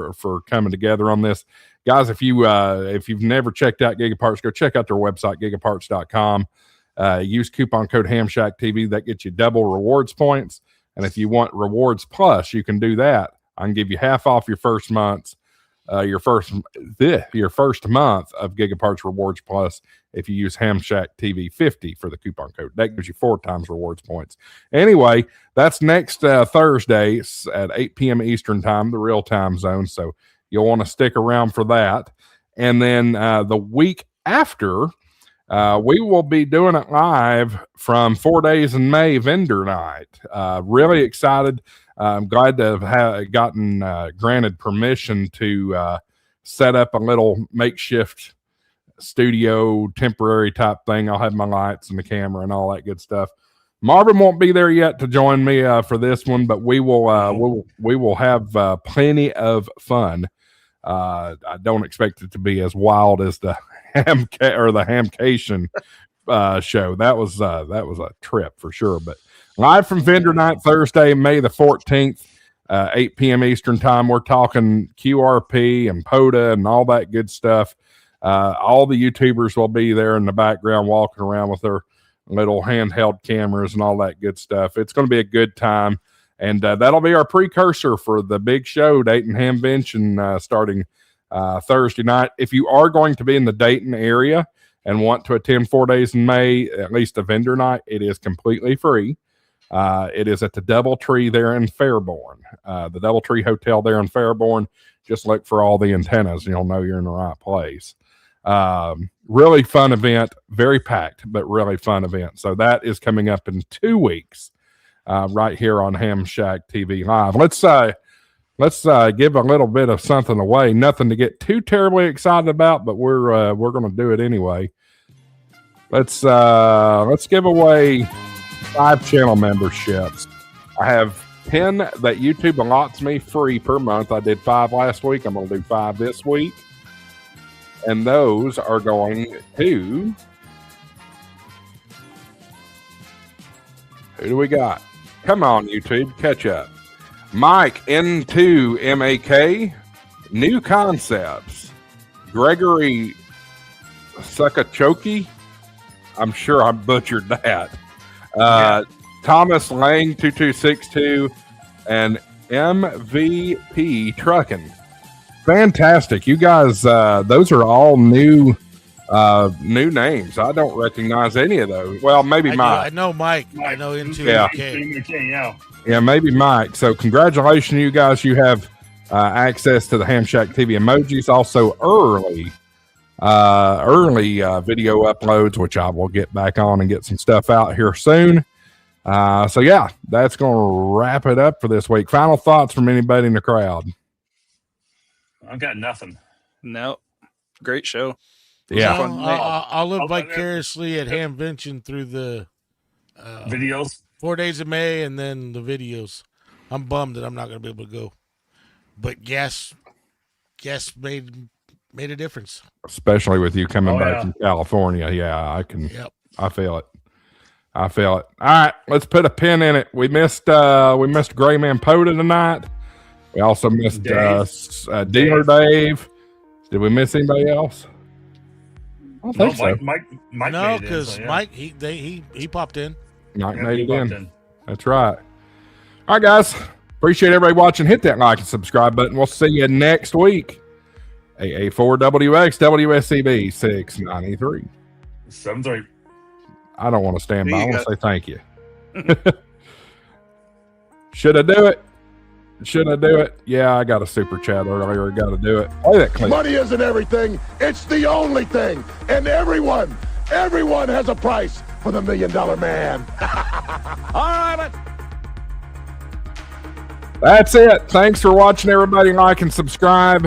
for coming together on this. Guys, if you've never checked out Gigaparts, go check out their website, gigaparts.com. Use coupon code HamShackTV. That gets you double rewards points. And if you want rewards plus, you can do that. I can give you half off your first month. Your first month of Gigaparts Rewards Plus if you use HamShackTV 50 for the coupon code. That gives you 4 times rewards points. Anyway, that's next Thursday at 8 p.m. Eastern time, the real time zone. So you'll want to stick around for that. And then the week after, we will be doing it live from 4 Days in May vendor night. Really excited. I'm glad to have gotten granted permission to set up a little makeshift studio temporary type thing. I'll have my lights and the camera and all that good stuff. Marvin won't be there yet to join me for this one, but we will have plenty of fun. I don't expect it to be as wild as the Hamcation show. That was a trip for sure. But live from vendor night Thursday, May the 14th, 8 p.m. Eastern time. We're talking QRP and POTA and all that good stuff. All the YouTubers will be there in the background walking around with their little handheld cameras and all that good stuff. It's going to be a good time. And that'll be our precursor for the big show, Dayton Hamvention, starting Thursday night. If you are going to be in the Dayton area and want to attend 4 Days in May, at least a vendor night, it is completely free. It is at the Doubletree there in Fairborn. The Doubletree Hotel there in Fairborn. Just look for all the antennas and you'll know you're in the right place. Really fun event, very packed, but really fun event. So that is coming up in 2 weeks, right here on HamShackTV Live. Let's give a little bit of something away. Nothing to get too terribly excited about, but we're going to do it anyway. Let's give away 5 channel memberships. I have 10 that YouTube allots me free per month. I did 5 last week. I'm going to do 5 this week. And those are going to... Who do we got? Come on, YouTube. Catch up. Mike, N0APX, New Concepts. Gregory Sukachoki. I'm sure I butchered that. Thomas Lang 2262 and MVP Trucking. Fantastic. You guys, those are all new names. I don't recognize any of those. Well, maybe Mike. I know Mike. I know N0APX. Yeah, maybe Mike. So congratulations, you guys. You have access to the HamShack TV emojis. Also early video uploads, which I will get back on and get some stuff out here soon. So yeah, that's going to wrap it up for this week. Final thoughts from anybody in the crowd? I've got nothing. No, great show. Yeah, I'll live vicariously at Hamvention through the videos. 4 Days of May and then the videos. I'm bummed that I'm not going to be able to go, but gas made a difference, especially with you coming back from California. Yeah, I can. Yep. I feel it. All right, let's put a pin in it. We missed Gray Man POTA tonight. We also missed Dealer Dave. Did we miss anybody else? I don't think so. Mike no, because Mike he popped in. Mike made it in. That's right. All right, guys. Appreciate everybody watching. Hit that like and subscribe button. We'll see you next week. AA4WX WSCB 693. 73. I don't want to stand by. I want to say thank you. Should I do it? Yeah, I got a super chat earlier. Got to do it. Play that clip. Money isn't everything. It's the only thing. And everyone has a price for the $1 million man. All right. That's it. Thanks for watching, everybody. Like and subscribe.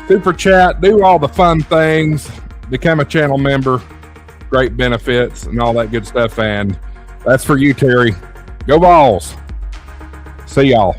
Super chat. Do all the fun things. Become a channel member. Great benefits and all that good stuff. And that's for you, Terry. Go Balls. See y'all.